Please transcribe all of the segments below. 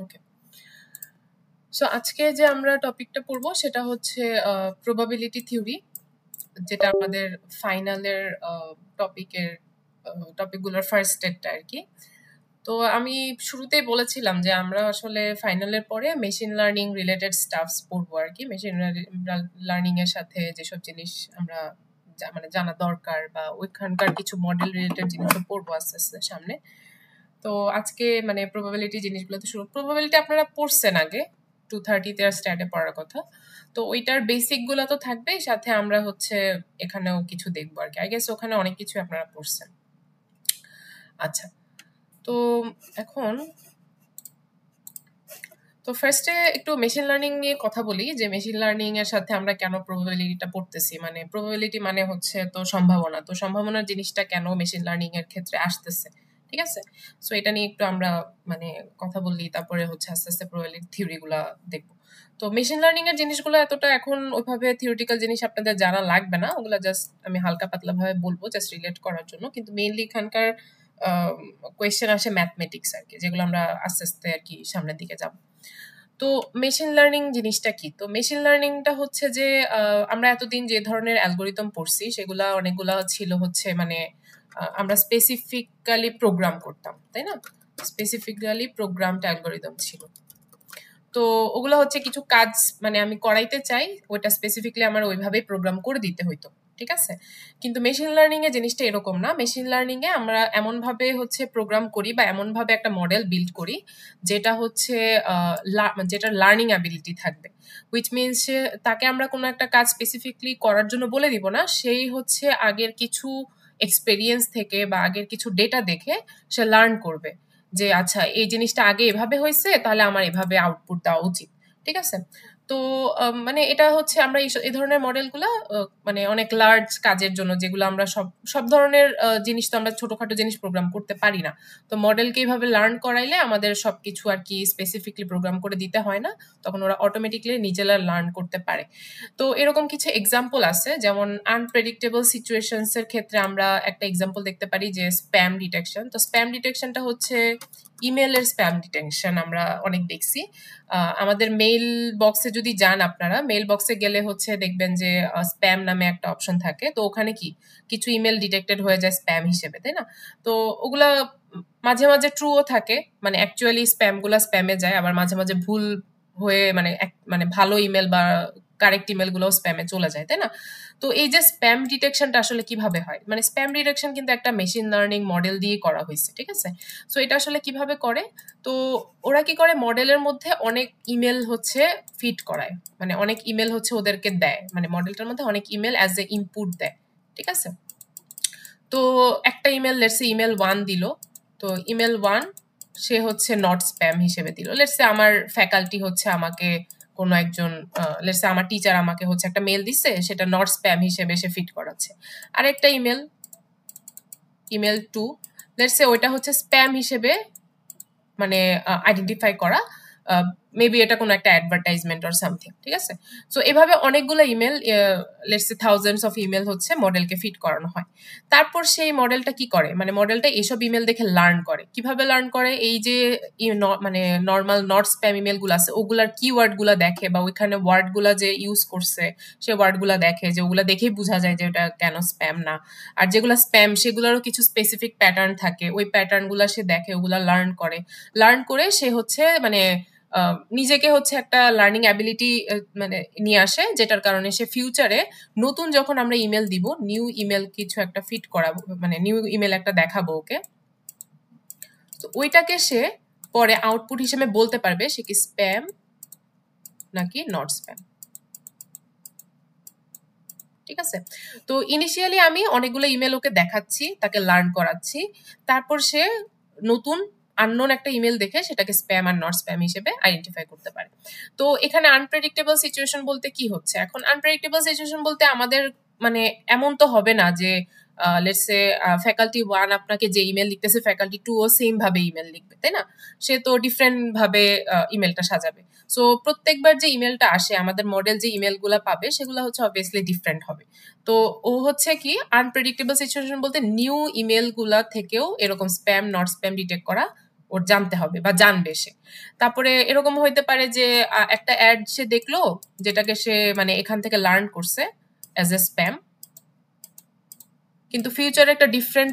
ওকে, so আজকে যে আমরা টপিকটা পড়বো সেটা হচ্ছে প্রবাবিলিটি থিওরি, যেটা আমাদের ফাইনালের টপিকগুলোর ফার্স্ট স্টেপটা আর কি। তো আমি শুরুতেই বলেছিলাম যে আমরা আসলে ফাইনালের পরে মেশিন লার্নিং রিলেটেড স্টাফস পড়বো আর কি। মেশিন লার্নিং এর সাথে যেসব জিনিস আমরা মানে জানা দরকার বা ওইখানকার কিছু মডেল রিলেটেড জিনিসও পড়বো আস্তে আস্তে সামনে। তো আজকে মানে প্রবাবিলিটি জিনিসগুলো তো শুরু, প্রবাবিলিটি আপনারা পড়ছেন আগে 230 আর স্ট্যাটে পড়ার কথা। তো ওইটার বেসিক গুলো তো থাকবেই, সাথে আমরা হচ্ছে এখানেও কিছু দেখবো আর কি। আই গেস ওখানে অনেক কিছু আপনারা পড়ছেন। আচ্ছা, তো এখন তো ফার্স্টে একটু মেশিন লার্নিং নিয়ে কথা বলি, যে মেশিন লার্নিং এর সাথে আমরা কেন প্রবাবিলিটিটা পড়তেছি। মানে প্রবাবিলিটি মানে হচ্ছে তো সম্ভাবনা, তো সম্ভাবনার জিনিসটা কেন মেশিন লার্নিং এর ক্ষেত্রে আসতেছে, ঠিক আছে। সো এটা নিয়ে একটু আমরা মানে কথা বললি, তারপরে হচ্ছে আস্তে আস্তে প্রবাবিলিটি থিওরি গুলা দেখবো। তো মেশিন লার্নিং এর জিনিসগুলো এতটা এখন ওইভাবে থিওরিটিক্যাল জিনিস আপনাদের জানা লাগবে না, ওগুলা জাস্ট আমি হালকা পাতলা ভাবে বলবো জাস্ট রিলেট করার জন্য। কিন্তু মেইনলি এখানকার কোয়েশ্চেন আসে ম্যাথমেটিক্স আর কি, যেগুলো আমরা আস্তে আস্তে আর কি সামনের দিকে যাবো। তো মেশিন লার্নিং জিনিসটা কি? তো মেশিন লার্নিংটা হচ্ছে যে আমরা এতদিন যে ধরনের অ্যালগোরিদম পড়ছি সেগুলা অনেকগুলা ছিল হচ্ছে মানে আমরা স্পেসিফিক্যালি প্রোগ্রাম করতাম, তাই না? স্পেসিফিক্যালি প্রোগ্রামড অ্যালগোরিদম ছিল। তো ওগুলো হচ্ছে কিছু কাজ মানে আমি করাইতে চাই, ওইটা স্পেসিফিকলি আমার ওইভাবেই প্রোগ্রাম করে দিতে হইতো, ঠিক আছে। কিন্তু মেশিন লার্নিং এ জিনিসটা এরকম না। মেশিন লার্নিং এ আমরা এমন ভাবে হচ্ছে প্রোগ্রাম করি বা এমন ভাবে একটা মডেল বিল্ড করি যেটা হচ্ছে যেটা লার্নিং অ্যাবিলিটি থাকবে। হুইচ মিনস তাকে আমরা কোনো একটা কাজ স্পেসিফিকলি করার জন্য বলে দিব না, সেই হচ্ছে আগের কিছু এক্সপেরিয়েন্স থেকে বা আগের কিছু ডেটা দেখে সে লার্ন করবে যে আচ্ছা এই জিনিসটা আগে এভাবে হয়েছে, তাহলে আমার এভাবে আউটপুট দেওয়া উচিত, ঠিক আছে। তো মানে এটা হচ্ছে আমরা এই ধরনের মডেলগুলো মানে অনেক লার্জ কাজের জন্য, যেগুলো আমরা সব ধরনের জিনিস তো আমরা ছোটখাটো জিনিস প্রোগ্রাম করতে পারি না। তো মডেলকে এইভাবে লার্ন করাইলে আমাদের সবকিছু আর কি স্পেসিফিকলি প্রোগ্রাম করে দিতে হয় না, তখন ওরা অটোমেটিকলি নিজেরা লার্ন করতে পারে। তো এরকম কিছু এক্সাম্পল আছে, যেমন আনপ্রেডিক্টেবল সিচুয়েশনস এর ক্ষেত্রে আমরা একটা এক্সাম্পল দেখতে পারি যে স্প্যাম ডিটেকশন। তো স্প্যাম ডিটেকশনটা হচ্ছে ইমেলের স্প্যাম ডিটেকশন আমরা অনেক দেখছি। আমাদের মেইল বক্সে যদি যান, আপনারা মেইল বক্সে গেলে হচ্ছে দেখবেন যে স্প্যাম নামে একটা অপশন থাকে। তো ওখানে কি কিছু ইমেল ডিটেক্টেড হয়ে যায় স্প্যাম হিসেবে, তাই না? তো ওগুলা মাঝে মাঝে ট্রুও থাকে, মানে অ্যাকচুয়ালি স্প্যাম গুলা স্প্যামে যায়, আবার মাঝে মাঝে ভুল হয়ে মানে মানে ভালো ইমেল বা কারেক্ট ইমেল গুলোও স্প্যামে চলে যায়, তাই না? তো এই যে স্প্যাম ডিটেকশনটা আসলে কিভাবে হয়, মানে স্প্যাম ডিটেকশন কিন্তু একটা মেশিন লার্নিং মডেল দিয়ে করা হয়েছে, ঠিক আছে। সো এটা আসলে কিভাবে করে, তো ওরা কি করে মডেলের মধ্যে অনেক ইমেল হচ্ছে ফিট করায়, মানে অনেক ইমেল হচ্ছে ওদেরকে দেয়, মানে মডেলটার মধ্যে অনেক ইমেল অ্যাজ এ ইনপুট দেয়, ঠিক আছে। তো একটা ইমেল লেটসে ইমেল 1 দিল, তো ইমেল 1 সে হচ্ছে নট স্প্যাম হিসেবে দিল। লেটসে আমার ফ্যাকাল্টি হচ্ছে আমাকে কোনো একজন লেটসে আমার টিচার আমাকে হচ্ছে একটা মেল দিচ্ছে, সেটা নট স্প্যাম হিসেবে সে ফিট করাচ্ছে। আর একটা ইমেল 2 লেটসে ওইটা হচ্ছে স্প্যাম হিসেবে মানে আইডেন্টিফাই করা, মেবি এটা কোনো একটা অ্যাডভার্টাইজমেন্ট অর সামথিং, ঠিক আছে। সো এভাবে অনেকগুলো email let's say thousands of email হচ্ছে মডেলকে ফিট করানো হয়। তারপর সেই মডেলটা কি করে, মানে মডেলটা এইসব ইমেল দেখে লার্ন করে। কিভাবে লার্ন করে, এই যে মানে নর্মাল নট স্প্যাম ইমেল গুলো আছে ওগুলার কিওয়ার্ড গুলা দেখে, বা ওইখানে ওয়ার্ড গুলা যে ইউজ করছে সে ওয়ার্ড গুলা দেখে, যে ওগুলা দেখেই বোঝা যায় যে ওটা কেন স্প্যাম না। আর যেগুলো স্প্যাম সেগুলোরও কিছু স্পেসিফিক প্যাটার্ন থাকে, ওই প্যাটার্ন গুলা সে দেখে, ওগুলা লার্ন করে সে হচ্ছে মানে নিজেকে হচ্ছে একটা লার্নিং অ্যাবিলিটি মানে নিয়ে আসে, যেটার কারণে সে ফিউচারে নতুন যখন আমরা ইমেল দিব, নিউ ইমেল কিছু একটা ফিট করাবো, মানে নিউ ইমেল একটা দেখাবো ওকে, তো ওইটাকে সে পরে আউটপুট হিসেবে বলতে পারবে সে কি স্প্যাম নাকি নট স্প্যাম, ঠিক আছে। তো ইনিশিয়ালি আমি অনেকগুলো ইমেল ওকে দেখাচ্ছি, তাকে লার্ন করাচ্ছি, তারপর সে নতুন আননোন একটা ইমেল দেখে সেটাকে স্প্যাম আর নট স্প্যাম হিসেবে আইডেন্টিফাই করতে পারে। তো এখানে আনপ্রেডিক্টেবল সিচুয়েশন বলতে কি হচ্ছে, এখন আনপ্রেডিক্টেবল সিচুয়েশন বলতে আমাদের মানে এমন তো হবে না যে লেটস সে ফ্যাকাল্টি 1 আপনাকে যে ইমেল লিখতেছে ফ্যাকাল্টি 2 ও সেম ভাবে ইমেল লিখবে, তাই না? সে তো ডিফারেন্ট ভাবে ইমেলটা সাজাবে। সো প্রত্যেকবার যে ইমেলটা আসে আমাদের মডেল যে ইমেলগুলো পাবে সেগুলো হচ্ছে অবভিয়াসলি ডিফারেন্ট হবে। তো ও হচ্ছে কি আনপ্রেডিক্টেবল সিচুয়েশন বলতে নিউ ইমেল গুলা থেকেও এরকম স্প্যাম নট স্প্যাম ডিটেক্ট করা ওর জানতে হবে বা জানবে সে। তারপরে এরকম হইতে পারে যে একটা অ্যাড সে দেখলো যেটাকে সে মানে এখান থেকে লার্ন করছে অ্যাজ এ স্প্যাম, কিন্তু ফিউচারে একটা ডিফারেন্ট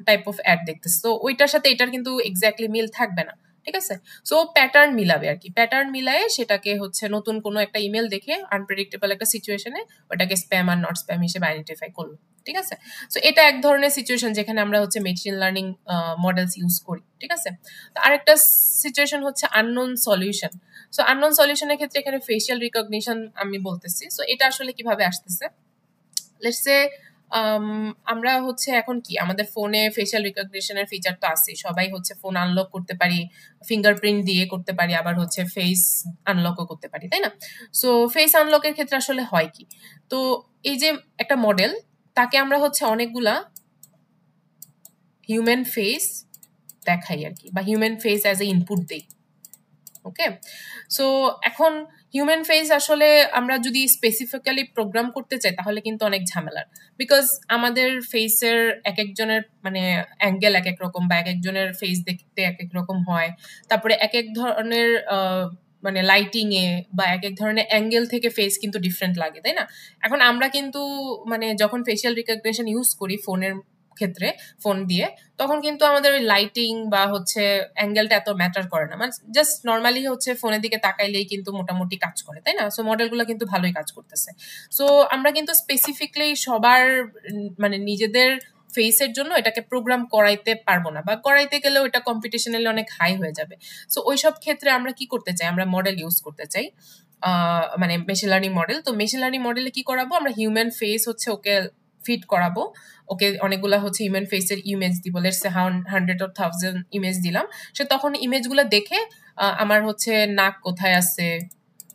টাইপ অফ অ্যাড দেখতেছে, তো ওইটার সাথে এটার কিন্তু এক্স্যাক্টলি মিল থাকবে না, ঠিক আছে? সো প্যাটার্ন মিলাবে আর কি, প্যাটার্ন মিলায়ে সেটাকে হচ্ছে নতুন কোনো একটা ইমেল দেখে আনপ্রেডিক্টেবল একটা সিচুয়েশনে ওটাকে স্প্যাম আর নট স্প্যাম হিসেবে আইডেন্টিফাই করলো, ঠিক আছে? সো এটা এক ধরনের সিচুয়েশন যেখানে আমরা হচ্ছে মেশিন লার্নিং মডেলস ইউজ করি, ঠিক আছে? তো আরেকটা সিচুয়েশন হচ্ছে আননোন সলিউশন। সো আননোন সলিউশনের ক্ষেত্রে এখানে ফেশিয়াল রিকগনিশন আমি বলতেছি। সো এটা আসলে কিভাবে আসতেছে, লেটস সে আমরা হচ্ছে এখন কি আমাদের ফোনে ফেশিয়াল রিকগনিশনের ফিচার তো আছে, সবাই হচ্ছে ফোন আনলক করতে পারি, ফিঙ্গারপ্রিন্ট দিয়ে করতে পারি, আবার হচ্ছে ফেস আনলকও করতে পারি, তাই না? সো ফেস আনলকের ক্ষেত্রে আসলে হয় কি, তো এই যে একটা মডেল তাকে আমরা হচ্ছে অনেকগুলা হিউম্যান ফেস দেখাই আর কি, বা human face as a input দেই, ওকে? সো এখন হিউম্যান ফেস আসলে আমরা যদি স্পেসিফিক্যালি প্রোগ্রাম করতে চাই তাহলে কিন্তু অনেক ঝামেলার, বিকজ আমাদের ফেসের এক একজনের মানে অ্যাঙ্গেল এক এক রকম, বা এক একজনের ফেস দেখতে এক এক রকম হয়, তারপরে এক এক ধরনের মানে লাইটিং এ বা এক এক ধরনের অ্যাঙ্গেল থেকে ফেস কিন্তু ডিফারেন্ট লাগে, তাই না? এখন আমরা কিন্তু মানে যখন ফেশিয়াল রিকগনিশন ইউজ করি ফোনের ক্ষেত্রে, ফোন দিয়ে, তখন কিন্তু আমাদের ওই লাইটিং বা হচ্ছে অ্যাঙ্গেলটা এত ম্যাটার করে না, মানে জাস্ট নর্মালি হচ্ছে ফোনের দিকে তাকাইলেই কিন্তু মোটামুটি কাজ করে, তাই না? সো মডেলগুলো কিন্তু ভালোই কাজ করতেছে। সো আমরা কিন্তু স্পেসিফিকলি সবার মানে নিজেদের ফেসের জন্য এটাকে প্রোগ্রাম করাইতে পারবো না, বা করাইতে গেলেও এটা কম্পিটিশনালি অনেক হাই হয়ে যাবে। সো ওইসব ক্ষেত্রে আমরা কি করতে চাই, আমরা মডেল ইউজ করতে চাই, মানে মেশিন লার্নিং মডেল। তো মেশিন লার্নিং মডেলে কি করাবো, আমরা হিউম্যান ফেস হচ্ছে ওকে ফিট করাবো, ওকে অনেকগুলা হচ্ছে হিউম্যান ফেসের ইমেজ দিব, লেটস সে 100 or 1000 ইমেজ দিলাম, সে তখন ইমেজগুলো দেখে আমার হচ্ছে নাক কোথায় আছে,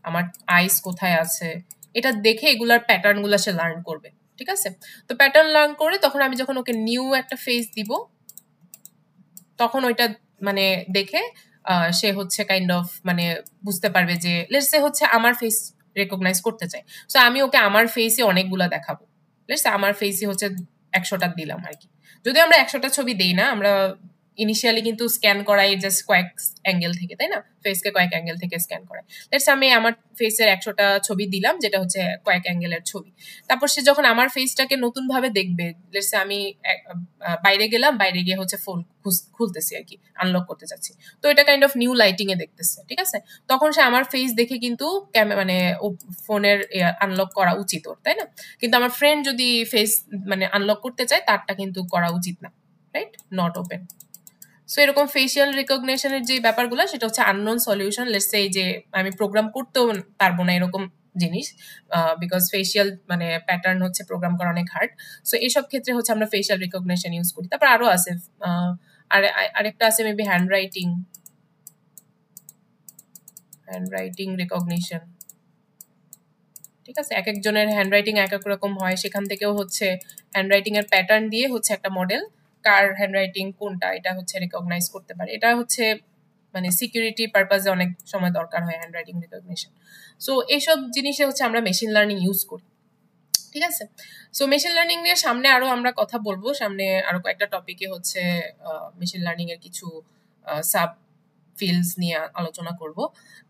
আমার আইস কোথায় আছে, এটা দেখে এগুলার প্যাটার্নগুলো সে লার্ন করবে, ঠিক আছে? তো প্যাটার্ন লার্ন করে তখন আমি যখন ওকে নিউ একটা ফেস দিব তখন ওইটা মানে দেখে সে হচ্ছে কাইন্ড অফ মানে বুঝতে পারবে যে লেটস সে হচ্ছে আমার ফেস রেকগনাইজ করতে চাই, সো আমি ওকে আমার ফেসে অনেকগুলা দেখাবো, লেটস সে আমার ফেসই হচ্ছে 100টা দিলাম আর কি। যদিও আমরা 100টা ছবি দেই না, আমরা ইনিশিয়ালি কিন্তু স্ক্যান করাই জাস্ট কয়েক অ্যাঙ্গেল থেকে, তাই না? ফেসকে কয়েক অ্যাঙ্গেল থেকে স্ক্যান করাই। লেটস আমি আমার ফেসের 100টা ছবি দিলাম যেটা হচ্ছে কয়েক অ্যাঙ্গেলের ছবি। তারপর সে যখন আমার ফেসটাকে নতুন ভাবে দেখবে, লেটস আমি বাইরে গেলাম, বাইরে গিয়ে হচ্ছে ফোন খুলতেছি আর কি, আনলক করতে চাচ্ছি, তো এটা কাইন্ড অফ নিউ লাইটিং এ দেখতেছে, ঠিক আছে? তখন সে আমার ফেস দেখে কিন্তু মানে ফোনের আনলক করা উচিত ওর, তাই না? কিন্তু আমার ফ্রেন্ড যদি ফেস মানে আনলক করতে চায় তারটা কিন্তু করা উচিত না, রাইট? Not open. সো এরকম ফেশিয়াল রিকগনিশনের যে ব্যাপারগুলো সেটা হচ্ছে আননোন সলিউশন, লেটস সে যে আমি প্রোগ্রাম করতেও পারবো না এরকম জিনিস, বিকজ ফেশিয়াল মানে প্যাটার্ন হচ্ছে প্রোগ্রাম করা অনেক হার্ড। সো এইসব ক্ষেত্রে হচ্ছে আমরা ফেশিয়াল রিকগনিশন ইউজ করি। তারপর আরো আছে আরেকটা আছে মেবি হ্যান্ড রাইটিং রিকগনিশন, ঠিক আছে? এক একজনের হ্যান্ড রাইটিং এক এক রকম হয়, সেখান থেকেও হচ্ছে হ্যান্ড রাইটিং এর প্যাটার্ন দিয়ে হচ্ছে একটা মডেল কার হ্যান্ড রাইটিং কোনটা এটা হচ্ছে রিকগনাইজ করতে পারে। এটা হচ্ছে মানে সিকিউরিটি পারপাজে অনেক সময় দরকার হয় হ্যান্ড রাইটিং রিকগনিশন। সো এইসব জিনিসে হচ্ছে আমরা মেশিন লার্নিং ইউজ করি, ঠিক আছে? সো মেশিন লার্নিং নিয়ে সামনে আরো আমরা কথা বলবো, সামনে আরো কয়েকটা টপিকে হচ্ছে মেশিন লার্নিং এর কিছু সাব ফিল্ডস নিয়ে আলোচনা করব,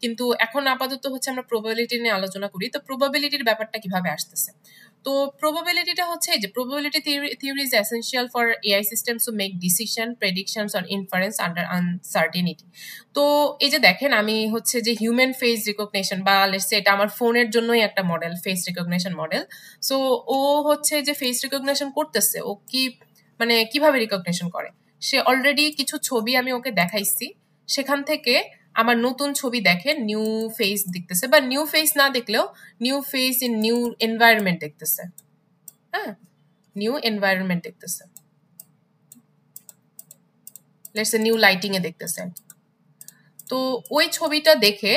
কিন্তু এখন আপাতত হচ্ছে আমরা প্রবাবিলিটি নিয়ে আলোচনা করি। তো প্রবাবিলিটির ব্যাপারটা কিভাবে আসতেছে, তো প্রবাবিলিটিটা হচ্ছে যে probability theory is essential for AI systems to make decision, predictions or inference under uncertainty. তো এই যে দেখেন আমি হচ্ছে যে হিউম্যান ফেস রিকগনিশন বা লেটস সে এটা আমার ফোনের জন্যই একটা model, face recognition model. So ও হচ্ছে যে ফেস রিকগনিশন করতেছে, ও কি মানে কিভাবে রিকগনিশন করে, সে অলরেডি কিছু ছবি আমি ওকে দেখাইছি, সেখান থেকে আমার নতুন ছবি দেখে নিউ ফেস দেখতেছে, বা নিউ ফেস না দেখলেও new face in new environment দেখতেছে, হ্যাঁ, নিউ এনভায়রনমেন্ট দেখতেছে, লেটস সে নিউ লাইটিং এ দেখতেছে। তো ওই ছবিটা দেখে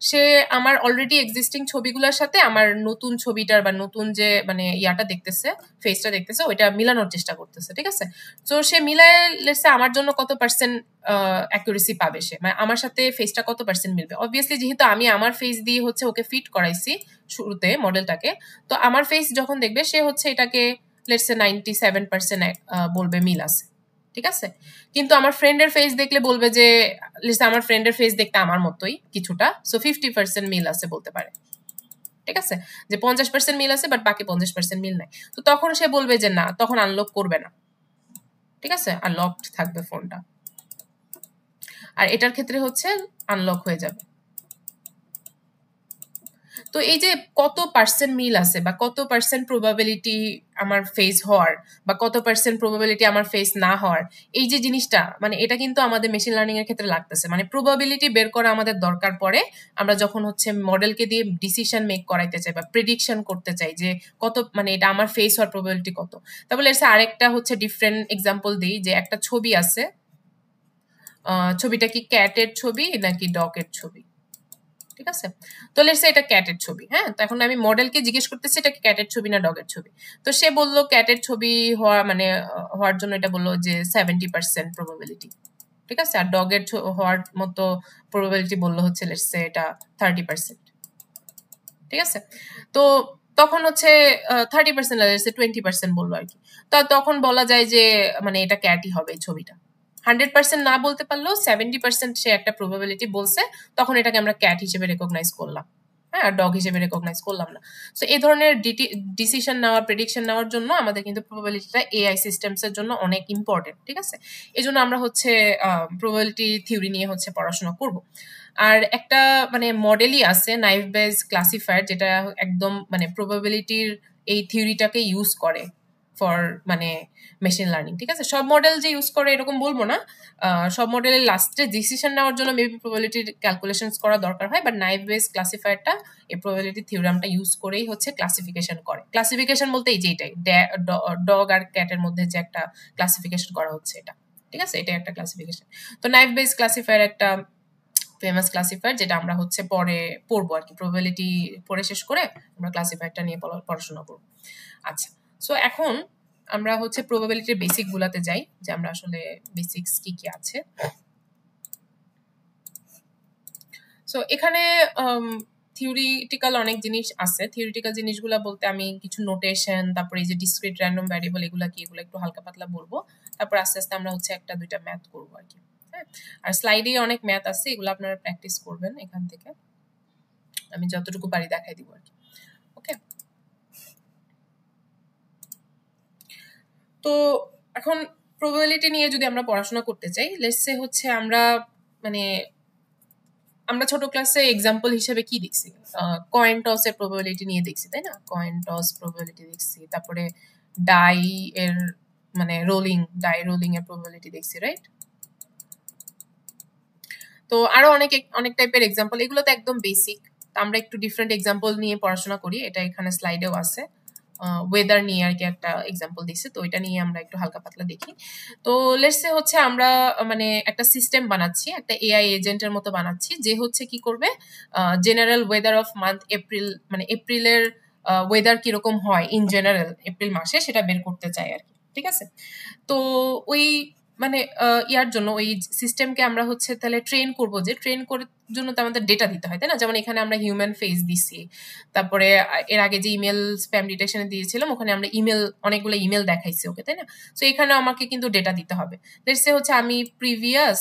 সে আমার অলরেডি এক্সিস্টিং ছবিগুলোর সাথে আমার নতুন ছবিটার বা নতুন যে মানে ইয়াটা দেখতেছে, ফেসটা দেখতেছে, ওইটা মিলানোর চেষ্টা করতেছে, ঠিক আছে? তো সে মিলায় লেটস সে আমার জন্য কত পার্সেন্ট অ্যাকুরেসি পাবে, সে মানে আমার সাথে ফেসটা কত পার্সেন্ট মিলবে। অবভিয়াসলি যেহেতু আমি আমার ফেস দিয়ে হচ্ছে ওকে ফিট করাইছি শুরুতে মডেলটাকে, তো আমার ফেস যখন দেখবে সে হচ্ছে এটাকে লেটস সে 97% বলবে মিল আছে, ঠিক আছে? কিন্তু আমার ফ্রেন্ডের ফেস দেখলে বলবে যে আমার ফ্রেন্ডের ফেস দেখতে আমার মতোই কিছুটা, সো 50% মিল আছে বলতে পারে। ঠিক আছে, যে 50% মিল আছে বাট বাকি 50% মিল নাই। তো তখন সে বলবে যে না, তখন আনলক করবে না। ঠিক আছে, আর লকড থাকবে ফোনটা। আর এটার ক্ষেত্রে হচ্ছে আনলক হয়ে যাবে। তো এই যে কত পার্সেন্ট মিল আছে বা কত পার্সেন্ট প্রবাবিলিটি আমার ফেস হওয়ার বা কত পার্সেন্ট প্রবাবিলিটি আমার ফেস না হওয়ার, এই যে জিনিসটা মানে এটা কিন্তু আমাদের মেশিন লার্নিং এর ক্ষেত্রে লাগতেছে। মানে প্রবাবিলিটি বের করা আমাদের দরকার পড়ে আমরা যখন হচ্ছে মডেলকে দিয়ে ডিসিশন মেক করাইতে চাই বা প্রেডিকশন করতে চাই যে কত মানে এটা আমার ফেস হওয়ার প্রবাবিলিটি কত। তারপরে এসে আরেকটা হচ্ছে ডিফারেন্ট এক্সাম্পল দিই, যে একটা ছবি আছে, ছবিটা কি ক্যাটের ছবি নাকি ডগের ছবি? ঠিক আছে, তো লেটস সে এটা ক্যাটের ছবি। হ্যাঁ, তো এখন আমি মডেলকে জিজ্ঞেস করতেছি এটা কি ক্যাটের ছবি না ডগের ছবি। তো সে বললো ক্যাটের ছবি হওয়া মানে হওয়ার জন্য এটা বললো যে 70% প্রবাবিলিটি। ঠিক আছে, আর ডগের হওয়ার মতো প্রবাবিলিটি বললো হচ্ছে লেটস সে এটা 30%। ঠিক আছে, তো তখন হচ্ছে 30% লেটস সে 20% বললো আর কি। তো তখন বলা যায় যে মানে এটা ক্যাটই হবে এই ছবিটা। 100% না বলতে পারলেও 70% সে একটা প্রবাবিলিটি বলছে, তখন এটাকে আমরা ক্যাট হিসেবে রেকগনাইজ করলাম। হ্যাঁ, ডগ হিসেবে রেকগনাইজ করলাম না। সো এই ধরনের ডিসিশন নেওয়ার প্রেডিকশন নেওয়ার জন্য আমাদের কিন্তু প্রবাবিলিটিটা এআই সিস্টেমস এর জন্য অনেক ইম্পর্টেন্ট। ঠিক আছে, এই জন্য আমরা হচ্ছে প্রবাবিলিটি থিওরি নিয়ে হচ্ছে পড়াশোনা করব। আর একটা মানে মডেলই আছে নাইভ বেজ ক্লাসিফায়ার, যেটা একদম মানে প্রবাবিলিটির এই থিওরিটাকে ইউজ করে ফর মানে মেশিন লার্নিং। ঠিক আছে, সব মডেল যে ইউজ করে এরকম বলবো না, সব মডেলের লাস্টে ডিসিশন নেওয়ার জন্য মেবি প্রবাবিলিটির ক্যালকুলেশনস করা দরকার হয়, বাট নাইভ বেস ক্লাসিফায়ারটা এই প্রবাবিলিটি থিওরামটা ইউজ করেই হচ্ছে ক্লাসিফিকেশন করে। ক্লাসিফিকেশন বলতে এই যে এটাই ডগ আর ক্যাটের মধ্যে যে একটা ক্লাসিফিকেশন করা হচ্ছে এটা। ঠিক আছে, এটা একটা ক্লাসিফিকেশন। তো নাইভ বেস ক্লাসিফায়ার একটা ফেমাস ক্লাসিফায়ার, যেটা আমরা হচ্ছে পরে পড়বো আর কি, প্রবাবিলিটি পড়ে শেষ করে আমরা ক্লাসিফায়ারটা নিয়ে পড়াশোনা করবো। আচ্ছা, সো এখন আমরা হচ্ছে প্রবাবিলিটির বেসিক গুলাতে যাই, যে আমরা আসলে বেসিক্স কি কি আছে। সো এখানে থিওরিটিক্যাল অনেক জিনিস আছে। থিওরিটিক্যাল জিনিসগুলো বলতে আমি কিছু নোটেশন, তারপরে এই যে ডিসক্রিট র্যান্ডম ভ্যারিয়েবল, এগুলা কি, এগুলো একটু হালকা পাতলা বলবো। তারপর আস্তে আস্তে আমরা হচ্ছে একটা দুইটা ম্যাথ করবো আর কি। হ্যাঁ, আর স্লাইডে অনেক ম্যাথ আছে, এগুলো আপনারা প্র্যাকটিস করবেন এখান থেকে। আমি যতটুকু পারি দেখাই দিব আর কি। ওকে, তো এখন প্রবাবিলিটি নিয়ে যদি আমরা পড়াশোনা করতে চাই, লেটস সে হচ্ছে আমরা মানে আমরা ছোট ক্লাসে এক্সাম্পল হিসেবে কি দেখছি, কয়েন টস এর প্রবাবিলিটি নিয়ে দেখছি, তাই না? কয়েন টস প্রবাবিলিটি দেখছি, তারপরে ডাই এর মানে ডাই রোলিং এর প্রবাবিলিটি দেখছি, রাইট? তো আরো অনেক অনেক টাইপের এক্সাম্পল, এগুলো তো একদম বেসিক। আমরা একটু ডিফারেন্ট এক্সাম্পল নিয়ে পড়াশোনা করি, এটা এখানে স্লাইডেও আছে। ওয়েদার নিয়ে আর কি একটা এক্সাম্পল দিচ্ছে, তো এটা নিয়ে আমরা একটু হালকা পাতলা দেখি। তো লেটস সে হচ্ছে আমরা মানে একটা সিস্টেম বানাচ্ছি, একটা এআই এজেন্টের মতো বানাচ্ছি, যে হচ্ছে কি করবে, general weather of month April, মানে এপ্রিলের ওয়েদার কিরকম হয় ইন জেনারেল এপ্রিল মাসে, সেটা বের করতে চাই আর কি। ঠিক আছে, তো ওই মানে ইয়ার জন্য ওই সিস্টেমকে আমরা হচ্ছে তাহলে ট্রেন করবো, যে ট্রেন করার জন্য তো আমাদের ডেটা দিতে হয়, তাই না? যেমন এখানে আমরা হিউম্যান ফেস দিচ্ছি, তারপরে এর আগে যে ইমেল স্প্যাম ডিটেকশনে দিয়েছিলাম ওখানে আমরা অনেকগুলো ইমেল দেখাইছি ওকে, তাই না? তো এখানে আমাকে কিন্তু ডেটা দিতে হবে। লেটস সে হচ্ছে আমি প্রিভিয়াস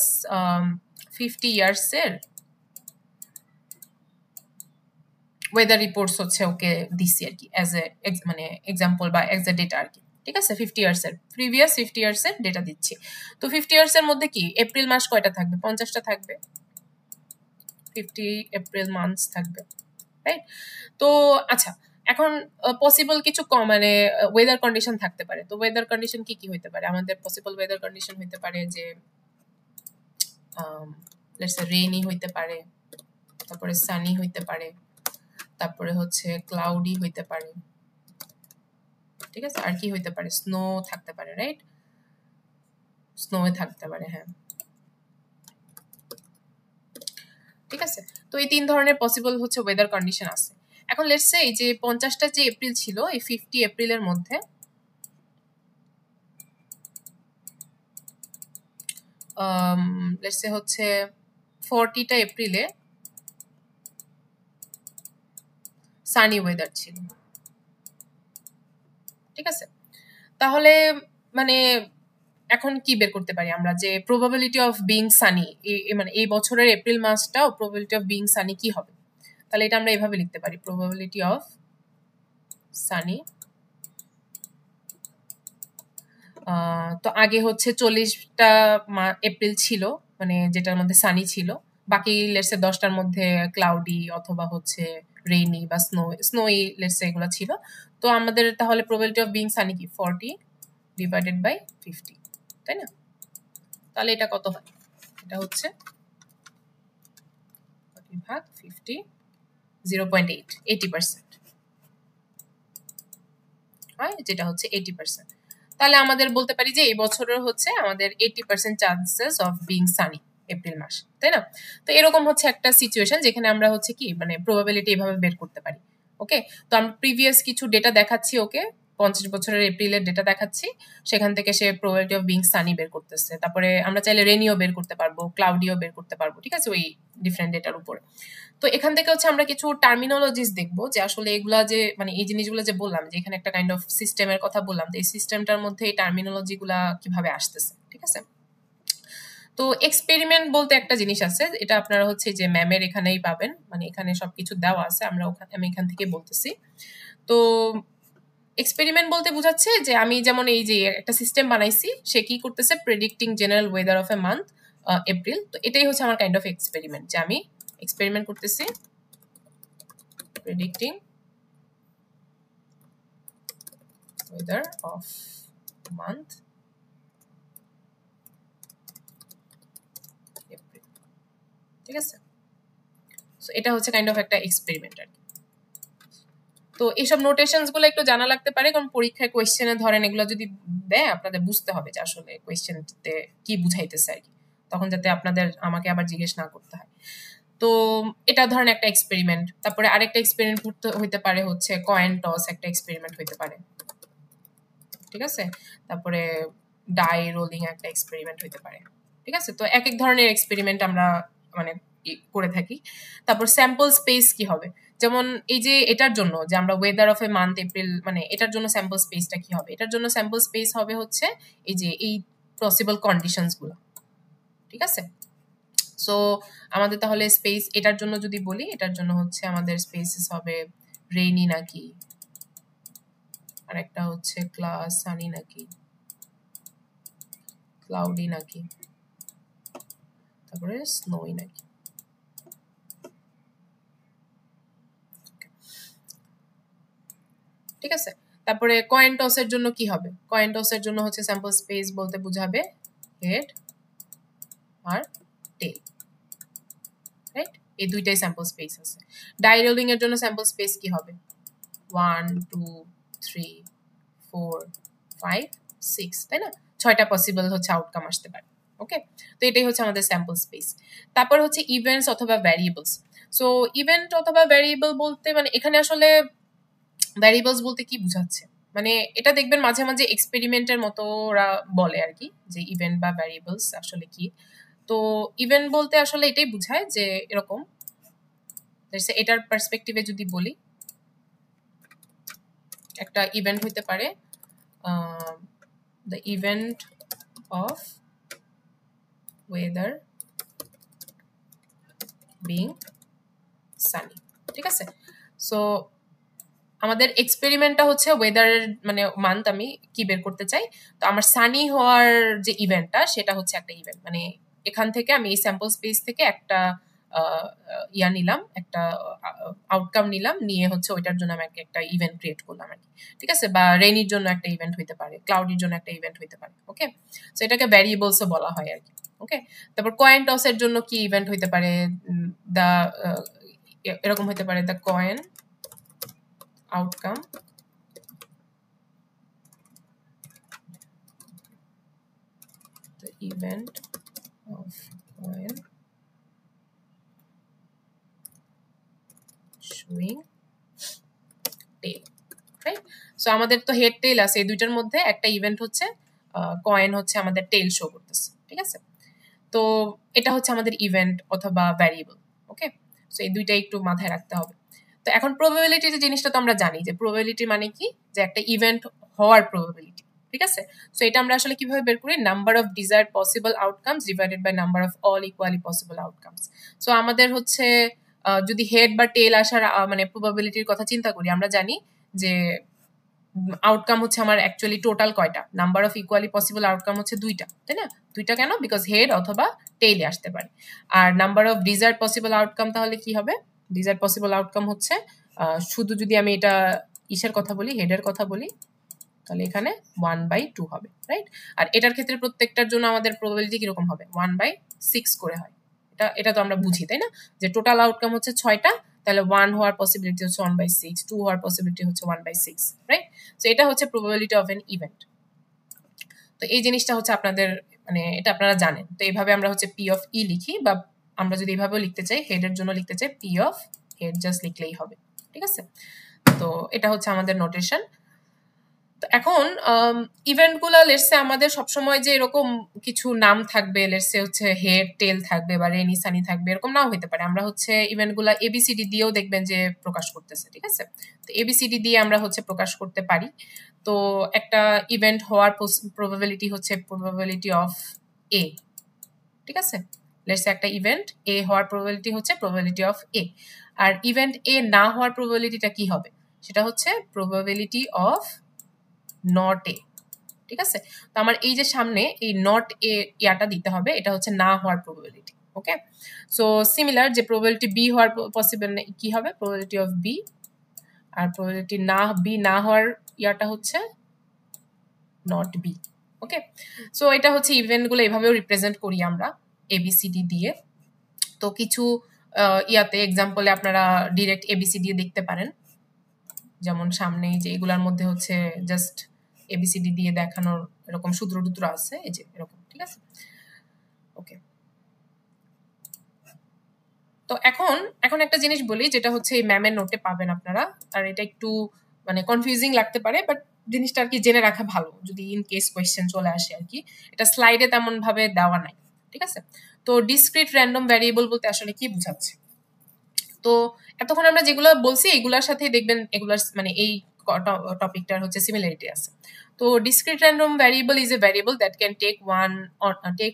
50 ইয়ার্স এর ওয়েদার রিপোর্টস হচ্ছে ওকে দিচ্ছি আর কি, অ্যাজ এ মানে এক্সাম্পল বা অ্যাজ এ ডেটা আর কি। ঠিক আছে, 50 ইয়ার্স এর প্রিভিয়াস 50 ইয়ার্স এর ডেটা দিচ্ছি। তো 50 ইয়ার্স এর মধ্যে কি এপ্রিল মাস কয়টা থাকবে? 50টা থাকবে, 50 এপ্রিল মান্থস থাকবে, রাইট? তো আচ্ছা, এখন পসিবল কিছু মানে ওয়েদার কন্ডিশন থাকতে পারে। তো ওয়েদার কন্ডিশন কি কি হইতে পারে? আমাদের পসিবল ওয়েদার কন্ডিশন হইতে পারে যে লেটস সে রেইনি হইতে পারে, তারপরে সানি হইতে পারে, তারপরে হচ্ছে ক্লাউডি হইতে পারে। ঠিক আছে, আর কি হইতে পারে? স্নো থাকতে পারে, রাইট? স্নোয়ে থাকতে পারে, হ্যাঁ। ঠিক আছে, তো এই 3 ধরনের পসিবল হচ্ছে ওয়েদার কন্ডিশন আছে। এখন লেটস সে এই যে 50টা যে এপ্রিল ছিল, এই 50 এপ্রিলের মধ্যে লেটস সে হচ্ছে 40টা এপ্রিলে সানি ওয়েদার ছিল। ঠিক আছে, তাহলে মানে এখন কি বের করতে পারি আমরা যে প্রবাবিলিটি অফ বিং সানি, মানে এই বছরের এপ্রিল মাসটাও প্রবাবিলিটি অফ বিং সানি কি হবে, তাহলে এটা আমরা এভাবে লিখতে পারি প্রবাবিলিটি অফ সানি। তো আগে হচ্ছে 40টা এপ্রিল ছিল মানে যেটার মধ্যে সানি ছিল, বাকি লেটসে 10টার মধ্যে ক্লাউডি অথবা হচ্ছে রেইনি বা স্নোই লেটসে এগুলো ছিল। তো আমাদের তাহলে প্রবাবিলিটি অফ বিং সানি কি 40 ডিভাইডেড বাই 50, তাই না? তাহলে এটা কত হয়? এটা হচ্ছে 40 ভাগ 50, 0.8, 80% হয়, যেটা হচ্ছে 80%। তাহলে আমাদের বলতে পারি যে এই বছরের হচ্ছে আমাদের 80% chances of being sunny April মাস, তাই না? তো এরকম হচ্ছে একটা সিচুয়েশন যেখানে আমরা হচ্ছে কি মানে প্রবাবিলিটি এভাবে বের করতে পারি। ওকে, তো আমরা প্রিভিয়াস কিছু ডেটা দেখাচ্ছি, ওকে 50 বছরের এপ্রিলের ডেটা দেখাচ্ছি, সেখান থেকে সে প্রবাবিলিটি অফ বিং সানি বের করতেছে। তারপরে আমরা চাইলে রেনিও বের করতে পারবো, ক্লাউডিও বের করতে পারবো, ঠিক আছে, ওই ডিফারেন্ট ডেটার উপরে। তো এখান থেকে হচ্ছে আমরা কিছু টার্মিনোলজিস দেখবো যে আসলে এগুলা যে মানে এই জিনিসগুলো যে বললাম যে এখানে একটা কাইন্ড অফ সিস্টেমের কথা বললাম, তো এই সিস্টেমটার মধ্যে এই টার্মিনোলজি গুলা কিভাবে আসতেছে, ঠিক আছে? তো এক্সপেরিমেন্ট বলতে একটা জিনিস আছে, এটা আপনারা হচ্ছে যে ম্যামের এখানেই পাবেন, মানে এখানে সবকিছু দেওয়া আছে, আমি এখান থেকে বলতেছি। তো এক্সপেরিমেন্ট বলতে বোঝাচ্ছে যে আমি যেমন এই যে একটা সিস্টেম বানাইছি, সে কি করতেছে predicting general weather of a month April. তো এটাই হচ্ছে আমার কাইন্ড অফ এক্সপেরিমেন্ট, যে আমি এক্সপেরিমেন্ট করতেছি predicting weather of month April, ঠিক আছে? সো এটা হচ্ছে কাইন্ড অফ একটা এক্সপেরিমেন্ট আর কি। তো এইসব নোটেশনস গুলো একটু জানা লাগতে পারে, কারণ পরীক্ষায় কোয়েশ্চেনে ধরেন এগুলো যদি দেয় আপনাদের বুঝতে হবে যে আসলে কোয়েশ্চেনতে কি বুঝাইতেছে আর কি, তখন যাতে আপনাদের আমাকে আবার জিজ্ঞেস না করতে হয়। তো এটা ধরেন একটা এক্সপেরিমেন্ট। তারপরে আরেকটা এক্সপেরিমেন্ট হইতে পারে হচ্ছে কয়েন টস, একটা এক্সপেরিমেন্ট হইতে পারে, ঠিক আছে? তারপরে ডাই রোলিং একটা এক্সপেরিমেন্ট হইতে পারে, ঠিক আছে? তো এক এক ধরনের এক্সপেরিমেন্ট আমরা মানে করে থাকি। তারপর স্যাম্পল স্পেস কি হবে, যেমন এই যে এটার জন্য যে আমরা weather of a month April, মানে এটার জন্য স্যাম্পল স্পেসটা কি হবে? এটার জন্য স্যাম্পল স্পেস হবে হচ্ছে এই যে এই পসিবল কন্ডিশনস গুলো, ঠিক আছে? সো আমাদের তাহলে স্পেস এটার জন্য যদি বলি, এটার জন্য হচ্ছে আমাদের স্পেসেস হবে রেইনি নাকি, আর একটা হচ্ছে সানি নাকি, ক্লাউডি নাকি, তারপরে স্নোই নাকি। ঠিক আছে, তারপরে কয়েন টসের জন্য কি হবে? কয়েন টসের জন্য হচ্ছে স্যাম্পল স্পেস বলতে বোঝাবে হেড আর টেল, রাইট? এই দুইটাই স্যাম্পল স্পেস আছে। ডাই রোলিং এর জন্য স্যাম্পল স্পেস কি হবে? 1 2 3 4 5 6, তাই না? 6টা পসিবল হচ্ছে আউটকাম আসতে পারে। ওকে, তো এটাই হচ্ছে আমাদের স্যাম্পল স্পেস। তারপর হচ্ছে ইভেন্টস অথবা ভ্যারিয়েবলস। সো ইভেন্ট অথবা ভ্যারিয়েবল বলতে মানে এখানে আসলে ভ্যারিয়েবলস বলতে কি বোঝাচ্ছে, মানে এটা দেখবেন মাঝে মাঝে এক্সপেরিমেন্টের মতো ওরা বলে আর কি যে ইভেন্ট বা ভ্যারিয়েবলস আসলে কি। তো ইভেন্ট বলতে আসলে এটাই বোঝায় যে এরকম, এটার পার্সপেক্টিভে যদি বলি, একটা ইভেন্ট হইতে পারে the event of weather being Sunny, ঠিক আছে? সো আমাদের এক্সপেরিমেন্টটা হচ্ছে ওয়েদারের মানে মান্থ আমি কি বের করতে চাই, তো আমার সানি হওয়ার যে ইভেন্টটা সেটা হচ্ছে একটা ইভেন্ট, মানে এখান থেকে আমি এই স্যাম্পল স্পেস থেকে একটা ইয়া নিলাম, একটা আউটকাম নিলাম, নিয়ে হচ্ছে ওইটার জন্য আমি একটা ইভেন্ট ক্রিয়েট করলাম আর কি, ঠিক আছে? বা রেইনির জন্য একটা ইভেন্ট হইতে পারে, ক্লাউডির জন্য একটা ইভেন্ট হইতে পারে। ওকে, সো এটাকে ভ্যারিয়েবলসও বলা হয় আর কি। ওকে, তারপর কয়েন টসের জন্য কি ইভেন্ট হইতে পারে, দা এরকম হইতে পারে the coin outcome the event of coin showing tail, right? So আমাদের তো হেড টেল আছে, এই দুইটার মধ্যে একটা ইভেন্ট হচ্ছে কয়েন হচ্ছে আমাদের টেল শো করতেছে, ঠিক আছে? তো এটা হচ্ছে আমাদের ইভেন্ট অথবা ভ্যারিয়েবল। ওকে, সো এই দুইটা একটু মাথায় রাখতে হবে। তো এখন প্রবাবিলিটি যে জিনিসটা তো আমরা জানি যে প্রবাবিলিটি মানে কি, যে একটা ইভেন্ট হওয়ার প্রবাবিলিটি, ঠিক আছে? সো এটা আমরা আসলে কিভাবে বের করি? Number of desired possible outcomes divided by number of all equally possible outcomes. So আমাদের হচ্ছে যদি হেড বা টেল আসার মানে প্রবাবিলিটির কথা চিন্তা করি, আমরা জানি যে আউটকাম হচ্ছে আমার অ্যাকচুয়ালি টোটাল কয়টা, number of equally possible outcome হচ্ছে 2টা, তাই না? 2টা কেন? বিকজ হেড অথবা টেইলে আসতে পারে। আর number of desired possible outcome তাহলে কি হবে? ডিজায়ার্ড পসিবল আউটকাম হচ্ছে শুধু যদি আমি এটা ইসের কথা বলি, হেডের কথা বলি, তাহলে এখানে 1/2 হবে, রাইট? আর এটার ক্ষেত্রে প্রত্যেকটার জন্য আমাদের প্রবাবিলিটি কিরকম হবে? 1/6 করে হয়। এটা তো আমরা বুঝি, তাই না? যে টোটাল আউটকাম হচ্ছে 6টা, তাহলে 1 হওয়ার পসিবিলিটি হচ্ছে 1/6, 2 হওয়ার পসিবিলিটি হচ্ছে 1/6, রাইট? সো এটা হচ্ছে প্রবাবিলিটি অফ এন ইভেন্ট। তো এই জিনিসটা হচ্ছে আপনাদের মানে এটা আপনারা জানেন। তো এইভাবে আমরা হচ্ছে পি অফ ই লিখি, বা আমরা যদি এইভাবেও লিখতে চাই, হেডের জন্য লিখতে চাই পি অফ হেড জাস্ট লিখলেই হবে, ঠিক আছে? তো এটা হচ্ছে আমাদের নোটেশন। তো এখন ইভেন্টগুলো লেটসে আমাদের সবসময় যে এরকম কিছু নাম থাকবে, লেটসে হচ্ছে হেড টেল থাকবে বা রেনি সানি থাকবে, এরকম নাও হতে পারে। আমরা হচ্ছে ইভেন্টগুলো এবিসিডি দিয়েও দেখবেন যে প্রকাশ করতেছে, ঠিক আছে? তো এবিসিডি দিয়ে আমরা হচ্ছে প্রকাশ করতে পারি। তো একটা ইভেন্ট হওয়ার প্রবাবিলিটি হচ্ছে প্রবাবিলিটি অফ এ, ঠিক আছে? লেটসে একটা ইভেন্ট এ হওয়ার প্রবাবিলিটি হচ্ছে প্রবাবিলিটি অফ এ। আর ইভেন্ট এ না হওয়ার প্রবাবিলিটিটা কি হবে? সেটা হচ্ছে প্রবাবিলিটি অফ নট এ, ঠিক আছে? তো আমার এই যে সামনে এই নট এ ইয়াটা দিতে হবে, এটা হচ্ছে না হওয়ার প্রবাবিলিটি। ওকে, সো সিমিলার যে প্রবাবিলিটি বি হওয়ার পসিবল কি হবে? Probability of B. আর প্রবাবিলিটি না বি না হওয়ার ইয়াটা হচ্ছে নট বি। ওকে, সো এটা হচ্ছে ইভেন্টগুলো এভাবেও রিপ্রেজেন্ট করি আমরা এবিসিডি দিয়ে। তো কিছু ইয়াতে এক্সাম্পলে আপনারা ডিরেক্ট এবিসিডি দেখতে পারেন, যেমন সামনে যে এগুলার মধ্যে হচ্ছে জাস্ট এবিসিডি দিয়ে দেখানোর এরকম সূত্র টুত্র আছে, এই যে এরকম, ঠিক আছে? ওকে, তো এখন একটা জিনিস বলি, যেটা হচ্ছে এই ম্যামের নোটে পাবেন আপনারা। আর এটা একটু মানে কনফিউজিং লাগতে পারে, বাট জিনিসটা আর কি জেনে রাখা ভালো যদি ইন কেস কোয়েশ্চেন চলে আসে আর কি। এটা স্লাইডে তেমন ভাবে দেওয়া নাই, ঠিক আছে? তো ডিসক্রিট র্যান্ডম ভ্যারিয়েবল বলতে আসলে কি বোঝাচ্ছে? তো এতক্ষণ আমরা যেগুলো বলছি এগুলোর সাথে দেখবেন এগুলার মানে এই টপিকটার হচ্ছে সিমিলারিটি আছে। তো discrete random variable is a variable that can take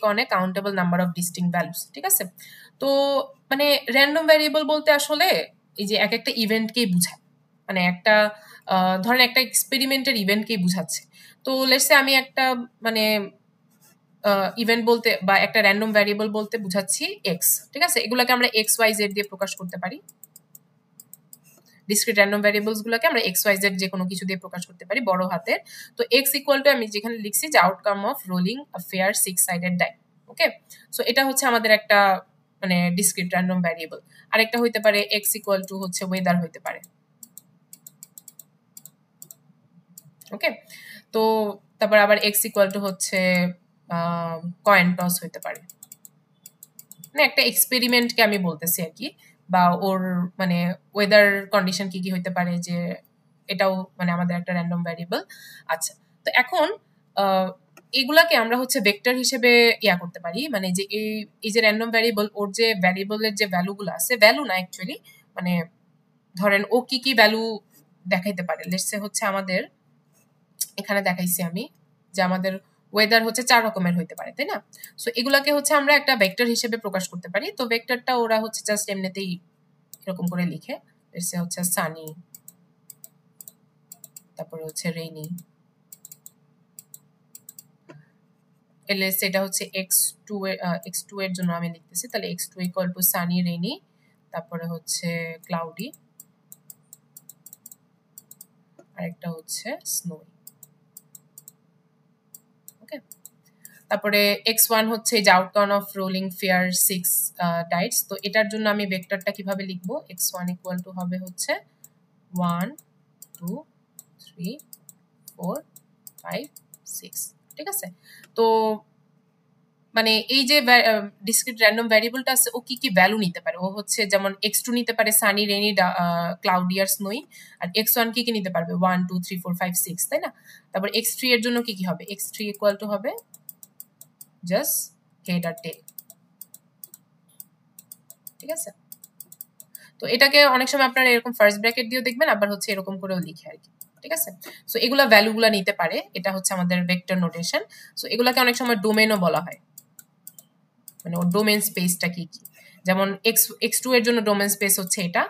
on a countable number of distinct values, ঠিক আছে? তো মানে র্যান্ডম ভ্যারিয়েবল বলতে আসলে এই যে এক একটা ইভেন্টকেই বোঝায়, মানে একটা ধরেন একটা এক্সপেরিমেন্টের ইভেন্টকেই বোঝাচ্ছে। তো লেটস সে আমি একটা মানে ইভেন্ট বলতে বা একটা র্যান্ডম ভ্যারিয়েবল বলতে বুঝাচ্ছি এক্স, ঠিক আছে? এগুলোকে আমরা এক্স ওয়াই জেড দিয়ে প্রকাশ করতে পারি। ডিসক্রিট র্যান্ডম ভ্যারিয়েবলস গুলোকে আমরা এক্স ওয়াই জেড যে কোনো কিছু দিয়ে প্রকাশ করতে পারি বড় হাতের। তো এক্স ইকুয়াল টু আমি যেখানে লিখছি যে outcome of rolling a fair 6-sided die. Okay, so এটা হচ্ছে আমাদের একটা মানে ডিসক্রিট র্যান্ডম ভ্যারিয়েবল। আরেকটা হইতে পারে এক্স ইকুয়াল টু হচ্ছে ওয়েদার হইতে পারে। ওকে, তো তারপর আবার এক্স ইকুয়াল টু হচ্ছে কয়েন টস হইতে পারে। মানে একটা এক্সপেরিমেন্টকে আমি বলতেছি আর কি, বা ওর মানে ওয়েদার কন্ডিশন কি কি হইতে পারে, যে এটাও মানে আমাদের একটা র্যান্ডম ভ্যারিয়েবল। আচ্ছা, তো এখন এগুলাকে আমরা হচ্ছে ভেক্টর হিসেবে ইয়া করতে পারি, মানে যে এই যে র্যান্ডম ভ্যারিয়েবল, ওর যে ভ্যারিয়েবলের যে ভ্যালুগুলো আছে, ভ্যালু না অ্যাকচুয়ালি, মানে ধরেন ও কি কি ভ্যালু দেখাইতে পারে। লেটস সে হচ্ছে আমাদের এখানে দেখাইছি আমি যে আমাদের ওয়েদার হচ্ছে 4 রকমের হইতে পারে, তাই না? সো এগুলাকে হচ্ছে আমরা একটা ভেক্টর হিসেবে প্রকাশ করতে পারি। তো ভেক্টরটা ওরা হচ্ছে জাস্ট এমনিতেই এরকম করে লিখে, এসে হচ্ছে সানি, তারপরে হচ্ছে রেইনি, এলএস এটা হচ্ছে x2 এর জন্য আমি লিখতেছি, তাহলে x2 equal to Sunny rainy, তারপরে হচ্ছে ক্লাউডি, আরেকটা হচ্ছে স্নোই। ওকে, তারপরে x1 হচ্ছে যে আউটকাম অফ রোলিং ফেয়ার 6 ডাইটস। তো এটার জন্য আমি ভেক্টরটা কিভাবে লিখবো? x1 ইকুয়াল টু হবে হচ্ছে 1 2 3 4 5 6, ঠিক আছে? তো মানে এই যে ডিসক্রিট র্যান্ডম ভ্যারিয়েবলটা আছে, ও কি কি ভ্যালু নিতে পারে? ও হচ্ছে যেমন x2 নিতে পারে সানি রেনি ক্লাউডি আর স্নোই, আর x1 কি কি নিতে পারবে? 1 2 3 4 5 6, তাই না? তারপর x3 এর জন্য কি কি হবে? x3 ইকুয়াল টু হবে জাস্ট হেড আর টেল, ঠিক আছে? তো এটাকে অনেক সময় আপনারা এরকম ফার্স্ট ব্র্যাকেট দিয়েও দেখবেন, আবার হচ্ছে এরকম করেও লিখে আর কি, ঠিক ঠিক আছে। সো এগুলা ভ্যালুগুলা নিতে পারে, এটা হচ্ছে আমাদের ভেক্টর নোটেশন। সো এগুলাকে অনেক সময় ডোমেনও বলা হয়, মানে ওর ডোমেন স্পেসটা কি কি, যেমন x2 এর জন্য ডোমেন স্পেস হচ্ছে এটা,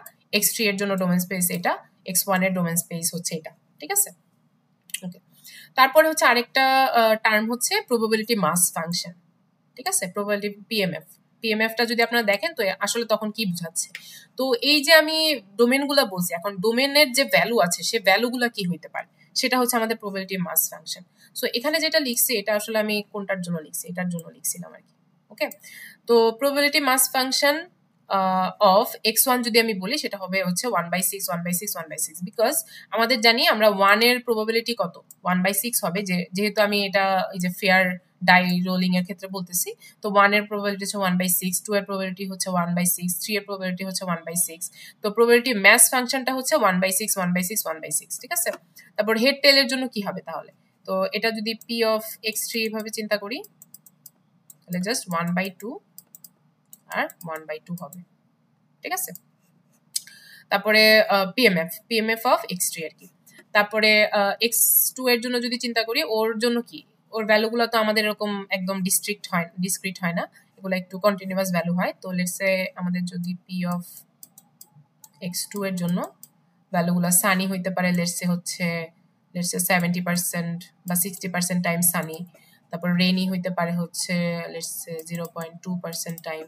x3 এর জন্য ডোমেন স্পেস এটা, x1 এর ডোমেন স্পেস হচ্ছে এটা। ঠিক আছে, ওকে। তারপরে হচ্ছে আরেকটা টার্ম হচ্ছে প্রবাবিলিটি মাস ফাংশন। ঠিক আছে, প্রবাবিলিটি পিএমএফটা যদি আপনারা দেখেন তো আসলে তখন কি বোঝাচ্ছে, তো এই যে আমি ডোমেনগুলো বলছি, এখন ডোমেনের যে ভ্যালু আছে সে ভ্যালুগুলো কি হইতে পারে সেটা হচ্ছে আমাদের প্রবাবিলিটি মাস ফাংশন। সো এখানে যেটা লিখছি এটা আসলে আমি কোনটার জন্য লিখছি, এটার জন্য লিখছিলাম আর কি। ওকে, তো probability mass function of x1 যদি আমি বলি সেটা হবে হচ্ছে 1/6 1/6 1/6, বিকজ আমাদের জানি আমরা 1 এর প্রবাবিলিটি কত 1/6 হবে, যেহেতু আমি এটা এই যে ফেয়ার ডাই রোলিং এর ক্ষেত্রে বলতেছি, তো 1 এর প্রবাবিলিটি হচ্ছে 1/6, 2 এর প্রবাবিলিটি হচ্ছে 1/6, 3 এর প্রবাবিলিটি হচ্ছে 1/6, তো প্রবাবিলিটি ম্যাস ফাংশনটা হচ্ছে 1/6 1/6 1/6। ঠিক আছে, তারপর হেড টেলের জন্য কি হবে তাহলে, তো এটা যদি p অফ x3 ভাবে চিন্তা করি তাহলে জাস্ট 1/2 আর 1/2 হবে। ঠিক আছে, তারপরে পিএমএফ অফ x3 আর কি। তারপরে x2 এর জন্য যদি চিন্তা করি, ওর জন্য কি, ওর ভ্যালুগুলো তো আমাদের এরকম একদম ডিসক্রিট হয় না, এগুলো একটু কন্টিনিউয়াস ভ্যালু হয়। তো লেটস সে আমাদের যদি পি অফ x2 এর জন্য ভ্যালুগুলো সানি হইতে পারে, লেটস সে 70% বা 60% টাইম সানি, তারপর রেনি হইতে পারে হচ্ছে লেটস সে 0.2% টাইম,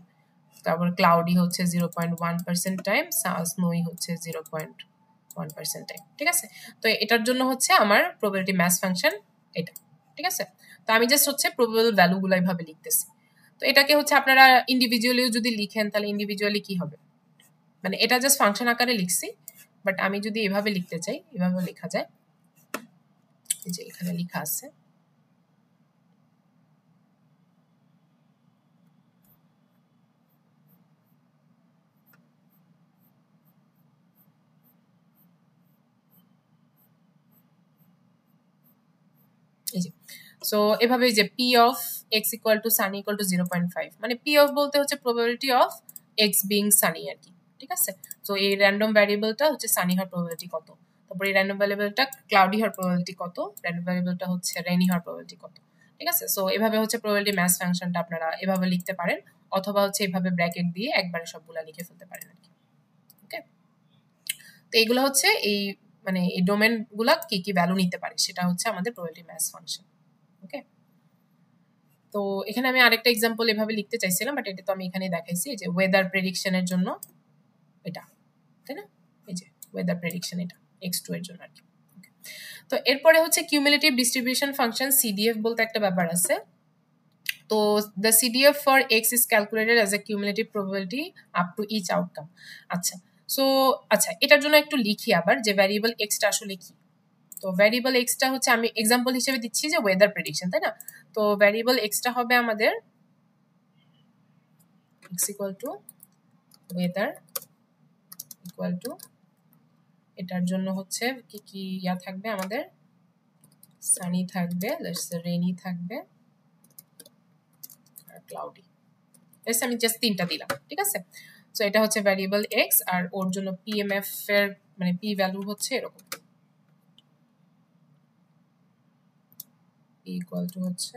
তারপর ক্লাউডি হচ্ছে 0.1% টাইম, স্নোই হচ্ছে 0.1% টাইম। ঠিক আছে, তো এটার জন্য হচ্ছে আমার প্রবাবিলিটি ম্যাস ফাংশন এটা। ঠিক আছে, তো আমি জাস্ট হচ্ছে প্রবাবল ভ্যালুগুলো এইভাবে লিখতেছি। তো এটাকে হচ্ছে আপনারা ইন্ডিভিজুয়ালিও যদি লিখেন তাহলে ইন্ডিভিজুয়ালি কি হবে, মানে এটা জাস্ট ফাংশন আকারে লিখছি, বাট আমি যদি এভাবে লিখতে চাই এভাবে লেখা যায়, এই যে এখানে লেখা আছে এই যে, সো এভাবে যে P of X equal to sunny equal to 0.5, মানে পি অফ বলতে হচ্ছে probability of X being sunny আর কি। ঠিক আছে, তো এই র্যান্ডম ভ্যারিয়েবলটা হচ্ছে সানি হওয়ার প্রবাবিলিটি কত, তারপর এই র্যান্ডম ভ্যারিয়েবলটা ক্লাউডি হওয়ার প্রবাবিলিটি কত, র্যান্ডম ভ্যারিয়েবলটা হচ্ছে রেনি হওয়ার প্রবাবিলিটি কত। ঠিক আছে, সো এভাবে হচ্ছে প্রবাবিলিটি ম্যাস ফাংশনটা আপনারা এভাবে লিখতে পারেন, অথবা হচ্ছে এভাবে ব্র্যাকেট দিয়ে একবারে সবগুলা লিখে ফেলতে পারেন আর কি। ওকে, তো এইগুলো হচ্ছে এই মানে এই ডোমেন গুলা কি কি ভ্যালু নিতে পারে সেটা হচ্ছে আমাদের প্রবাবিলিটি ম্যাস ফাংশন। ওকে, তো এখানে আমি আরেকটা এক্সাম্পল এভাবে লিখতে চাইছিলাম, বাট এটা তো আমি এখানে দেখাইছি যে ওয়েদার প্রেডিকশনের জন্য এটা, তাই না, এই যে ওয়েদার প্রেডিকশন এটা x2 এর জন্য আর কি। তো এরপরে হচ্ছে কিউমুলেটিভ ডিস্ট্রিবিউশন ফাংশন সিডিএফ বলতে একটা ব্যাপার আছে। তো the CDF for x is calculated as a cumulative probability up to each outcome. আচ্ছা, সো আচ্ছা এটার জন্য একটু লিখি আবার যে ভ্যারিয়েবল এক্সটা আসলে কি। তো ভ্যারিয়েবল এক্সটা হচ্ছে আমি এক্সাম্পল হিসেবে দিচ্ছি যে ওয়েদার প্রেডিকশন, তাই না, তো ভ্যারিয়েবল এক্সটা হবে আমাদের x equal to weather equal two, এটার জন্য হচ্ছে কি কি ইয়া থাকবে আমাদের, সানি থাকবে, রেনি থাকবে আর ক্লাউডি। আমি জাস্ট তিনটা দিলাম। ঠিক আছে, সো এটা হচ্ছে ভ্যারিয়েবল এক্স, আর ওর জন্য পিএমএফ এর মানে পি ভ্যালু হচ্ছে এরকম, পি ইকুয়াল টু হচ্ছে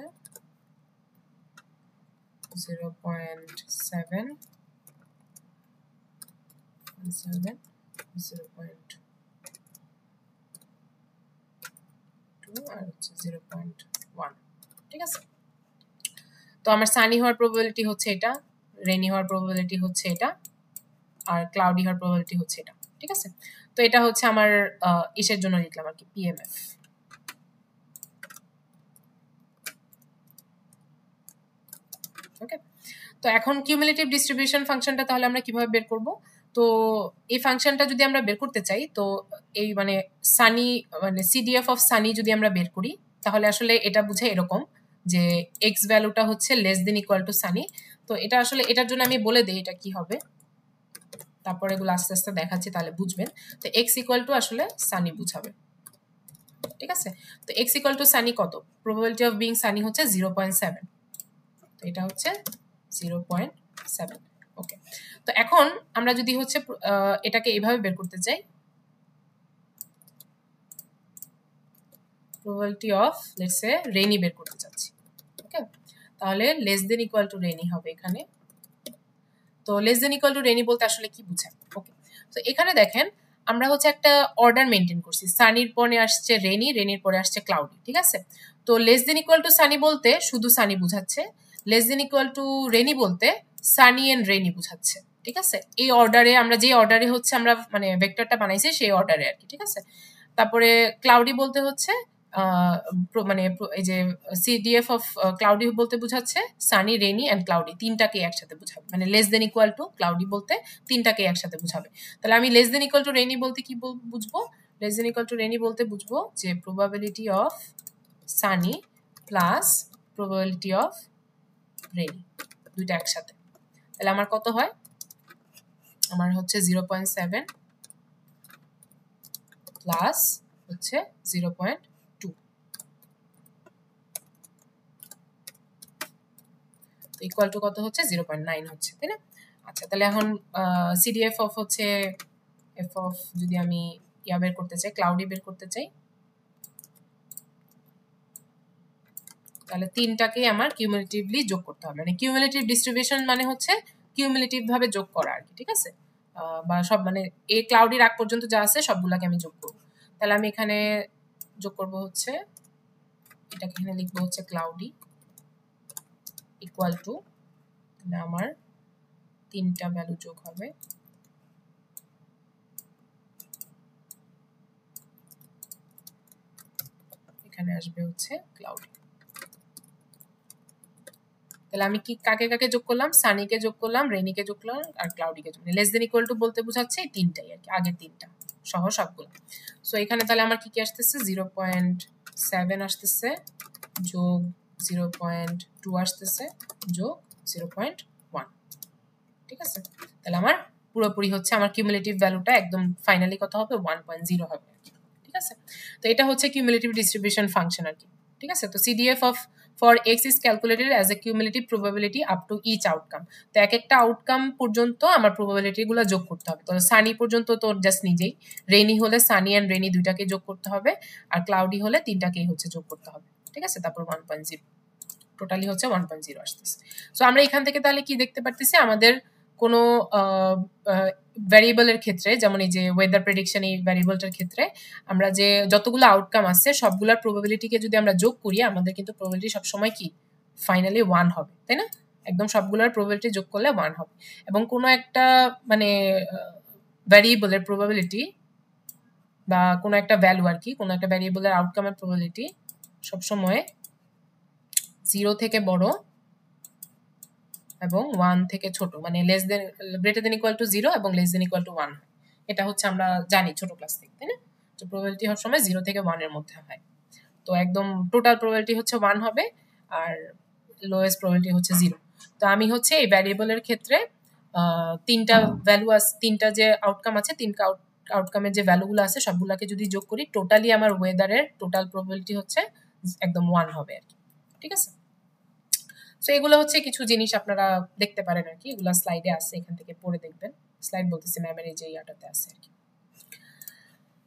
0.7 0.2 আর হচ্ছে 0.1। ঠিক আছে, তো আমার সানি হওয়ার প্রবাবিলিটি হচ্ছে এটা, রেনি হওয়ার প্রবাবিলিটি হচ্ছে এটা, আর ক্লাউডি হওয়ার প্রবাবিলিটি হচ্ছে এটা। ঠিক আছে, তো এটা হচ্ছে আমার ইসের জন্য লিখলাম আর কি পিএমএফ। ওকে, তো এখন কিউমুলেটিভ ডিস্ট্রিবিউশন ফাংশনটা তাহলে আমরা কিভাবে বের করব, তো এই ফাংশনটা যদি আমরা বের করতে চাই, তো এই মানে সানি মানে সিডিএফ অফ সানি যদি আমরা বের করি তাহলে আসলে এটা বুঝে এরকম যে এক্স ভ্যালুটা হচ্ছে less than equal to Sunny. তো এটা আসলে এটার জন্য আমি বলে দিই এটা কি হবে, তারপরে এগুলো আস্তে আস্তে দেখাচ্ছি তাহলে বুঝবেন। তো এক্স ইকুয়াল টু আসলে সানি বুঝাবে। ঠিক আছে, তো এক্স ইকুয়াল টু সানি কত, প্রবাবিলিটি অফ বিং সানি হচ্ছে 0.7, তো এটা হচ্ছে 0.7। ওকে, তো এখন আমরা যদি হচ্ছে এটাকে এইভাবে বের করতে চাই, probability of let's say rainy বের করতে চাচ্ছি। ওকে, তাহলে less than equal to rainy হবে এখানে। তো less than equal to rainy বলতে আসলে কি বোঝায়? ওকে, তো এখানে দেখেন আমরা হচ্ছে একটা অর্ডার মেনটেন করছি। সানির পরে আসছে রেনি, রেনির পরে আসছে ক্লাউডি, ঠিক আছে? তো less than equal to sunny বলতে শুধু সানি বুঝাচ্ছে, less than equal to rainy বলতে সানি এন্ড রেনি বুঝাচ্ছে, ঠিক আছে? এই অর্ডারে আমরা যে অর্ডারে হচ্ছে আমরা মানে ভেক্টরটা বানাইছি সেই অর্ডারে আর কি, ঠিক আছে? তারপরে ক্লাউডি বলতে হচ্ছে মানে এই যে সিডিএফ অফ ক্লাউডি বলতে বোঝাচ্ছে সানি, রেনি অ্যান্ড ক্লাউডি তিনটাকে একসাথে বোঝাবে, মানে less than equal to cloudy বলতে তিনটাকে একসাথে বোঝাবে। তাহলে আমি less than equal to rainy বলতে কি বুঝবো? Less than equal to rainy বলতে বুঝবো যে probability of sunny plus probability of rainy দুইটা একসাথে। তাহলে আমার কত হয়? আমার হচ্ছে 0.7 প্লাস হচ্ছে 0.2, ইকুয়াল টু কত হচ্ছে? 0.9 হচ্ছে, তাই না? আচ্ছা, তাহলে এখন সিডিএফ অফ হচ্ছে এফ অফ, যদি আমি ইয়া বের করতে চাই, ক্লাউডি বের করতে চাই, তাহলে তিনটাকে আমার কিউমুলেটিভলি যোগ করতে হবে। মানে কিউমুলেটিভ ডিস্ট্রিবিউশন মানে হচ্ছে কিউমুলেটিভ ভাবে যোগ করা আর কি, ঠিক আছে? বা সব মানে এই ক্লাউডির আগ পর্যন্ত যা আছে সবগুলাকে আমি যোগ করব। তাহলে আমি এখানে যোগ করব হচ্ছে, এটাকে এখানে লিখবো হচ্ছে ক্লাউডি ইকুয়াল টু, তাহলে আমার তিনটা ভ্যালু যোগ হবে, এখানে আসবে হচ্ছে ক্লাউডি। তাহলে আমি কি কাকে কাকে যোগ করলাম? সানিকে যোগ করলাম, রেনিকে যোগ করলাম আর ক্লাউডিকে যোগ করলাম। লেস দেন ইকুয়াল টু বলতে বোঝাচ্ছে এই তিনটাই আর কি, আগের তিনটা সহ সবগুলো। সো এখানে তাহলে আমার কি কি আসতেছে? 0.7 আসতেছে যোগ 0.2 আসতেছে যোগ 0.1, ঠিক আছে? তাহলে আমার পুরোপুরি হচ্ছে আমার কিউমুলেটিভ ভ্যালুটা একদম ফাইনালি কত হবে? 1.0 হবে, ঠিক আছে? তো এটা হচ্ছে কিউমুলেটিভ ডিস্ট্রিবিউশন ফাংশন আর কি, ঠিক আছে? তো CDF of for X is calculated as a cumulative probability up to each outcome. তো এক একটা আউটকাম পর্যন্ত আমার প্রবাবিলিটি গুলো যোগ করতে হবে। তো সানি পর্যন্ত তো জাস্ট নিজেই, রেনি হলে সানি অ্যান্ড রেনি দুইটাকে যোগ করতে হবে, আর ক্লাউডি হলে তিনটাকেই হচ্ছে যোগ করতে হবে, ঠিক আছে? তারপর 1.0, টোটালি হচ্ছে 1.0 আসতেছে। সো আমরা এখান থেকে তাহলে কি দেখতে পারতেছি? আমাদের কোনো ভ্যারিয়েবলের ক্ষেত্রে, যেমন এই যে ওয়েদার প্রেডিকশন, এই ভ্যারিয়েবলটার ক্ষেত্রে আমরা যে যতগুলো আউটকাম আছে সবগুলোর প্রবাবিলিটিকে যদি আমরা যোগ করি, আমাদের কিন্তু প্রবাবিলিটি সবসময় কি ফাইনালি 1 হবে, তাই না? একদম সবগুলোর প্রবাবিলিটি যোগ করলে 1 হবে। এবং কোনো একটা মানে ভ্যারিয়েবলের প্রবাবিলিটি বা কোনো একটা ভ্যালু আর কি, কোনো একটা ভ্যারিয়েবলের আউটকামের প্রবাবিলিটি সবসময় 0 থেকে বড় এবং 1 থেকে ছোট, মানে লেস দেন গ্রেটার দেন ইকুয়াল টু 0 এবং লেস দেন ইকুয়াল টু 1। এটা হচ্ছে আমরা জানি ছোট ক্লাস থেকে, তাই না? তো প্রবাবিলিটি সব সময় 0 থেকে 1 এর মধ্যে হয়। তো একদম টোটাল প্রবাবিলিটি হচ্ছে 1 হবে আর লোয়েস্ট প্রবাবিলিটি হচ্ছে 0। তো আমি হচ্ছে এই ভ্যারিয়েবলের ক্ষেত্রে তিনটা ভ্যালু আছে, তিনটা যে আউটকাম আছে, তিনটা আউটকামের যে ভ্যালুগুলো আছে সবগুলোকে যদি যোগ করি, টোটালি আমার ওয়েদারের টোটাল প্রবাবিলিটি হচ্ছে একদম 1 হবে আর কি, ঠিক আছে? সো এগুলো হচ্ছে কিছু জিনিস আপনারা দেখতে পারেন আর কি, এগুলো স্লাইডে আছে, এখান থেকে পড়ে দেখবেন। স্লাইড বলতেছি ম্যামের এই যে ইয়াটাতে আছে আর কি।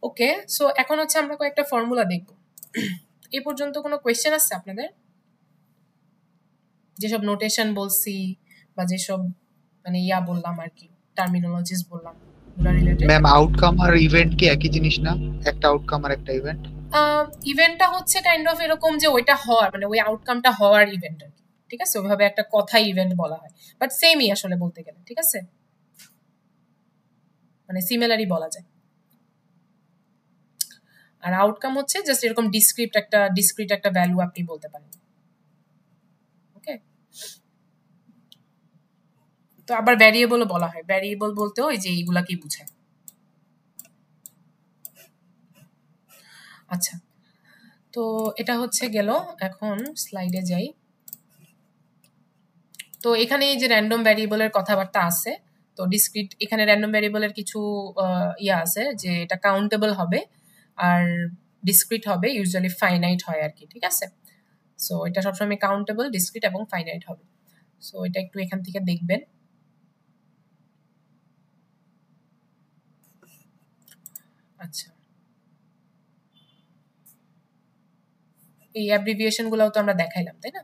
ওকে, সো এখন হচ্ছে আমরা কয়েকটা ফর্মুলা দেখব। এই পর্যন্ত কোনো কোয়েশ্চেন আছে আপনাদের? যেসব নোটেশন বলছি বা যেসব মানে ইয়া বললাম আর কি, টার্মিনোলজিস বললাম, ওগুলো রিলেটেড। ম্যাম, আউটকাম আর ইভেন্ট কি একই জিনিস না? একটা আউটকাম আর একটা ইভেন্ট। ইভেন্টটা হচ্ছে কাইন্ড অফ এরকম যে ওইটা হওয়ার মানে ওই আউটকামটা হওয়ার ইভেন্ট আর কি, ঠিক আছে? ওইভাবে একটা কথা ইভেন্ট বলা হয়, বাট সেমই আসলে বলতে গেলে, ঠিক আছে? মানে সিমিলারই বলা যায়। আর আউটকাম হচ্ছে জাস্ট এরকম ডিসক্রিট একটা ভ্যালু আপনি বলতে পারেন। ওকে, তো আবার ভ্যারিয়েবলও বলা হয়। ভ্যারিয়েবল বলতেও এই যে এইগুলা কি বোঝায়। আচ্ছা, তো এটা হচ্ছে গেল। এখন স্লাইডে যাই। তো এখানে এই যে র্যান্ডম ভ্যারিয়েবলের কথাবার্তা আছে, তো ডিসক্রিট এখানে র্যান্ডম ভ্যারিয়েবলের কিছু ইয়া আছে যে এটা কাউন্টেবল হবে আর ডিসক্রিট হবে, ইউজুয়ালি ফাইনাইট হয় আর কি, ঠিক আছে? সো এটা সবসময় কাউন্টেবল, ডিসক্রিট এবং ফাইনাইট হবে। সো এটা একটু এখান থেকে দেখবেন। আচ্ছা, এই অ্যাব্রিভিয়েশন গুলোও তো আমরা দেখাইলাম, তাই না?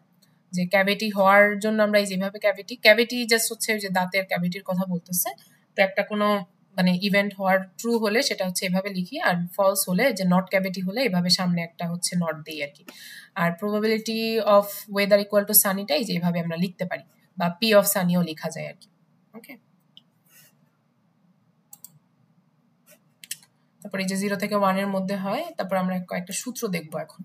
যে ক্যাভিটি হওয়ার জন্য আমরা এই যেভাবে ক্যাভিটি জাস্ট হচ্ছে যে দাঁতের ক্যাভিটির কথা বলতেছে। তো একটা কোনো মানে ইভেন্ট হওয়ার ট্রু হলে সেটা হচ্ছে এভাবে লিখি, আর ফলস হলে যে নট ক্যাভিটি হলে এভাবে সামনে একটা হচ্ছে নট দিই আর কি। আর probability of weather equal to সানিটা এই যে এভাবে আমরা লিখতে পারি, বা পি অফ সানিও লেখা যায় আর কি। ওকে, তারপর এই যে 0 থেকে 1 এর মধ্যে হয়। তারপর আমরা কয়েকটা সূত্র দেখবো এখন।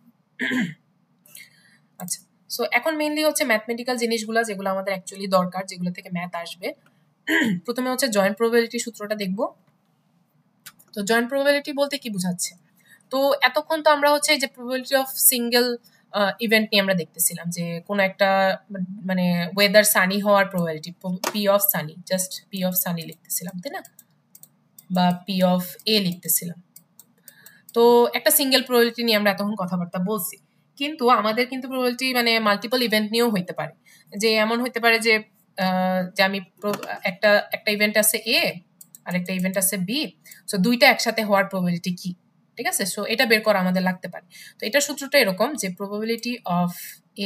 আচ্ছা, সো এখন মেইনলি হচ্ছে ম্যাথমেটিক্যাল জিনিসগুলো যেগুলো আমাদের অ্যাকচুয়ালি দরকার, যেগুলো থেকে ম্যাথ আসবে। প্রথমে হচ্ছে জয়েন্ট প্রবাবিলিটি সূত্রটা দেখব। তো জয়েন্ট প্রবাবিলিটি বলতে কি বোঝাচ্ছে? তো এতক্ষণ তো আমরা হচ্ছে যে প্রবাবিলিটি অফ সিঙ্গেল ইভেন্ট নিয়ে আমরা দেখতেছিলাম, যে কোনো একটা মানে ওয়েদার সানি হওয়ার probability P of sunny, just P of sunny লিখতেছিলাম, তাই না? বা পি অফ এ লিখতেছিলাম। তো একটা সিঙ্গেল প্রবাবিলিটি নিয়ে আমরা এতক্ষণ কথাবার্তা বলছি, কিন্তু আমাদের কিন্তু প্রবাবিলিটি মানে মাল্টিপল ইভেন্ট নিয়েও হইতে পারে। যে এমন হইতে পারে যে আমি একটা ইভেন্ট আছে এ আর একটা ইভেন্ট আছে বি, সো দুইটা একসাথে হওয়ার প্রবাবিলিটি কি, ঠিক আছে? সো এটা বের করা আমাদের লাগতে পারে। তো এটা সূত্রটা এরকম যে প্রবাবিলিটি অফ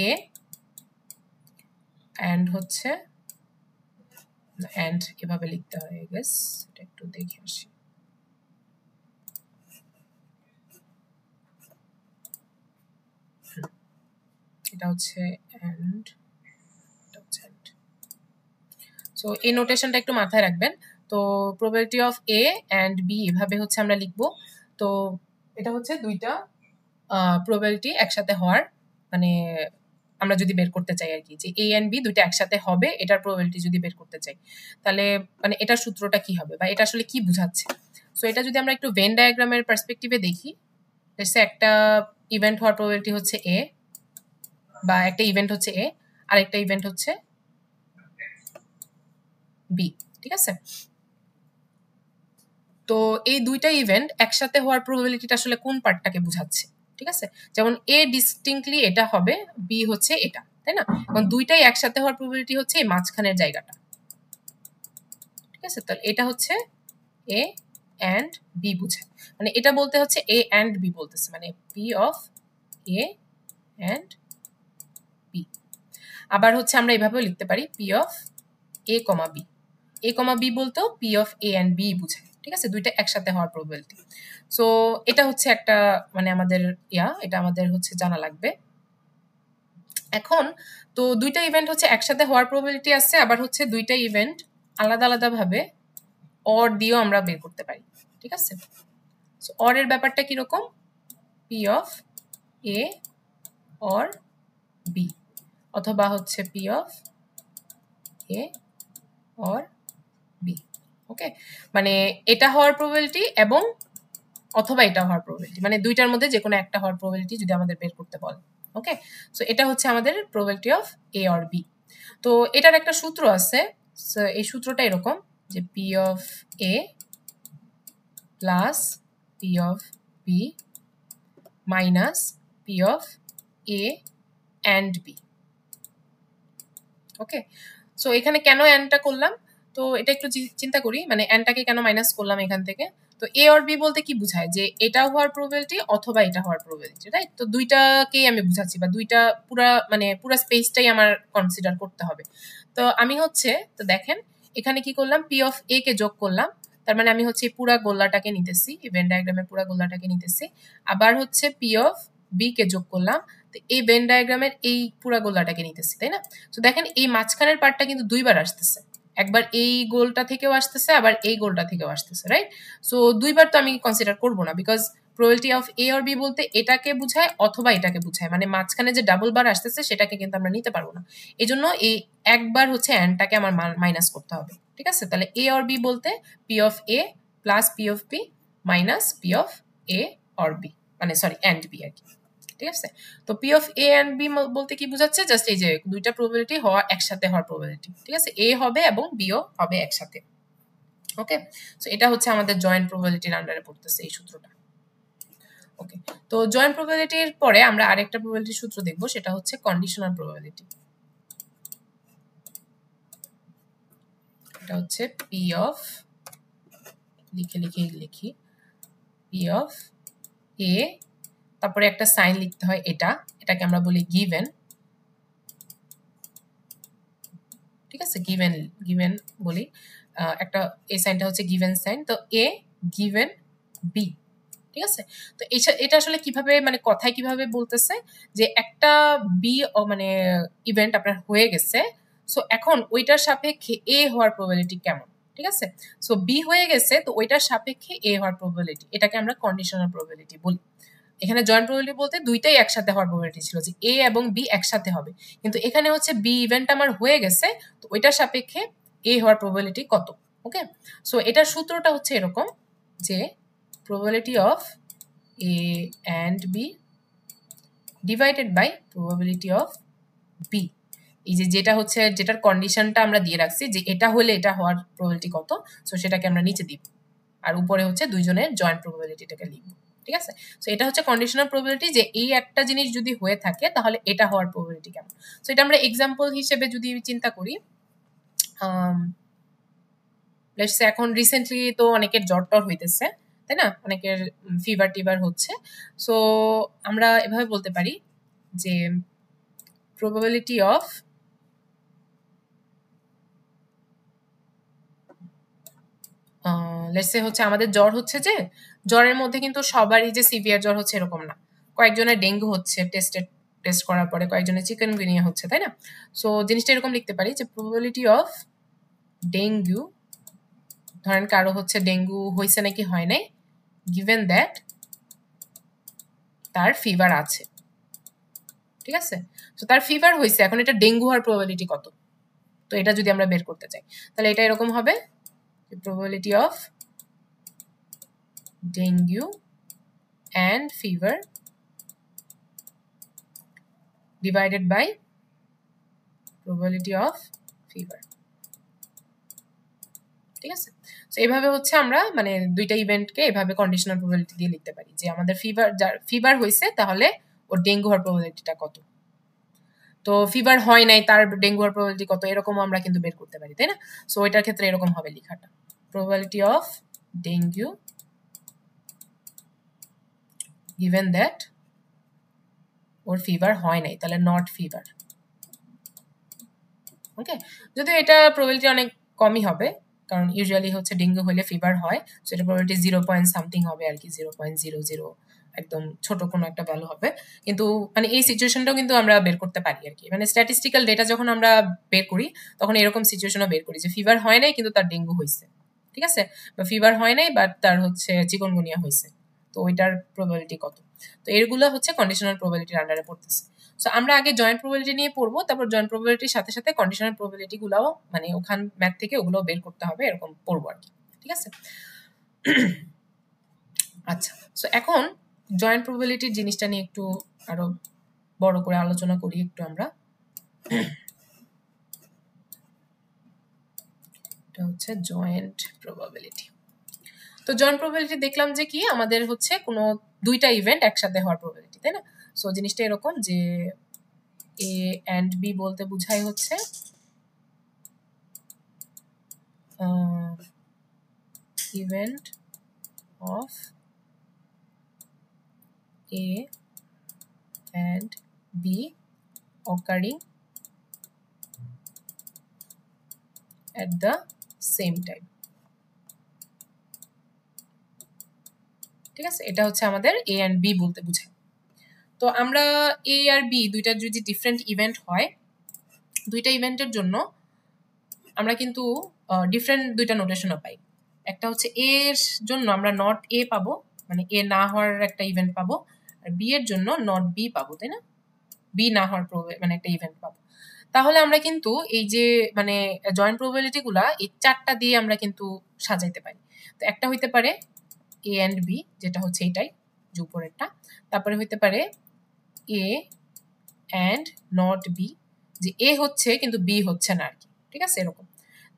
এ অ্যান্ড হচ্ছে অ্যান্ড এভাবে লিখতে হয়, আই গেস। এটা একটু দেখে আসি। এটা হচ্ছে অ্যান্ড, এটা হচ্ছে অ্যান্ড। সো এই নোটেশনটা একটু মাথায় রাখবেন। তো probability of A and B এভাবে হচ্ছে আমরা লিখবো। তো এটা হচ্ছে দুইটা প্রবাবিলিটি একসাথে হওয়ার, মানে আমরা যদি বের করতে চাই আর কি, যে এ অ্যান্ড বি দুইটা একসাথে হবে, এটার প্রবাবিলিটি যদি বের করতে চাই, তাহলে মানে এটার সূত্রটা কি হবে বা এটা আসলে কি বোঝাচ্ছে? সো এটা যদি আমরা একটু ভেন ডায়াগ্রামের পার্সপেক্টিভে দেখি, একটা ইভেন্ট হওয়ার প্রবাবিলিটি হচ্ছে এ, বা একটা ইভেন্ট হচ্ছে এ আর একটা ইভেন্ট হচ্ছে বি, ঠিক আছে? তো এই দুইটা ইভেন্ট একসাথে হওয়ার প্রবাবিলিটিটা আসলে কোন পার্টটাকে বোঝাচ্ছে, ঠিক আছে? যেমন এ ডিস্টিংক্টলি এটা হবে, বি হচ্ছে এটা, তাই না? এবং দুইটাই একসাথে হওয়ার প্রবাবিলিটি হচ্ছে এই মাঝখানের জায়গাটা, ঠিক আছে? তাহলে এটা হচ্ছে এ অ্যান্ড বি বুঝায়, মানে এটা বলতে হচ্ছে এ অ্যান্ড বি বলতেছে, মানে P of A and B. আবার হচ্ছে আমরা এভাবেও লিখতে পারি P of A comma B. A comma B বলতেও P of A and B বুঝায়, ঠিক আছে? দুইটা একসাথে হওয়ার প্রবাবিলিটি। সো এটা হচ্ছে একটা মানে আমাদের এটা আমাদের হচ্ছে জানা লাগবে। এখন তো দুইটা ইভেন্ট হচ্ছে একসাথে হওয়ার প্রবাবিলিটি আছে, আবার হচ্ছে দুইটা ইভেন্ট আলাদা আলাদা ভাবে অর দিয়েও আমরা বের করতে পারি, ঠিক আছে? সো অর এর ব্যাপারটা কিরকম? P of A or B, অথবা হচ্ছে P of A or B. Okay, মানে এটা হওয়ার প্রবাবিলিটি এবং অথবা এটা হওয়ার প্রবাবিলিটি, মানে দুইটার মধ্যে যে কোনো একটা হওয়ার প্রবাবিলিটি যদি আমাদের বের করতে বলে। ওকে, সো এটা হচ্ছে আমাদের probability of A or B. তো এটার একটা সূত্র আছে, সো এই সূত্রটা এরকম যে P of A plus P of B minus P of A and B. Okay, so এখানে কেন অ্যান্ডটা করলাম? তো এটা একটু চিন্তা করি, মানে অ্যান্ডটাকে কেন মাইনাস করলাম এখান থেকে? তো এ অর বি বলতে কি বোঝায়? যে এটা হওয়ার প্রবাবিলিটি অথবা এটা হওয়ার প্রবাবিলিটি, রাইট? তো দুইটাকেই আমি বুঝাচ্ছি, বা দুইটা পুরা স্পেসটাই আমার কনসিডার করতে হবে। তো আমি হচ্ছে, তো দেখেন এখানে কি করলাম, পি অফ এ কে যোগ করলাম, তার মানে আমি হচ্ছে পুরা গোল্লাটাকে নিতেছি, ভেন ডায়াগ্রামের পুরা গোল্লাটাকে নিতেছি। আবার হচ্ছে পি অফ বি কে যোগ করলাম, তো এই ভেন ডায়াগ্রামের এই পুরা গোল্লাটাকে নিতেছি, তাই না? তো দেখেন এই মাঝখানের পার্টটা কিন্তু দুইবার আসতেছে, একবার এই গোলটা থেকেও আসতেছে, আবার এই গোলটা থেকেও আসতেছে, রাইট? সো দুইবার তো আমি কনসিডার করবো না, because probability of A or B বলতে এটাকে বুঝায় অথবা এটাকে বুঝায়, মানে মাঝখানে যে ডাবল বার আসতেছে সেটাকে কিন্তু আমরা নিতে পারবো না। এই জন্য এই একবার হচ্ছে অ্যান্ডটাকে আমার মাইনাস করতে হবে, ঠিক আছে? তাহলে এ অর বি বলতে P of A plus P of B minus P of A or B, মানে সরি অ্যান্ড বি আর কি, ঠিক আছে? তো P of A and B বলতে কি বোঝাচ্ছে? জাস্ট এই যে দুইটা প্রবাবিলিটি হওয়া একসাথে হওয়ার প্রবাবিলিটি, ঠিক আছে? এ হবে এবং বিও হবে একসাথে। ওকে, সো এটা হচ্ছে আমাদের জয়েন্ট প্রবাবিলিটির আন্ডারে পড়তেছে এই সূত্রটা। ওকে, তো জয়েন্ট প্রবাবিলিটির পরে আমরা আরেকটা প্রবাবিলিটি সূত্র দেখব, সেটা হচ্ছে কন্ডিশনাল প্রবাবিলিটি। এটা হচ্ছে পি অফ, লিখি পি অফ এ তারপরে একটা সাইন লিখতে হয়, এটাকে আমরা বলি গিভেন, ঠিক আছে, গিভেন বলি, একটা এই সাইনটা হচ্ছে গিভেন সাইন। তো এ গিভেন বি, ঠিক আছে। তো এটা আসলে কিভাবে মানে কথায় কিভাবে বলতেছে যে একটা বি মানে ইভেন্ট আপনার হয়ে গেছে, সো এখন ওইটার সাপেক্ষে এ হওয়ার প্রবাবিলিটি কেমন, ঠিক আছে। সো বি হয়ে গেছে, তো ওইটার সাপেক্ষে এ হওয়ার প্রবাবিলিটি, এটাকে আমরা কন্ডিশনাল প্রবাবিলিটি বলি। এখানে জয়েন্ট প্রবাবিলিটি বলতে দুইটাই একসাথে হওয়ার প্রবাবিলিটি ছিল, যে এ এবং বি একসাথে হবে, কিন্তু এখানে হচ্ছে বি ইভেন্ট আমার হয়ে গেছে, তো ওইটার সাপেক্ষে এ হওয়ার প্রবাবিলিটি কত। ওকে, সো এটার সূত্রটা হচ্ছে এরকম যে probability of A and B divided by probability of B, এই যে যেটা হচ্ছে যেটার কন্ডিশনটা আমরা দিয়ে রাখছি যে এটা হলে এটা হওয়ার প্রবাবিলিটি কত, সো সেটাকে আমরা নিচে দিব, আর উপরে হচ্ছে দুইজনের জয়েন্ট প্রবাবিলিটিটাকে লিখব, ঠিক আছে। সো এটা হচ্ছে কন্ডিশনাল প্রবাবিলিটি, যে এই একটা জিনিস যদি হয়ে থাকে তাহলে এটা হওয়ার প্রবাবিলিটি কেমন। সো এটা আমরা এক্সাম্পল হিসেবে যদি চিন্তা করি, লেটস সে এখন রিসেন্টলি তো অনেকের জ্বর টর হইতেছে, তাই না, অনেকের ফিভার টিভার হচ্ছে। সো আমরা এভাবে বলতে পারি যে প্রবাবিলিটি অফ লেটস সে হচ্ছে আমাদের জ্বর হচ্ছে, যে জ্বরের মধ্যে কিন্তু সবারই যে সিভিয়ার জ্বর হচ্ছে এরকম না, কয়েকজনের ডেঙ্গু হচ্ছে টেস্ট করার পরে, কয়েকজনের চিকেনগুনিয়া হচ্ছে, তাই না। সো জিনিসটা এরকম লিখতে পারি যে প্রবাবিলিটি অফ ডেঙ্গু, ধরেন কারো হচ্ছে ডেঙ্গু হয়েছে নাকি হয় নাই, given that তার ফিভার আছে, ঠিক আছে। তো তার ফিভার হয়েছে, এখন এটা ডেঙ্গু হওয়ার প্রবাবিলিটি কত, তো এটা যদি আমরা বের করতে চাই তাহলে এটা এরকম হবে, probability of dengue and fever divided by probability of fever, ঠিক আছে। তো এইভাবে হচ্ছে আমরা মানে দুইটা ইভেন্টকে এভাবে কন্ডিশনাল প্রবাবিলিটি দিয়ে লিখতে পারি, যে আমাদের ফিভার হয়েছে তাহলে ওর ডেঙ্গু হওয়ার প্রবাবিলিটিটা কত, তো ফিভার হয় নাই তার ডেঙ্গু হওয়ার প্রবাবিলিটি কত, এরকম আমরা কিন্তু বের করতে পারি, তাই না। সো এটার ক্ষেত্রে এরকম হবে লেখাটা, probability of dengue given that or fever হয় নাই, তাহলে নট ফিভার। ওকে, যদিও এটা প্রবাবিলিটি অনেক কমই হবে, কারণ ইউজুয়ালি হচ্ছে ডেঙ্গু হলে ফিভার হয়, সো এটা প্রবাবিলিটি 0.something হবে আর কি, 0.00, একদম ছোট কোনো একটা ভ্যালু হবে। কিন্তু মানে এই সিচুয়েশনটাও কিন্তু আমরা বের করতে পারি আর কি, মানে স্ট্যাটিস্টিক্যাল ডেটা যখন আমরা বের করি তখন এরকম সিচুয়েশনও বের করি, যে ফিভার হয় নাই কিন্তু তার ডেঙ্গু হয়েছে, ঠিক আছে, বা ফিভার হয় নাই বাট তার হচ্ছে চিকনগুনিয়া হয়েছে, তো ওইটার প্রবাবিলিটি কত। তো এগুলো হচ্ছে কন্ডিশনাল প্রবাবিলিটির আন্ডারে পড়তেছে। সো আমরা আগে জয়েন্ট প্রবাবিলিটি নিয়ে পড়বো, তারপর জয়েন্ট প্রবাবিলিটির সাথে সাথে কন্ডিশনাল প্রবাবিলিটি গুলাও মানে ওখান ম্যাথ থেকে ওগুলো বের করতে হবে, এরকম পড়বো আর কি, ঠিক আছে। আচ্ছা, সো এখন জয়েন্ট প্রবাবিলিটির জিনিসটা নিয়ে একটু আরো বড় করে আলোচনা করি একটু আমরা। এটা হচ্ছে জয়েন্ট প্রবাবিলিটি। তো জয়েন্ট প্রবাবিলিটি দেখলাম যে কি আমাদের হচ্ছে কোনো দুইটা ইভেন্ট একসাথে হওয়ার প্রবাবিলিটি, তাই না। সো জিনিসটা এরকম যে এ অ্যান্ড বি বলতে বোঝায় হচ্ছে event of A and B occurring at the same time, ঠিক আছে, এটা হচ্ছে আমাদের A and B বলতে বোঝায়। তো আমরা A আর B দুইটা যদি ডিফারেন্ট ইভেন্ট হয়, দুইটা ইভেন্টের জন্য আমরা কিন্তু ডিফারেন্ট দুইটা নোটেশনও পাই। একটা হচ্ছে A এর জন্য আমরা নট A পাবো, মানে A না হওয়ার একটা ইভেন্ট পাবো, আর B এর জন্য নট B পাবো, তাই না, B না হওয়ার মানে একটা ইভেন্ট পাবো। তাহলে আমরা কিন্তু এই যে মানে জয়েন্ট প্রবাবিলিটি গুলা এই চারটা দিয়ে আমরা কিন্তু সাজাইতে পারি। তো একটা হইতে পারে A and B, যেটা হচ্ছে এইটাই যে উপরেরটা, তারপরে হইতে পারে A and not B, যে A হচ্ছে কিন্তু B হচ্ছে না আর কি, ঠিক আছে, এরকম।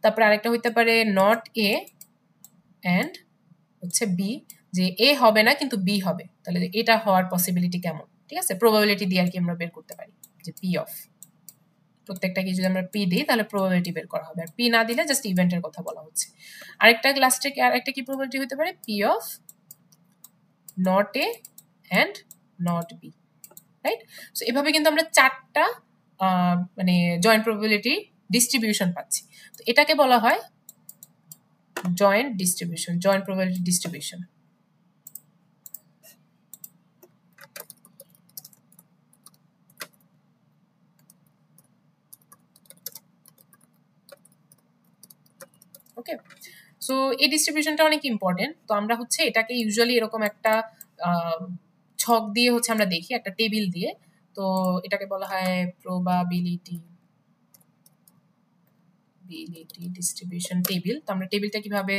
তারপরে আরেকটা হইতে পারে নট A and হচ্ছে B, যে A হবে না কিন্তু B হবে, তাহলে এটা হওয়ার পসিবিলিটি কেমন, ঠিক আছে, প্রবাবিলিটি দিয়ে আর কি আমরা বের করতে পারি, যে P অফ প্রত্যেকটাকে যদি আমরা P দিই তাহলে প্রবাবিলিটি বের করা হবে, আর P না দিলে জাস্ট ইভেন্টের কথা বলা হচ্ছে। আরেকটা লাস্টে আরেকটা কি প্রবাবিলিটি হতে পারে, P of not A and not B, right? So এভাবে কিন্তু আমরা চারটা মানে জয়েন্ট প্রবাবিলিটি ডিস্ট্রিবিউশন পাচ্ছি। তো এটাকে বলা হয় joint distribution, joint probability distribution. Okay, so এই ডিস্ট্রিবিউশনটা অনেক ইম্পর্টেন্ট। তো আমরা হচ্ছে এটাকে ইউজুয়ালি এরকম একটা ছক দিয়ে হচ্ছে আমরা দেখি, একটা টেবিল দিয়ে। তো এটাকে বলা হয় প্রবাবিলিটি ডিস্ট্রিবিউশন টেবিল। তো আমরা টেবিলটা কিভাবে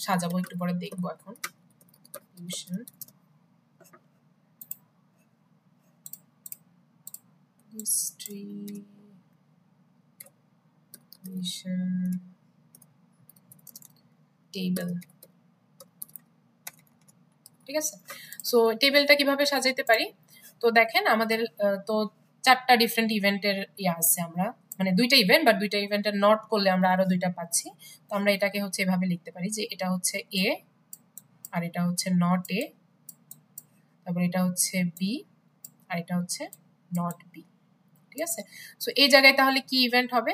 সাজাবো একটু পরে দেখবো। এখন ডিস্ট্রিবিউশন টেবিল, ঠিক আছে? সো টেবিলটা কিভাবে সাজাইতে পারি? তো দেখেন আমাদের তো চারটা ডিফারেন্ট ইভেন্টের আছে, আমরা মানে দুইটা ইভেন্ট, বাট দুইটা ইভেন্টের নট করলে আমরা আরো দুইটা পাচ্ছি। তো আমরা এটাকে হচ্ছে এভাবে লিখতে পারি যে এটা হচ্ছে এ, আর এটা হচ্ছে নট এ, তারপর এটা হচ্ছে বি, আর এটা হচ্ছে নট বি, ঠিক আছে? সো এই জায়গায় তাহলে কি ইভেন্ট হবে?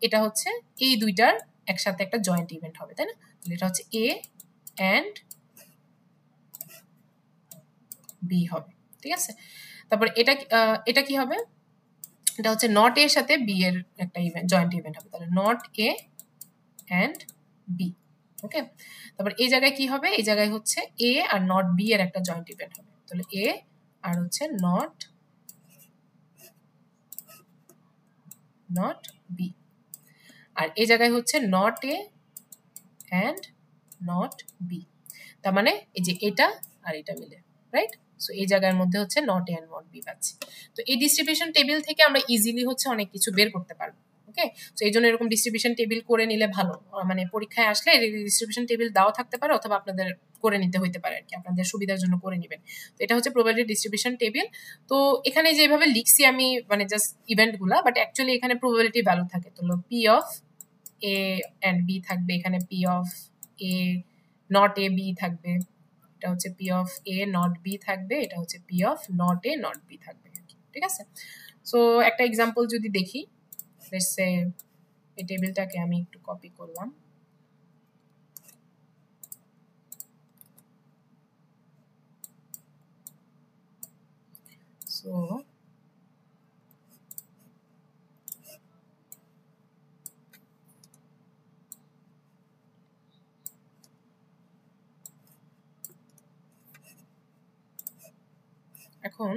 এটা হচ্ছে এই দুইটার একসাথে একটা জয়েন্ট ইভেন্ট হবে, তাই না? এটা হচ্ছে এ অ্যান্ড বি হবে, ঠিক আছে? তারপর এটা কি হবে? এটা হচ্ছে নট এর সাথে বি এর একটা ইভেন্ট, জয়েন্ট ইভেন্ট হবে। তাহলে নট এ অ্যান্ড বি, ওকে? তারপর এই জায়গায় কি হবে? এই জায়গায় হচ্ছে এ আর নট বি এর একটা জয়েন্ট ইভেন্ট হবে। তাহলে এ আর হচ্ছে নট বি, আর এই জায়গায় হচ্ছে not A and not B. তার মানে এই যে এটা আর এটা মিলে, রাইট? সো এই জায়গার মধ্যে হচ্ছে not A and not B পাচ্ছি। তো এই ডিস্ট্রিবিউশন টেবিল থেকে আমরা ইজিলি হচ্ছে অনেক কিছু বের করতে পারবো, ওকে? সো এই জন্য এরকম ডিস্ট্রিবিউশন টেবিল করে নিলে ভালো। মানে পরীক্ষায় আসলে ডিস্ট্রিবিউশন টেবিল দাও থাকতে পারে, অথবা আপনাদের করে নিতে হইতে পারে আর কি, আপনাদের সুবিধার জন্য করে নেবেন। তো এটা হচ্ছে প্রবাবিলিটি ডিস্ট্রিবিউশন টেবিল। তো এখানে যেভাবে লিখছি আমি মানে জাস্ট ইভেন্টগুলা, বাট অ্যাকচুয়ালি এখানে প্রবাবিলিটি ভ্যালু থাকে। তো P of A and B থাকবে, এখানে P of A not A B থাকবে, এটা হচ্ছে P of A not B থাকবে, এটা হচ্ছে P of not A not B থাকবে, ঠিক আছে? সো একটা এক্সাম্পল যদি দেখি, লেটস সে এই টেবিলটাকে আমি একটু কপি করলাম। সো এখন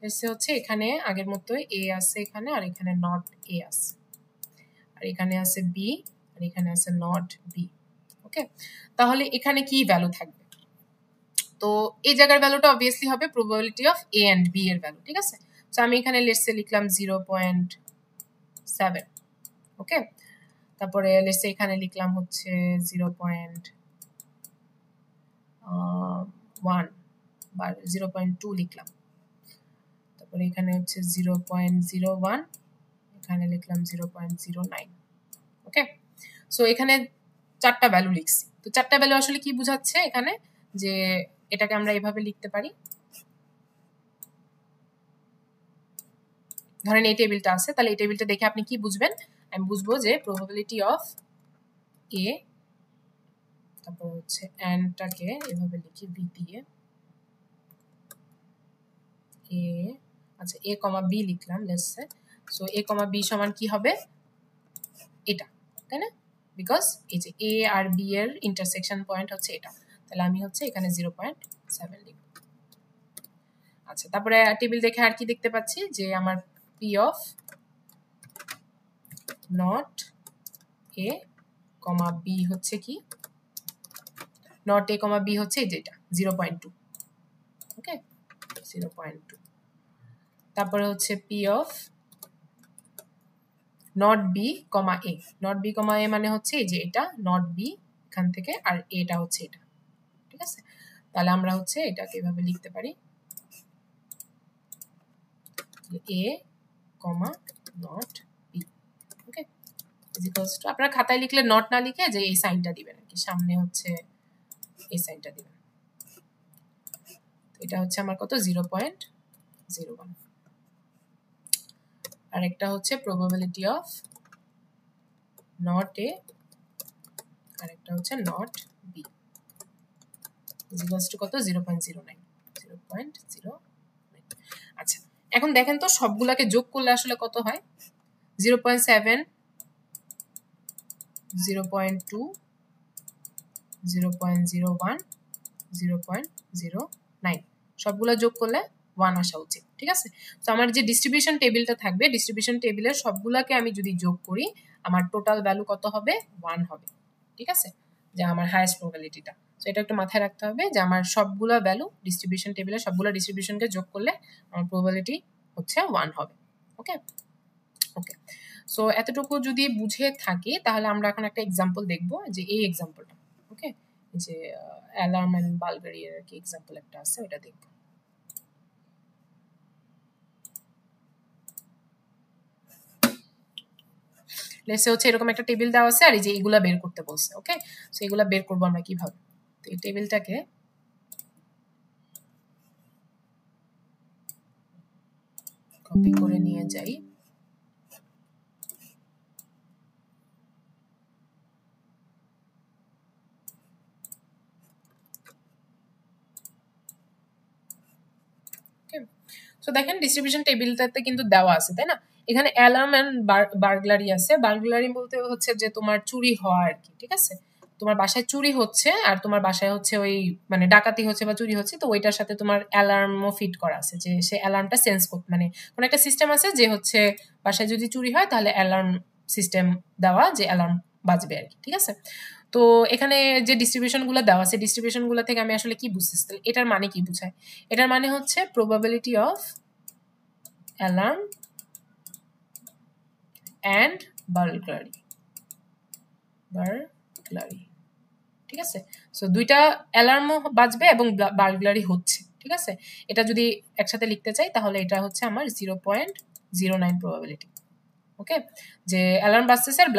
এসে হচ্ছে এখানে আগের মতোই এ আছে এখানে, আর এখানে নট এ আছে, আর এখানে আছে বি, আর এখানে আছে নট বি, ওকে? তাহলে এখানে কি ভ্যালু থাকবে? তো এই জায়গার ভ্যালুটা অবভিয়াসলি হবে probability of A and B এর ভ্যালু, ঠিক আছে? সো আমি এখানে লেটসে লিখলাম 0.7, ওকে? তারপরে লেটসে এখানে লিখলাম হচ্ছে 0.1 বা 0.2 লিখলাম। তারপরে এখানে হচ্ছে 0.01, এখানে লিখলাম 0.09, ওকে? সো এখানে চারটা ভ্যালু লিখছি। তো চারটা ভ্যালু আসলে কি বোঝাচ্ছে এখানে? যে এটাকে আমরা এভাবে লিখতে পারি, ধরেন এই টেবিলটা আছে, তাহলে এই টেবিলটা দেখে আপনি কি বুঝবেন? আমি বুঝবো যে প্রবাবিলিটি অফ এ, তারপর হচ্ছে এন্ডটাকে এভাবে লিখি বি দিয়ে, এ, আচ্ছা এ কমা বি লিখলাম let's say. So A comma B সমান কি হবে? এটা, তাই না? বিকজ এই যে এ আর বি এর ইন্টারসেকশন পয়েন্ট হচ্ছে এটা, তাহলে আমি হচ্ছে এখানে 0.7 লিখব। আচ্ছা, তারপরে টেবিল দেখে আর কি দেখতে পাচ্ছি? যে আমার P of not A comma B হচ্ছে কি? নট এ কমা বি হচ্ছে এই যেটা 0.2, ওকে? 0.2। তারপরে হচ্ছে P of not B comma A, not B comma A মানে হচ্ছে এই যে এটা নট বি এখান থেকে, আর এটা হচ্ছে এটা, ঠিক আছে? তাহলে আমরা হচ্ছে এটাকে এভাবে লিখতে পারি A comma not B, okay? Equals to, আপনারা খাতায় লিখলে নট না লিখে যে এই সাইনটা দিবেন আর কি, সামনে হচ্ছে এই সাইনটা দিবেন। এটা হচ্ছে আমার কত 0.01 আর একটা হচ্ছে প্রবাবিলিটি অফ নট এ আর একটা হচ্ছে নট বি ইকুয়ালস টু কত 0.09 0.09 আচ্ছা এখন দেখেন তো সবগুলাকে যোগ করলে আসলে কত হয় 0.7 0.2 0.01 0.09 সবগুলা যোগ করলে 1 আসা উচিত ঠিক আছে তো আমার যে ডিস্ট্রিবিউশন টেবিলটা থাকবে ডিস্ট্রিবিউশন টেবিলের সবগুলাকে আমি যদি যোগ করি আমার টোটাল ভ্যালু কত হবে 1 হবে ঠিক আছে যে আমার হাইয়েস্ট প্রবাবিলিটিটা সো এটা একটু মাথায় রাখতে হবে যে আমার সবগুলা ভ্যালু ডিস্ট্রিবিউশন টেবিলের সবগুলা ডিস্ট্রিবিউশনকে যোগ করলে আমার প্রবাবিলিটি হচ্ছে 1 হবে ওকে ওকে সো এতটুকু যদি বুঝে থাকি তাহলে আমরা এখন একটা এক্সাম্পল দেখব যে এই এক্সাম্পলটা ওকে যে অ্যালার্ম এন্ড বালগারি এর কি এক্সাম্পল একটা আছে ওটা দেখব লেটস হচ্ছে এরকম একটা টেবিল দেওয়া আছে আর এই যে এগুলা বের করতে বলছে ওকে সো এগুলা বের করব আমরা কিভাবে তো এই টেবিলটাকে কপি করে নিয়ে যাই সো দেখেন ডিস্ট্রিবিউশন টেবিলটাতে কিন্তু দেওয়া আছে তাই না এখানে অ্যালার্ম এন্ড বার্গলারি আছে বার্গলারি বলতে হচ্ছে যে তোমার চুরি হওয়া আর কি ঠিক আছে তোমার বাসায় চুরি হচ্ছে আর তোমার বাসায় হচ্ছে ওই মানে ডাকাতি হচ্ছে বা চুরি হচ্ছে তো ওইটার সাথে তোমার অ্যালার্মও ফিট করা আছে যে সে অ্যালার্মটা সেন্স করতে মানে কোন একটা সিস্টেম আছে যে হচ্ছে বাসায় যদি চুরি হয় তাহলে অ্যালার্ম সিস্টেম দেওয়া যে অ্যালার্ম বাজবে আর কি ঠিক আছে তো এখানে যে ডিস্ট্রিবিউশন গুলো দেওয়া আছে ডিস্ট্রিবিউশন গুলো থেকে আমি আসলে কি বুঝতেছি এটার মানে কি বোঝায় এটার মানে হচ্ছে probability of alarm and burglary ঠিক আছে সো দুইটা অ্যালার্মও বাজবে এবং বার্গলারি হচ্ছে ঠিক আছে এটা যদি একসাথে লিখতে চাই তাহলে এটা হচ্ছে আমার 0.09 প্রবাবিলিটি ওকে যে অ্যালার্ম বাজতেছে আর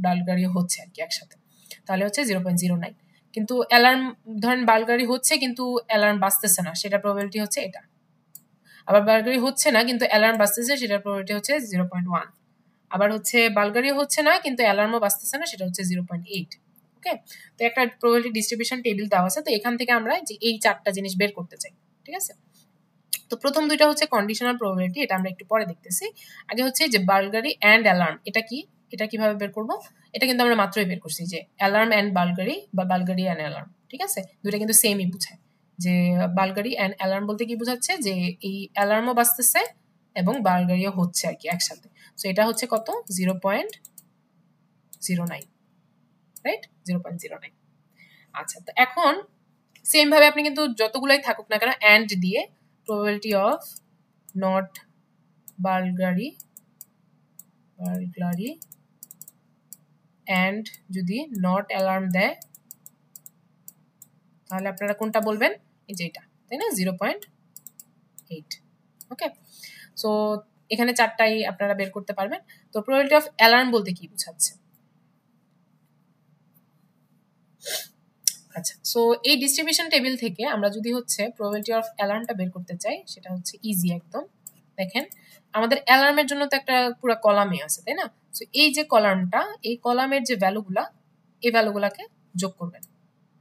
বার্গলারি হচ্ছে আর কি একসাথে তাহলে হচ্ছে 0.09 কিন্তু অ্যালার্ম ধরেন বার্গলারি হচ্ছে কিন্তু অ্যালার্ম বাজতেছে না সেটা প্রবাবিলিটি হচ্ছে এটা আবার বার্গলারি হচ্ছে না কিন্তু অ্যালার্ম বাজতেছে সেটার প্রবাবিলিটি হচ্ছে 0.1 আবার হচ্ছে বার্গলারি হচ্ছে না কিন্তু অ্যালার্মও বাজতেছে না সেটা হচ্ছে 0.8 ওকে তো একটা প্রবাবিলিটি ডিস্ট্রিবিউশন টেবিল দেওয়া আছে তো এখান থেকে আমরা যে এই চারটা জিনিস বের করতে চাই ঠিক আছে তো প্রথম দুইটা হচ্ছে কন্ডিশনাল প্রবাবিলিটি এটা আমরা একটু পরে দেখতেছি আগে হচ্ছে যে বার্গলারি এন্ড অ্যালার্ম এটা কিভাবে বের করব এটা কিন্তু আমরা মাত্রই বের করছি যে অ্যালার্ম এন্ড বার্গলারি বা বার্গলারি এন্ড অ্যালার্ম ঠিক আছে দুটো কিন্তু সেমই বোঝায় যে বার্গলারি এন্ড অ্যালার্ম বলতে কি বোঝাচ্ছে যে এই অ্যালার্মও বাজতেছে এবং বার্গলারিও হচ্ছে আর কি একসাথে সো এটা হচ্ছে কত 0.09 রাইট 0.09 আচ্ছা তো এখন সেম ভাবে আপনি কিন্তু যতগুলাই থাকুক না কেন এন্ড দিয়ে probability of not burglary and যদি not alarm দেয় তাহলে আপনারা কোনটা বলবেন এই যে এটা তাই না 0.8 ওকে সো এখানে চারটাই আপনারা বের করতে পারবেন তো probability of alarm বলতে কি বোঝাচ্ছে আচ্ছা সো এই ডিস্ট্রিবিউশন টেবিল থেকে আমরা যদি হচ্ছে প্রবাবিলিটি অফ অ্যালার্মটা বের করতে চাই সেটা হচ্ছে ইজি একদম দেখেন আমাদের অ্যালার্মের জন্য তো একটা পুরো কলামে আছে তাই না সো এই যে কলামটা এই কলামের যে ভ্যালুগুলা এই ভ্যালুগুলাকে যোগ করবেন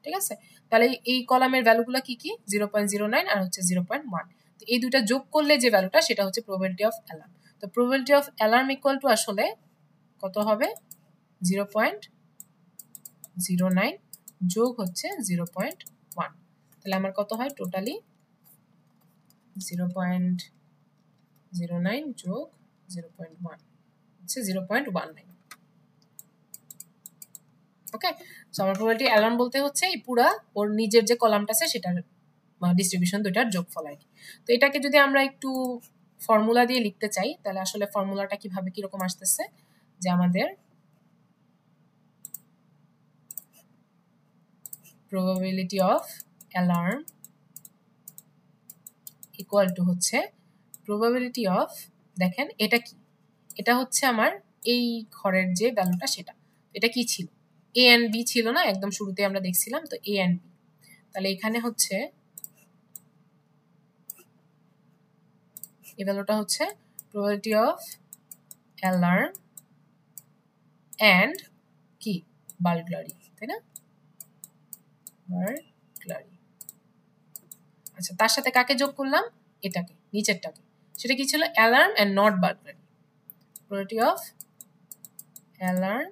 ঠিক আছে তাহলে এই কলামের ভ্যালুগুলা কি কি 0.09 আর হচ্ছে 0.1 তো এই দুটো যোগ করলে যে ভ্যালুটা সেটা হচ্ছে প্রবাবিলিটি অফ অ্যালার্ম তো probability of alarm equal to আসলে কত হবে 0.09 যোগ হচ্ছে 0.1 তাহলে আমার কত হয় টোটালি 0.09 যোগ 0.1 হচ্ছে 0.19 ওকে সো আমার প্রবাবিলিটি অ্যালার্ম বলতে হচ্ছে এই পুরা ওর নিজের যে কলামটা আছে সেটার ডিস্ট্রিবিউশন দুইটার যোগফল আর কি তো এটাকে যদি আমরা একটু ফর্মুলা দিয়ে লিখতে চাই তাহলে আসলে ফর্মুলাটা কিভাবে কিরকম আসতেছে যে আমাদের probability of alarm equal to হচ্ছে probability of দেখেন এটা কি এটা হচ্ছে আমার এই ঘরের যে ভ্যালুটা সেটা এটা কি ছিল a and b ছিল না একদম শুরুতে আমরা দেখছিলাম তো a and b তাহলে এখানে হচ্ছে এই ভ্যালুটা হচ্ছে প্রবাবিলিটি অফ অ্যালার্ম অ্যান্ড কি বার্গলারি, তাই না? বার্গলারি। আচ্ছা, তার সাথে কাকে যোগ করলাম? এটাকে, নিচেরটাকে। সেটা কি ছিল? Alarm and not burglary. Probability of alarm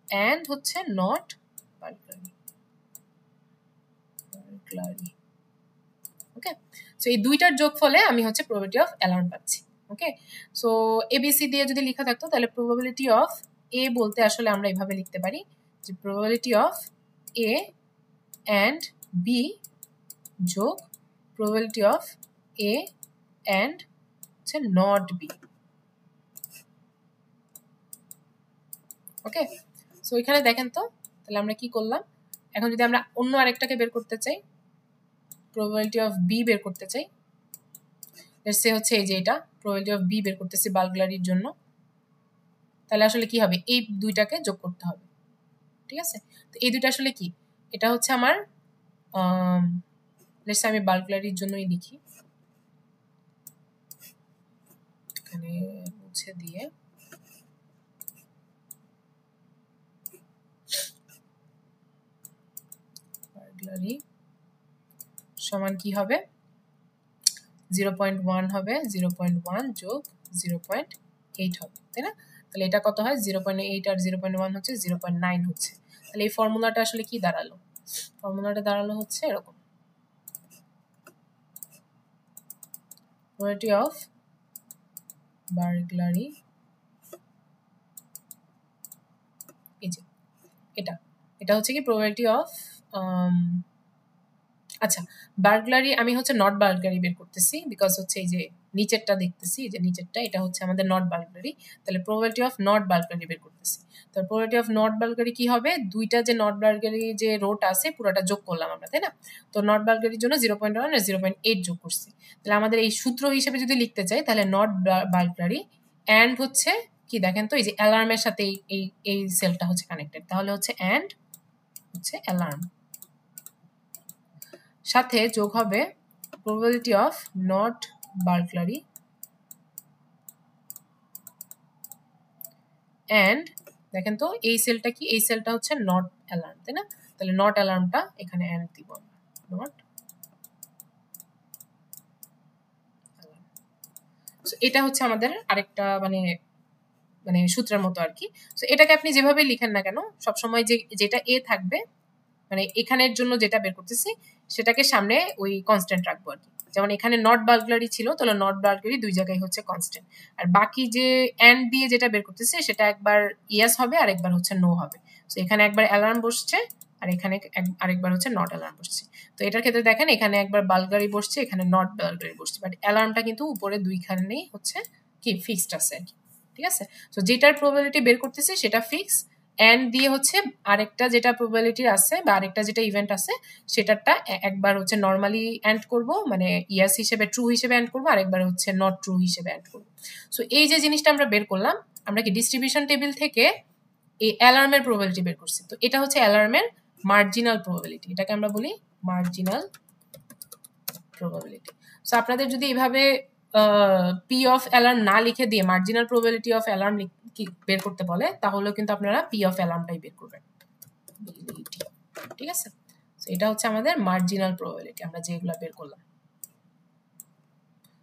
and হচ্ছে not burglary. Burglary. Okay, so এই দুইটার যোগফলে আমি হচ্ছে প্রবাবিলিটি অফ অ্যালার্ম পাচ্ছি। ওকে, সো এবিসি দিয়ে যদি লেখা থাকতো তাহলে প্রবাবিলিটি অফ এ বলতে আসলে আমরা এভাবে লিখতে পারি যে probability of A and B যোগ প্রবাবিলিটি অফ এ অ্যান্ড হচ্ছে নট বি। ওকে, সো এখানে দেখেন তো, তাহলে আমরা কি করলাম? এখন যদি আমরা অন্য আরেকটাকে বের করতে চাই, প্রবাবিলিটি অফ বি বের করতে চাই, সে হচ্ছে এই যে এটা প্রবাবিলিটি অফ বি বের করতেছি বার্গলারির জন্য, তাহলে আসলে কি হবে? এই দুইটাকে যোগ করতে হবে, ঠিক আছে? তো এই দুইটা আসলে কি? এটা হচ্ছে আমার লেটস আমি বার্গলারির জন্যই লিখি, এখানে মুছে দিয়ে বার্গলারি সমান কি হবে? 0.1 হবে, 0.1 যোগ 0.8 হবে, তাই না? তাহলে এটা কত হয়? 0.8 আর 0.1 হচ্ছে 0.9 হচ্ছে। তাহলে এই ফর্মুলাটা আসলে কি দাঁড়ালো? ফর্মুলাটা দাঁড়ালো হচ্ছে এরকম, প্রবাবিলিটি অফ বার্গলারি, এই যে এটা হচ্ছে কি প্রবাবিলিটি অফ, আচ্ছা বার্গলারি আমি হচ্ছে নট বার্গলারি বের করতেছি, বিকজ হচ্ছে এই যে নিচেরটা দেখতেছি, এই যে নিচেরটা, এটা হচ্ছে আমাদের নট বার্গলারি, তাহলে প্রবাবিলিটি অফ নট বার্গলারি বের করতেছি। তো প্রবাবিলিটি অফ নট বার্গলারি কি হবে? দুইটা যে নট বার্গলারি যে রোটা আছে পুরোটা যোগ করলাম আমরা, তাই না? তো নট বার্গলারির জন্য 0.1 আর 0.8 যোগ করছি। তাহলে আমাদের এই সূত্র হিসেবে যদি লিখতে চাই তাহলে নট বার্গলারি অ্যান্ড হচ্ছে কি দেখেন তো, এই যে অ্যালার্মের সাথে এই এই সেলটা হচ্ছে কানেক্টেড, তাহলে হচ্ছে অ্যান্ড হচ্ছে অ্যালার্ম সাথে যোগ হবে probability of not burglary and দেখেন তো এই সেলটা কি? এই সেলটা হচ্ছে নট অ্যালার্ম, তাই না? তাহলে নট অ্যালার্মটা এখানে অ্যান্ড দিব আমরা, নট অ্যালার্ম। সো এটা হচ্ছে আমাদের আরেকটা মানে মানে সূত্রের মতো আর কি। সো এটাকে আপনি যেভাবে লিখেন না কেন, সবসময় যেটা এ থাকবে, মানে এখানের জন্য যেটা বের করতেছি সেটাকে সামনে ওই কনস্ট্যান্ট রাখবো আর কি। যেমন এখানে নট বার্গলারি ছিল, তাহলে নট বার্গলারি দুই জায়গায় হচ্ছে কনস্ট্যান্ট, আর বাকি যে অ্যান্ড দিয়ে যেটা বের করতেছি সেটা একবার ইয়েস হবে আর একবার হচ্ছে নো হবে। তো এখানে একবার অ্যালার্ম বসছে আর এখানে আরেকবার হচ্ছে নট অ্যালার্ম বসছে। তো এটার ক্ষেত্রে দেখেন এখানে একবার বার্গলারি বসছে, এখানে নট বার্গলারি বসছে, বাট অ্যালার্মটা কিন্তু উপরে দুইখানেই হচ্ছে কি ফিক্সড আছে আর কি, ঠিক আছে? তো যেটার প্রবাবিলিটি বের করতেছি সেটা ফিক্স, অ্যান্ড দিয়ে হচ্ছে আরেকটা যেটা প্রবাবিলিটি আছে বা আরেকটা যেটা ইভেন্ট আছে সেটারটা একবার হচ্ছে নর্মালি অ্যান্ড করব, মানে ইয়েস হিসেবে ট্রু হিসেবে অ্যান্ড করবো, আরেকবার হচ্ছে নট ট্রু হিসেবে অ্যান্ড করবো। সো এই যে জিনিসটা আমরা বের করলাম, আমরা কি ডিস্ট্রিবিউশন টেবিল থেকে এই অ্যালার্মের প্রবাবিলিটি বের করছি। তো এটা হচ্ছে অ্যালার্মের মার্জিনাল প্রবাবিলিটি, এটাকে আমরা বলি মার্জিনাল প্রবাবিলিটি। সো আপনাদের যদি এভাবে পি অফ অ্যালার্ম না লিখে দিয়ে মার্জিনাল প্রবাবিলিটি অফ অ্যালার্ম বের করতে বলে, তাহলেও কিন্তু আপনারা পি অফ অ্যালার্মটাই বের করবেন, ঠিক আছে? এটা হচ্ছে আমাদের মার্জিনাল প্রবাবিলিটি আমরা যেগুলো বের করলাম।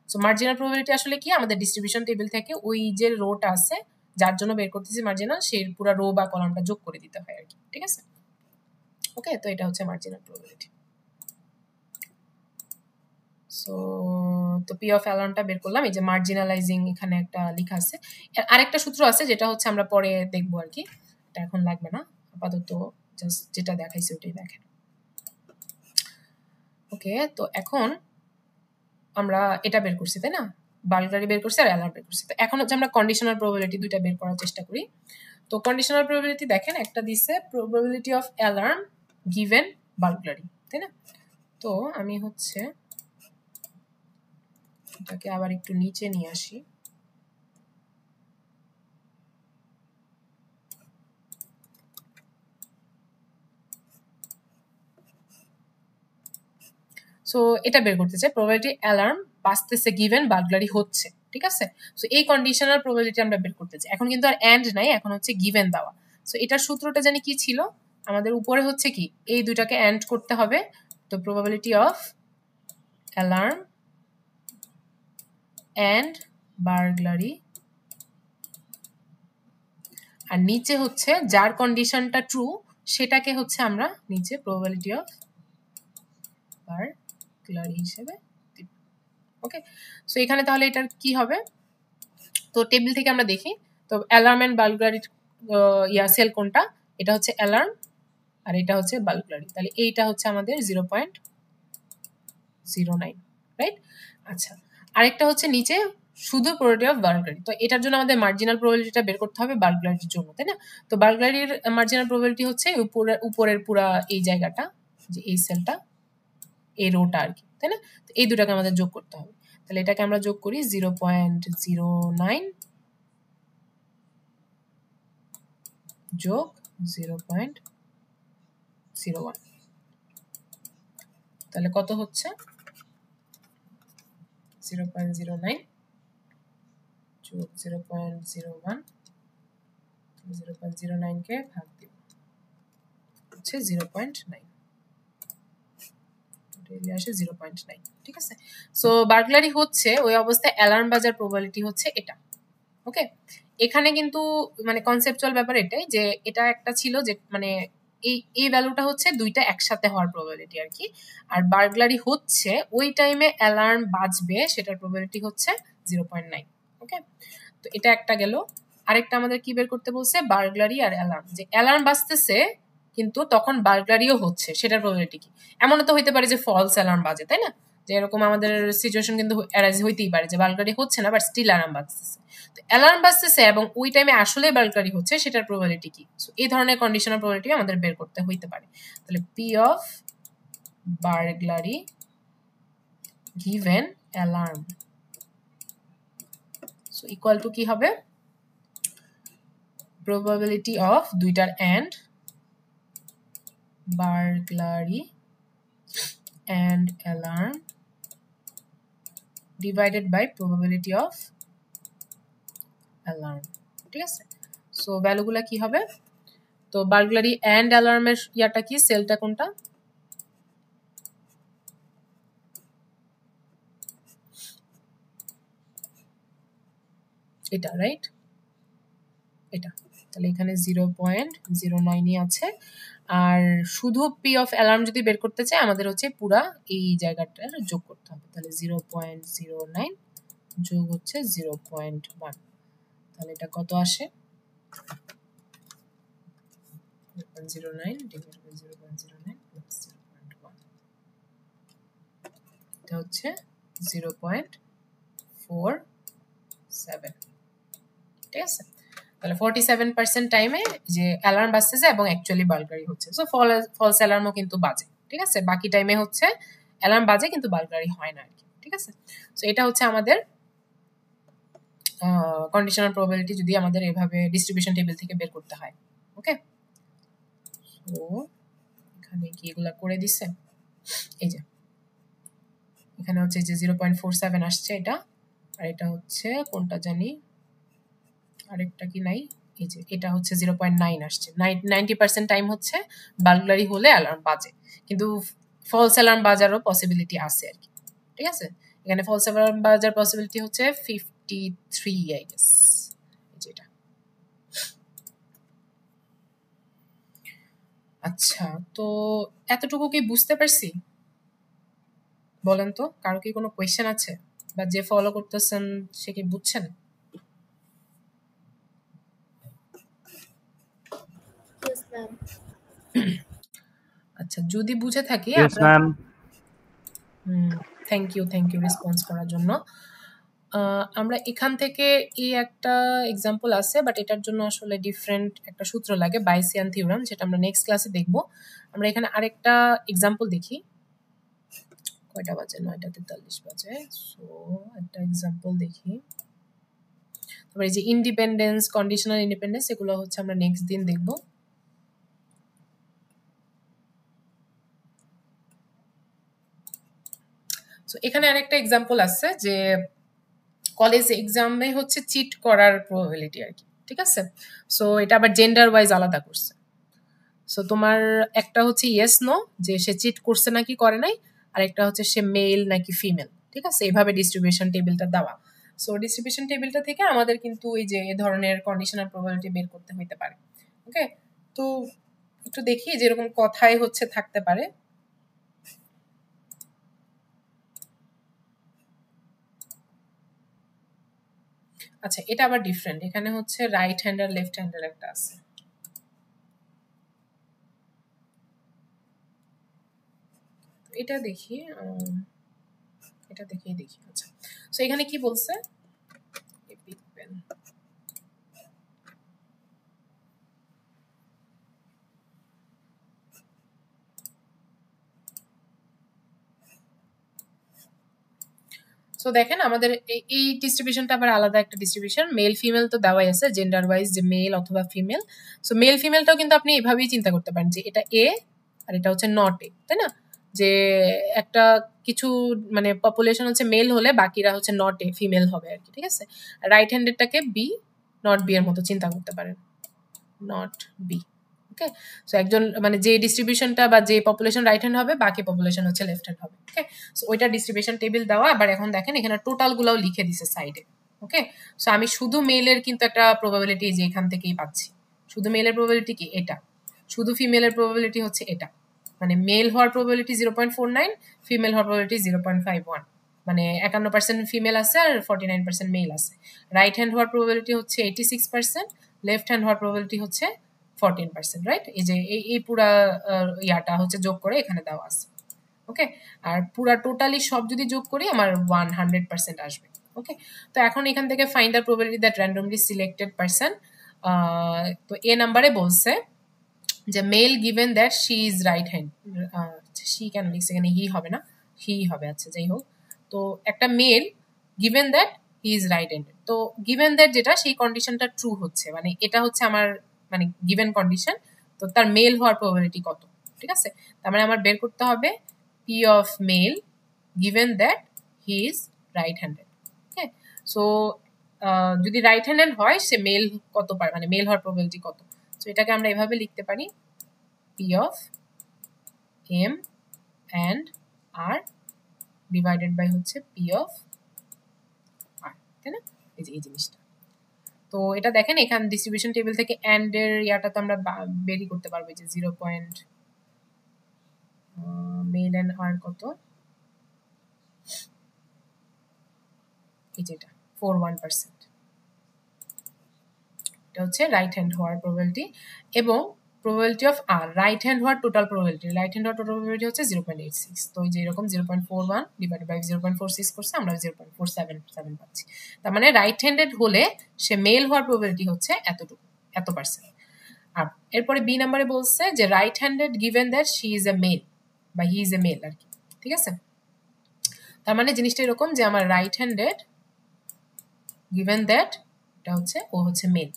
সো মার্জিনাল প্রবাবিলিটি আসলে কি? আমাদের ডিস্ট্রিবিউশন টেবিল থেকে ওই যে রোটা আছে যার জন্য বের করতেছি মার্জিনাল, সেই পুরো রো বা কলামটা যোগ করে দিতে হয় আর কি, ঠিক আছে? ওকে, তো এটা হচ্ছে মার্জিনাল প্রবাবিলিটি। সো তো পি অফ অ্যালার্মটা বের করলাম, এই যে মার্জিনালাইজিং এখানে একটা লেখা আছে। আরেকটা সূত্র আছে যেটা হচ্ছে আমরা পরে দেখবো আর কি, এটা এখন লাগবে না, আপাতত জাস্ট যেটা দেখাইছে ওটাই দেখেন। ওকে, তো এখন আমরা এটা বের করছি, তাই না? বার্গলারি বের করছি আর অ্যালার্ম বের করছি। তো এখন হচ্ছে আমরা কন্ডিশনাল প্রবাবিলিটি দুইটা বের করার চেষ্টা করি। তো কন্ডিশনাল প্রবাবিলিটি দেখেন একটা দিছে probability of alarm given burglary, তাই না? তো আমি হচ্ছে এটাকে আবার একটু নিচে নিয়ে আসি। সো সো এটা বের করতে চাই প্রবাবিলিটি অ্যালার্ম বাজতেছে গিভেন বার্গলারি হচ্ছে, ঠিক আছে। সো এই কন্ডিশনাল প্রবাবিলিটি আমরা বের করতে চাই। এখন কিন্তু আর এন্ড নাই, এখন হচ্ছে গিভেন দেওয়া। সো এটার সূত্রটা জানি কি ছিল, আমাদের উপরে হচ্ছে কি এই দুটাকে এন্ড করতে হবে। তো probability of alarm and burglary, আর নিচে হচ্ছে যার কন্ডিশনটা ট্রু সেটাকে হচ্ছে আমরা নিচে প্রবাবিলিটি অফ বার্গলারি হিসেবে দিব। ওকে, সো এখানে তাহলে এটার কি হবে, তো টেবিল থেকে আমরা দেখি। তো অ্যালার্ম এন্ড বার্গলারির সেল কোনটা, এটা হচ্ছে অ্যালার্ম আর এটা হচ্ছে বার্গলারি, তাহলে এইটা হচ্ছে আমাদের 0.09, রাইট। আচ্ছা, আরেকটা হচ্ছে নিচে শুধু প্রবাবিলিটি অফ বার্গলারি। তো এটার জন্য আমাদের মার্জিনাল প্রবাবিলিটিটা বের করতে হবে বার্গলারির জন্য, তাই না। তো বার্গলারির মার্জিনাল প্রবাবিলিটি হচ্ছে উপরের পুরা এই জায়গাটা, যে এই সেলটা, এই রোটা আর কি, তাই না। তো এই দুটাকে আমাদের যোগ করতে হবে। তাহলে এটাকে আমরা যোগ করি 0.09 যোগ 0.01, তাহলে কত হচ্ছে 0.09 যোগ 0.01, 0.09 কে ভাগ দিব হচ্ছে 0.9, আসে 0.9, ঠিক আছে। সো বার্গলারি হচ্ছে ওই অবস্থায় অ্যালার্ম বাজার প্রবাবিলিটি হচ্ছে এটা। ওকে, এখানে কিন্তু মানে কনসেপচুয়াল ব্যাপার এটাই যে এটা একটা ছিল যে মানে এই ভ্যালুটা হচ্ছে দুইটা একসাথে হওয়ার প্রবাবিলিটি আর কি, আর বার্গলারি হচ্ছে ওই টাইমে অ্যালার্ম বাজবে সেটার প্রবাবিলিটি হচ্ছে 0.9। ওকে, তো এটা একটা গেল। আরেকটা আমাদের কি বের করতে বলছে, বার্গলারি আর অ্যালার্ম, যে অ্যালার্ম বাজতেছে কিন্তু তখন বার্গলারিও হচ্ছে সেটার প্রবাবিলিটি কি। এমনও তো হইতে পারে যে ফলস অ্যালার্ম বাজে, তাই না, যে এরকম আমাদের সিচুয়েশন কিন্তু অ্যারাইজ হইতেই পারে যে বার্গলারি হচ্ছে না বাট স্টিল অ্যালার্ম বাজতেছে। তো অ্যালার্ম বাজতেছে এবং ওই টাইমে আসলে বার্গলারি হচ্ছে সেটার প্রবাবিলিটি কি। সো এই ধরনের কন্ডিশনাল প্রবাবিলিটি আমাদের বের করতে হইতে পারে। তাহলে P of burglary given alarm, so equal to কি হবে, probability of দুইটার and burglary and alarm divided by probability of alarm, ঠিক আছে। সো ভ্যালুগুলা কি হবে, তো বার্গলারি and alarm এর ইয়াটা কি, সেলটা কোনটা, এটা, রাইট, এটা। তাহলে এখানে 0.09 আছে, আর শুধু পি অফ অ্যালার্ম যদি বের করতে চাই আমাদের হচ্ছে পুরা এই জায়গাটা যোগ করতে হবে। তাহলে 0.09 যোগ হচ্ছে 0.1, তাহলে এটা কত আসে, 0.09 ডিভাইড বাই 0.09 প্লাস 0.1, এটা হচ্ছে 0.47, ঠিক আছে। তাহলে 47% টাইমে যে অ্যালার্ম বাজতেছে এবং অ্যাকচুয়ালি বার্গলারি হচ্ছে। সো ফলস অ্যালার্মও কিন্তু বাজে, ঠিক আছে, বাকি টাইমে হচ্ছে অ্যালার্ম বাজে কিন্তু বার্গলারি হয় না আর কি, ঠিক আছে। সো এটা হচ্ছে আমাদের কন্ডিশনাল প্রবাবিলিটি যদি আমাদের এভাবে ডিস্ট্রিবিউশন টেবিল থেকে বের করতে হয়। ওকে, সো এখানে কি এগুলা করে দিছে, এই যে এখানে হচ্ছে যে 0.47 আসছে এটা, আর এটা হচ্ছে কোনটা জানি আরেকটা কি নাই, এই যে এটা হচ্ছে 0.9 আসছে। 90% টাইম হচ্ছে বার্গলারি হলে অ্যালার্ম বাজে, কিন্তু ফলস অ্যালার্ম বাজারও পসিবিলিটি আছে আর কি, ঠিক আছে। এখানে ফলস অ্যালার্ম বাজার পসিবিলিটি হচ্ছে 53 আই গেস, যেটা। আচ্ছা, তো এতটুকু কি বুঝতে পারছি, বলেন তো কারো কি কোনো কোয়েশ্চেন আছে, বা যে ফলো করতেছেন সে কি বুঝছেন? আচ্ছা, যদি বুঝে থাকি থ্যাংক ইউ রেসপন্স করার জন্য। আমরা এখান থেকে এই একটা এক্সাম্পল আছে, বাট এটার জন্য আসলে ডিফারেন্ট একটা সূত্র লাগে, বাইসিয়ান থিওরাম, যেটা আমরা নেক্সট ক্লাসে দেখব। আমরা এখানে আরেকটা এক্সাম্পল দেখি, কয়টা বাজে, 9:43 বাজে। সো একটা এক্সাম্পল দেখি, তারপরে এই যে ইন্ডিপেন্ডেন্স, কন্ডিশনাল ইন্ডিপেন্ডেন্স, এগুলো হচ্ছে আমরা নেক্সট দিন দেখব। সো এখানে আরেকটা এক্সাম্পল আছে যে কলেজ এক্সামে হচ্ছে চিট করার প্রবাবিলিটি আর কি, ঠিক আছে। সো এটা আবার জেন্ডার ওয়াইজ আলাদা করছে। সো তোমার একটা হচ্ছে ইয়েস নো, যে সে চিট করছে নাকি করে নাই, আর একটা হচ্ছে সে মেল নাকি ফিমেল, ঠিক আছে। এভাবে ডিস্ট্রিবিউশন টেবিলটা দেওয়া। সো ডিস্ট্রিবিউশন টেবিলটা থেকে আমাদের কিন্তু এই যে এ ধরনের কন্ডিশনাল প্রবাবিলিটি বের করতে হইতে পারে। ওকে, তো একটু দেখি যেরকম কথাই হচ্ছে থাকতে পারে। আচ্ছা, এটা আবার ডিফারেন্ট, এখানে হচ্ছে রাইট হ্যান্ড আর লেফট হ্যান্ডের একটা আছে। এটা দেখি, এটা দেখেই দেখি। আচ্ছা, সো এখানে কি বলছে, সো দেখেন আমাদের এই ডিস্ট্রিবিউশনটা আবার আলাদা একটা ডিস্ট্রিবিউশন। মেল ফিমেল তো দেওয়াই আছে জেন্ডার ওয়াইজ, যে মেল অথবা ফিমেল। সো মেল ফিমেলটাও কিন্তু আপনি এভাবেই চিন্তা করতে পারেন যে এটা এ আর এটা হচ্ছে নট এ, তাই না। যে একটা কিছু মানে পপুলেশন হচ্ছে মেল হলে বাকিরা হচ্ছে নট এ ফিমেল হবে আর কি, ঠিক আছে। রাইট হ্যান্ডেডটাকে বি নট বি এর মতো চিন্তা করতে পারেন, নট বি। ওকে, সো একজন মানে যে ডিস্ট্রিবিউশনটা বা যে পপুলেশন রাইট হ্যান্ড হবে বাকি পপুলেশন হচ্ছে লেফট হ্যান্ড হবে। ওকে, সো ওইটা ডিস্ট্রিবিউশন টেবিল দেওয়া। আবার এখন দেখেন এখানে টোটাল গুলাও লিখে দিছে সাইডে। ওকে, সো আমি শুধু মেলের কিন্তু একটা প্রবাবিলিটি যে এখান থেকেই পাচ্ছি। শুধু মেলের প্রবাবিলিটি কি এটা, শুধু ফিমেলের প্রবাবিলিটি হচ্ছে এটা। মানে মেল হওয়ার প্রবাবিলিটি 0.49, ফিমেল হওয়ার প্রবাবিলিটি 0.51। মানে 51% ফিমেল আছে আর 49% মেল আছে। রাইট হ্যান্ড হওয়ার প্রবাবিলিটি হচ্ছে 86%, লেফট হ্যান্ড হওয়ার প্রবাবিলিটি হচ্ছে 14%, রাইট। এই যে এই পুরা ইয়াটা হচ্ছে যোগ করে এখানে দেওয়া আছে। ওকে, আর পুরা টোটালি সব যদি যোগ করি আমার 100% আসবে। ওকে, তো এখন এখান থেকে find the probability that randomly selected person. তো এ নাম্বারে বলছে যে male given that she is right hand, she কেন লিখছে এখানে, হি হবে না, হি হবে। আচ্ছা, যাই হোক, তো একটা male given that he is right handed. তো গিভেন দ্যাট যেটা, সেই কন্ডিশনটা ট্রু হচ্ছে, মানে এটা হচ্ছে আমার মানে গিভেন কন্ডিশন। তো তার মেল হওয়ার প্রবাবিলিটি কত, ঠিক আছে। তার মানে আমার বের করতে হবে P of male given that he is right handed. Okay, so যদি রাইট হ্যান্ডেড হয় সে মেল কত পারে, মানে মেল হওয়ার প্রবাবিলিটি কত। সো এটাকে আমরা এভাবে লিখতে পারি, P of M and R divided by হচ্ছে পি অফ আর, তাই না। এই যে এই জিনিসটা, তো এটা দেখেন এখান ডিস্ট্রিবিউশন টেবিল থেকে অ্যান্ড এর ইয়াটা তো আমরা বেরি করতে পারবো যে 0. মেল অ্যান্ড আর কত, এই যেটা 41%, এটা হচ্ছে রাইট হ্যান্ড হওয়ার প্রবাবিলিটি। এবং probability of R right hand হওয়ার টোটাল প্রবাবিলিটি, রাইট হ্যান্ড হওয়ার টোটাল প্রবাবিলিটি হচ্ছে 0.86। তো এই যে এরকম 0.41 ডিভাইডেড বাই 0.46 করছে, আমরা 0.477 পাচ্ছি। তার মানে রাইট হ্যান্ডেড হলে সে মেল হওয়ার প্রবাবিলিটি হচ্ছে এতটুকু, এত পার্সেন্ট। আর এরপরে বি নাম্বারে বলছে যে right handed given that she is a male বা হি ইজ এ মেল আর কি, ঠিক আছে। তার মানে জিনিসটা এরকম যে আমার রাইট হ্যান্ডেড গিভেন দ্যাট এটা হচ্ছে ও হচ্ছে মেল,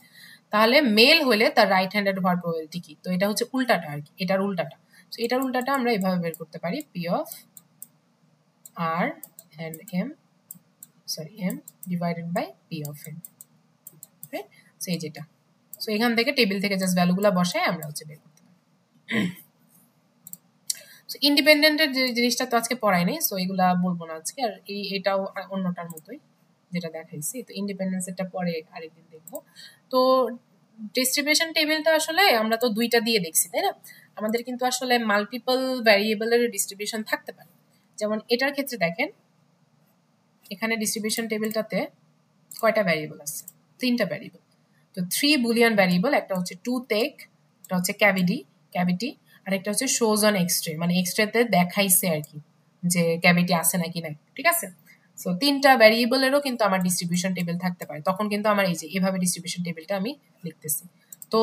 তাহলে মেল হলে তার রাইট হ্যান্ডেড হওয়ার প্রবাবিলিটি কি, তো এটা হচ্ছে উল্টাটা আর কি, এটার উল্টাটা। তো এটার উল্টাটা আমরা এভাবে বের করতে পারি, P of R and M, sorry M divided by P of M, right. So এই যেটা, সো এখান থেকে টেবিল থেকে জাস্ট ভ্যালুগুলো বসায় আমরা হচ্ছে বের করতে পারি। সো ইন্ডিপেন্ডেন্টের যে জিনিসটা তো আজকে পড়াই নেই, সো এগুলা বলবো না আজকে। আর এটাও অন্যটার মতোই যেটা দেখাইছি, তো ইন্ডিপেন্ডেন্সেরটা পরে আরেকদিন দেখবো। তো ডিস্ট্রিবিউশন টেবিলটা আসলে আমরা তো দুইটা দিয়ে দেখছি, তাই না। আমাদের কিন্তু আসলে মাল্টিপল ভ্যারিয়েবলের ডিস্ট্রিবিউশন থাকতে পারে। যেমন এটার ক্ষেত্রে দেখেন এখানে ডিস্ট্রিবিউশন টেবিলটাতে কয়টা ভ্যারিয়েবল আছে, 3টা ভ্যারিয়েবল। তো 3 বুলিয়ান ভ্যারিয়েবল, একটা হচ্ছে টুথেক, একটা হচ্ছে ক্যাভিটি, আর একটা হচ্ছে শোজ অন এক্সরে, মানে এক্সরেতে দেখাইছে আর কি যে ক্যাভিটি আছে নাকি নাই, ঠিক আছে। সো 3টা ভ্যারিয়েবলেরও কিন্তু আমার ডিস্ট্রিবিউশন টেবিল থাকতে পারে, তখন কিন্তু আমার এই যে এভাবে ডিস্ট্রিবিউশন টেবিলটা আমি লিখতেছি। তো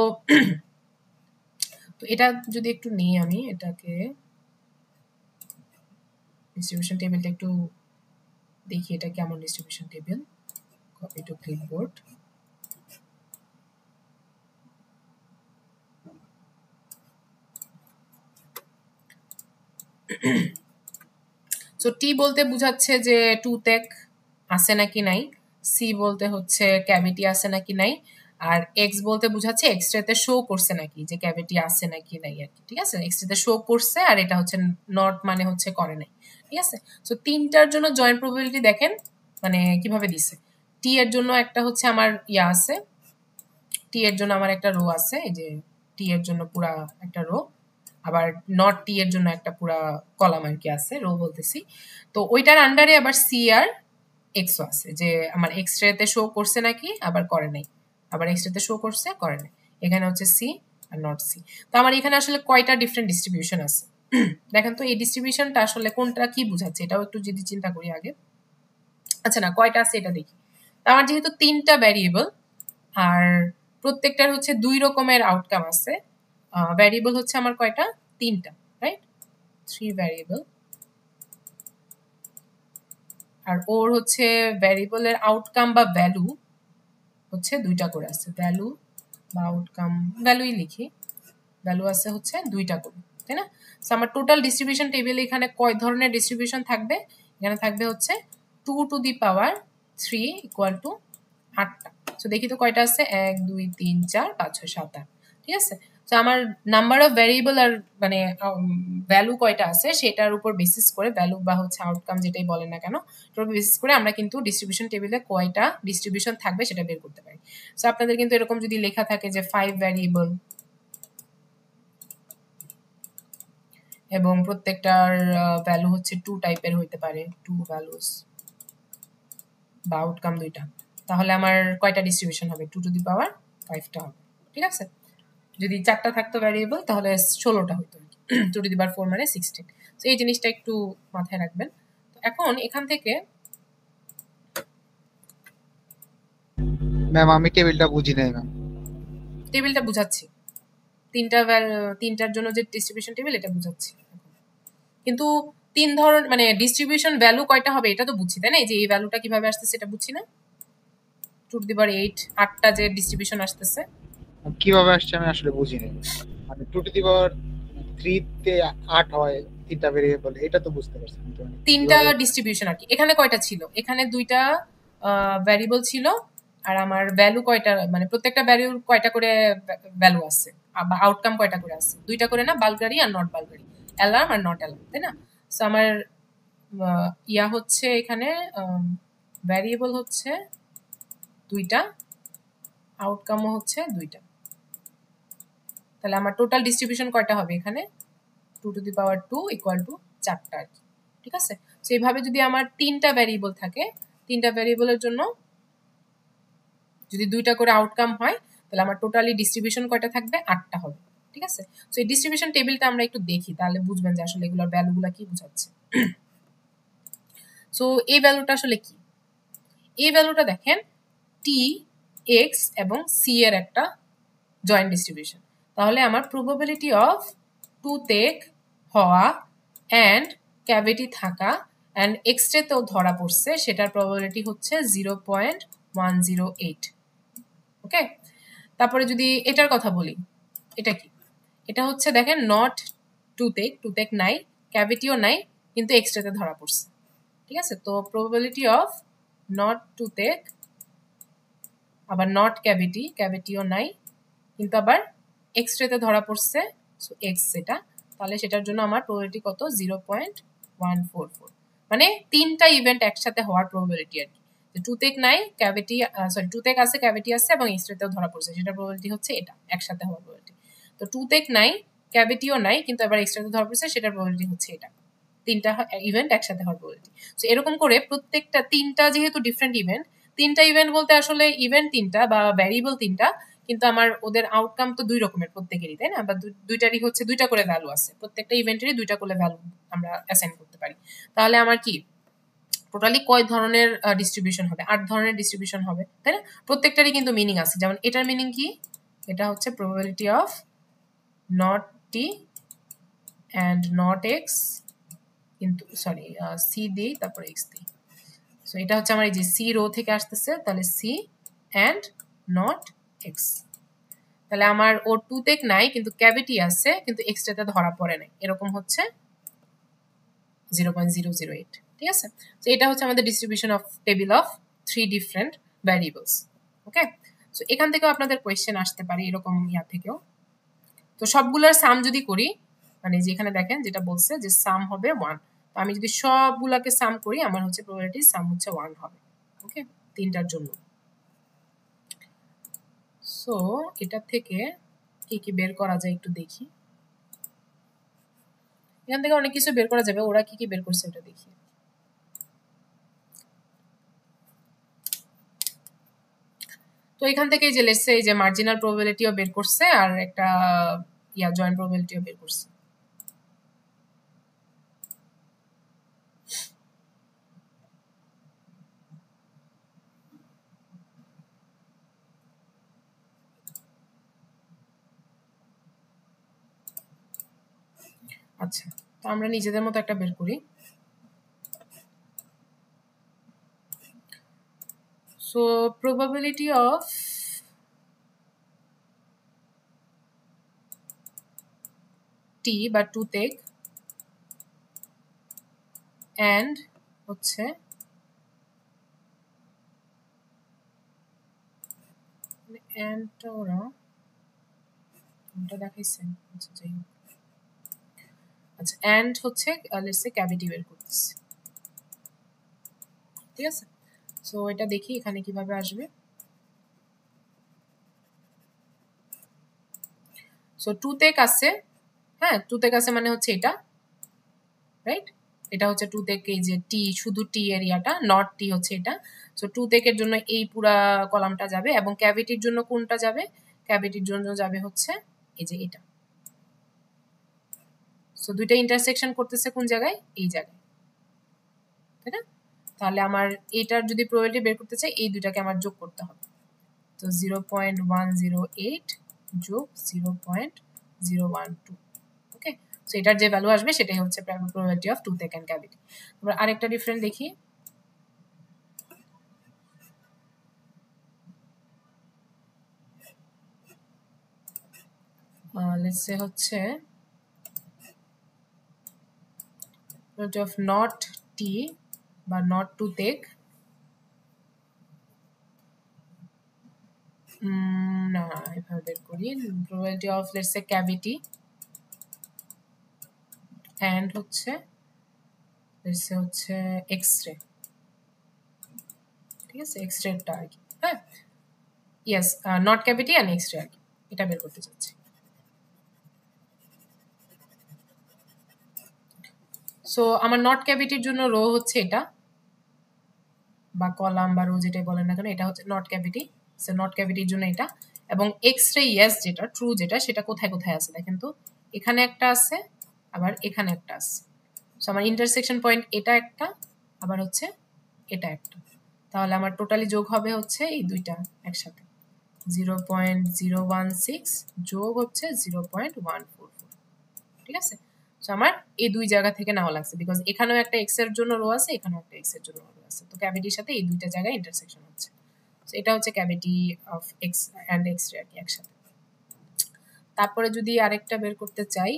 তো এটা যদি একটু নিই আমি, এটাকে ডিস্ট্রিবিউশন টেবিলটা একটু দেখি এটা কেমন distribution table. Copy to clipboard. So টি বলতে বোঝাচ্ছে যে টুথেক আছে নাকি নাই, সি বলতে হচ্ছে ক্যাভিটি আছে নাকি নাই, আর এক্স বলতে বোঝাচ্ছে এক্সট্রাতে শো করছে নাকি যে ক্যাভিটি আছে নাকি নাই আর কি। ঠিক আছে, এক্সট্রাতে শো করছে, আর এটা হচ্ছে নট মানে হচ্ছে করে নাই। ঠিক আছে, সো তিনটার জন্য জয়েন্ট প্রবাবিলিটি দেখেন মানে কিভাবে দিছে। টি এর জন্য একটা হচ্ছে আমার ইয়া আছে, টি এর জন্য আমার একটা রো আছে, এই যে টি এর জন্য পুরা একটা রো, আবার নট টি এর জন্য একটা পুরা কলাম আর কি আছে, রো বলতেছি। তো ওইটার আন্ডারে আবার সি আর এক্সও আছে, যে আমার এক্স রেতে শো করছে নাকি আবার করে নাই, আবার এক্স রেতে শো করছে করে নাই। এখানে হচ্ছে সি আর নট সি। তো আমার এখানে আসলে কয়টা ডিফারেন্ট ডিস্ট্রিবিউশন আছে দেখেন তো, এই ডিস্ট্রিবিউশনটা আসলে কোনটা কি বোঝাচ্ছে এটাও একটু যদি চিন্তা করি আগে। আচ্ছা না, কয়টা আছে এটা দেখি। আমার যেহেতু তিনটা ভ্যারিয়েবল আর প্রত্যেকটার হচ্ছে দুই রকমের আউটকাম আছে, ভ্যারিয়েবল হচ্ছে আমার কয়টা, তিনটা, রাইট, 3 ভ্যারিয়েবল, আর ওর হচ্ছে ভ্যারিয়েবলের আউটকাম বা ভ্যালু হচ্ছে দুইটা করে আছে, ভ্যালু বা আউটকাম, ভ্যালুই লিখি, ভ্যালু আছে হচ্ছে দুইটা করে, তাই না? সো আমার টোটাল ডিস্ট্রিবিউশন টেবিলে এখানে কয় ধরনের ডিস্ট্রিবিউশন থাকবে, এখানে থাকবে হচ্ছে 2 to the power 3 equal to 8টা। সো দেখি তো কয়টা আছে, 1 2 3 4 5 6 7 8। ঠিক আছে, তো আমার নাম্বার অফ ভ্যারিয়েবল আর মানে ভ্যালু কয়টা আছে সেটার উপর বেসিস করে, ভ্যালু বা হচ্ছে আউটকাম যেটাই বলেন না কেন, এটার উপর বেসিস করে আমরা কিন্তু ডিস্ট্রিবিউশন টেবিলে কয়টা ডিস্ট্রিবিউশন থাকবে সেটা বের করতে পারি। সো আপনাদের কিন্তু এরকম যদি লেখা থাকে যে 5 ভ্যারিয়েবল এবং প্রত্যেকটার ভ্যালু হচ্ছে 2 টাইপের হইতে পারে, 2 ভ্যালুস বা আউটকাম দুইটা, তাহলে আমার কয়টা ডিস্ট্রিবিউশন হবে, 2 টু দি পাওয়ার 5টা হবে। ঠিক আছে, যদি 4টা থাকতো ভ্যারিয়েবল তাহলে 16টা হতো, 2 টু দি পাওয়ার 4 মানে 16। তো এই জিনিসটা একটু মাথায় রাখবেন। তো এখন এখান থেকে ম্যাম আমি টেবিলটা বুঝি নাই ম্যাম। টেবিলটা বুঝাচ্ছি, তিনটার জন্য যে ডিস্ট্রিবিউশন টেবিল এটা বুঝাচ্ছি। কিন্তু তিন ধরন মানে ডিস্ট্রিবিউশন ভ্যালু কয়টা হবে এটা তো বুঝছি, তাই না? এই যে এই ভ্যালুটা কিভাবে আসতেছে সেটা বুঝছি না, 2 টু দি পাওয়ার 8 8টা যে ডিস্ট্রিবিউশন আসতেছে কিভাবে আসছে আমি আসলে বুঝি নাই। মানে 2 টু দি পাওয়ার 3 তে 8 হয়, তিনটা ভেরিয়েবল, এটা তো বুঝতে পারছি, কিন্তু মানে তিনটা কিভাবে। ডিস্ট্রিবিউশন আর কি। এখানে কয়টা ছিল, এখানে দুইটা ভ্যারিয়েবল ছিল, আর আমার ভ্যালু কয়টা মানে প্রত্যেকটা ভ্যালুর কয়টা করে ভ্যালু আছে বা আউটকাম কয়টা করে আছে, দুইটা করে না, বালগারি আর নট বালগারি, অ্যালার্ম আর নট অ্যালার্ম, তাই না? সো আমার ইয়া হচ্ছে এখানে ভ্যারিয়েবল হচ্ছে দুইটা, আউটকামও হচ্ছে দুইটা, তাহলে আমার টোটাল ডিস্ট্রিবিউশন কয়টা হবে এখানে, 2 to the power 2 equal to 4টা আর কি। ঠিক আছে, তো এইভাবে যদি আমার তিনটা ভ্যারিয়েবল থাকে, তিনটা ভ্যারিয়েবলের জন্য যদি দুইটা করে আউটকাম হয় তাহলে আমার টোটালি ডিস্ট্রিবিউশন কয়টা থাকবে, 8টা হবে। ঠিক আছে, সো এই ডিস্ট্রিবিউশন টেবিলটা আমরা একটু দেখি, তাহলে বুঝবেন যে আসলে এগুলোর ভ্যালুগুলো কি বোঝাচ্ছে। সো এই ভ্যালুটা আসলে কি, এই ভ্যালুটা দেখেন টি এক্স এবং সি এর একটা জয়েন্ট ডিস্ট্রিবিউশন, তাহলে আমার প্রবাবিলিটি অফ টুথেক হওয়া অ্যান্ড ক্যাভিটি থাকা অ্যান্ড এক্সরেতেও ধরা পড়ছে সেটার প্রবাবিলিটি হচ্ছে 0.108। ওকে, তারপরে যদি এটার কথা বলি, এটা কি, এটা হচ্ছে দেখেন নট টুথেক, টুথেক নাই, ক্যাভিটিও নাই, কিন্তু এক্সরেতে ধরা পড়ছে। ঠিক আছে, তো প্রবাবিলিটি অফ নট টুথেক আবার নট ক্যাভিটি, ক্যাভিটিও নাই কিন্তু আবার এক্সরেতে ধরা পড়ছে, সো এক্স সেটা, তাহলে সেটার জন্য আমার প্রবাবিলিটি কত, 0.144, মানে তিনটা ইভেন্ট একসাথে হওয়ার প্রবাবিলিটি আর কি, যে টুথেক নাই, ক্যাভিটি সরি টুথেক আছে, ক্যাভিটি আছে এবং এক্সরেতেও ধরা পড়ছে, সেটার প্রবাবিলিটি হচ্ছে এটা একসাথে হওয়ার প্রবাবিলিটি। তো টুথেক নাই, ক্যাভিটিও নাই কিন্তু আবার এক্সরেতে ধরা পড়ছে, সেটার প্রবাবিলিটি হচ্ছে এটা, তিনটা ইভেন্ট একসাথে হওয়ার প্রবাবিলিটি। সো এরকম করে প্রত্যেকটা তিনটা যেহেতু ডিফারেন্ট ইভেন্ট, তিনটা ইভেন্ট বলতে আসলে ইভেন্ট তিনটা বা ভ্যারিয়েবল তিনটা, কিন্তু আমার ওদের আউটকাম তো দুই রকমের প্রত্যেকেরই, তাই না? বা দুইটারই হচ্ছে দুইটা করে ভ্যালু আছে, প্রত্যেকটা ইভেন্টেরই দুইটা করে ভ্যালু আমরা অ্যাসাইন করতে পারি। তাহলে আমার কি টোটালি কয় ধরনের ডিস্ট্রিবিউশন হবে, 8 ধরনের ডিস্ট্রিবিউশন হবে, তাই না? প্রত্যেকটারই কিন্তু মিনিং আছে, যেমন এটার মিনিং কি, এটা হচ্ছে probability of not T and not x, কিন্তু সরি সি দিই তারপরে এক্স দিই। সো এটা হচ্ছে আমার এই যে সি রো থেকে আসতেছে, তাহলে সি অ্যান্ড নট এক্স, তাহলে আমার ওর টুথেক নাই কিন্তু ক্যাভিটি আছে কিন্তু এক্সট্রাতে ধরা পড়ে নাই, এরকম হচ্ছে 0.008, ঠিক আছে? তো এটা হচ্ছে আমাদের distribution of table of 3 different variables. Okay, so এখান থেকেও আপনাদের কোয়েশ্চেন আসতে পারে এরকম ইয়া থেকেও। তো সবগুলোর সাম যদি করি, মানে যেখানে দেখেন যেটা বলছে যে সাম হবে 1, তো আমি যদি সবগুলাকে সাম করি আমার হচ্ছে প্রবাবিলিটি সাম হচ্ছে 1 হবে। ওকে, তিনটার জন্য। সো এটা থেকে কি কি বের করা যায় একটু দেখি। এখান থেকে অনেক কিছু বের করা যাবে, ওরা কি কি বের করছে ওটা দেখি। তো এখান থেকে যে লেটস সে এই যে মার্জিনাল প্রবাবিলিটিও বের করছে আর একটা জয়েন্ট প্রবাবিলিটিও বের করছে। আচ্ছা, তো আমরা নিজেদের মতো একটা বের করি। সো প্রবাবিলিটি অফ টি বা টুথেক অ্যান্ড হচ্ছে অ্যান্ডটা ওরা কোনটা দেখাইছে, আচ্ছা যাই হোক। আচ্ছা, অ্যান্ড হচ্ছে লেটস সে ক্যাভিটি বের করতেছে, ঠিক আছে? সো এটা দেখি এখানে কিভাবে আসবে। সো টুথেক আছে, হ্যাঁ টুথেক আছে মানে হচ্ছে এটা, রাইট? এটা হচ্ছে টুথেক, এই যে টি শুধু টি এরিয়াটা, নট টি হচ্ছে এটা। সো টুথেকের জন্য এই পুরা কলামটা যাবে, এবং ক্যাভিটির জন্য কোনটা যাবে? ক্যাভিটির জন্য যাবে হচ্ছে এই যে এটা। সো দুইটা ইন্টারসেকশন করতেছে কোন জায়গায়? এই জায়গায়, তাই না? তাহলে আমার এটার যদি প্রবাবিলিটি বের করতে চাই এই দুইটাকে আমার যোগ করতে হবে। তো 0.108 যোগ 0.012, ওকে? সো এটার যে ভ্যালু আসবে সেটাই হচ্ছে probability of toothache and cavity. আমরা আরেকটা ডিফারেন্ট দেখি। লেটস সে হচ্ছে প্রবাবিলিটি অফ নট টি বা নট টুথেক, না এভাবে বের করি। Probability of let's say cavity and হচ্ছে এক্স-রে, ঠিক আছে? এক্স-রেটা আর কি, হ্যাঁ yes, not cavity and X-ray আর কি, এটা বের করতে চাচ্ছি। সো আমার নট ক্যাভিটির জন্য রো হচ্ছে এটা, বা কলাম বা রো যেটাই বলেন না কেন, এটা হচ্ছে নট ক্যাভিটি। সো নট ক্যাভিটির জন্য এটা, এবং এক্স-রে ইয়েস যেটা ট্রু যেটা, সেটা কোথায় কোথায় আছে দেখেন তো। এখানে একটা আছে, আবার এখানে একটা আছে। সো আমার ইন্টারসেকশন পয়েন্ট এটা একটা, আবার হচ্ছে এটা একটা। তাহলে আমার টোটালি যোগ হবে হচ্ছে এই দুইটা একসাথে 0.016 যোগ হচ্ছে 0.144, ঠিক আছে? সো আমার এই দুই জায়গা থেকে নেওয়া লাগছে, বিকজ এখানেও একটা এক্স এর জন্য রো আছে, এখানেও একটা এক্স এর জন্য রো আছে। তো ক্যাভিটির সাথে এই দুইটা জায়গায় ইন্টারসেকশন হচ্ছে। সো এটা হচ্ছে cavity of X and X-ray আর কি একসাথে। তারপরে যদি আরেকটা বের করতে চাই,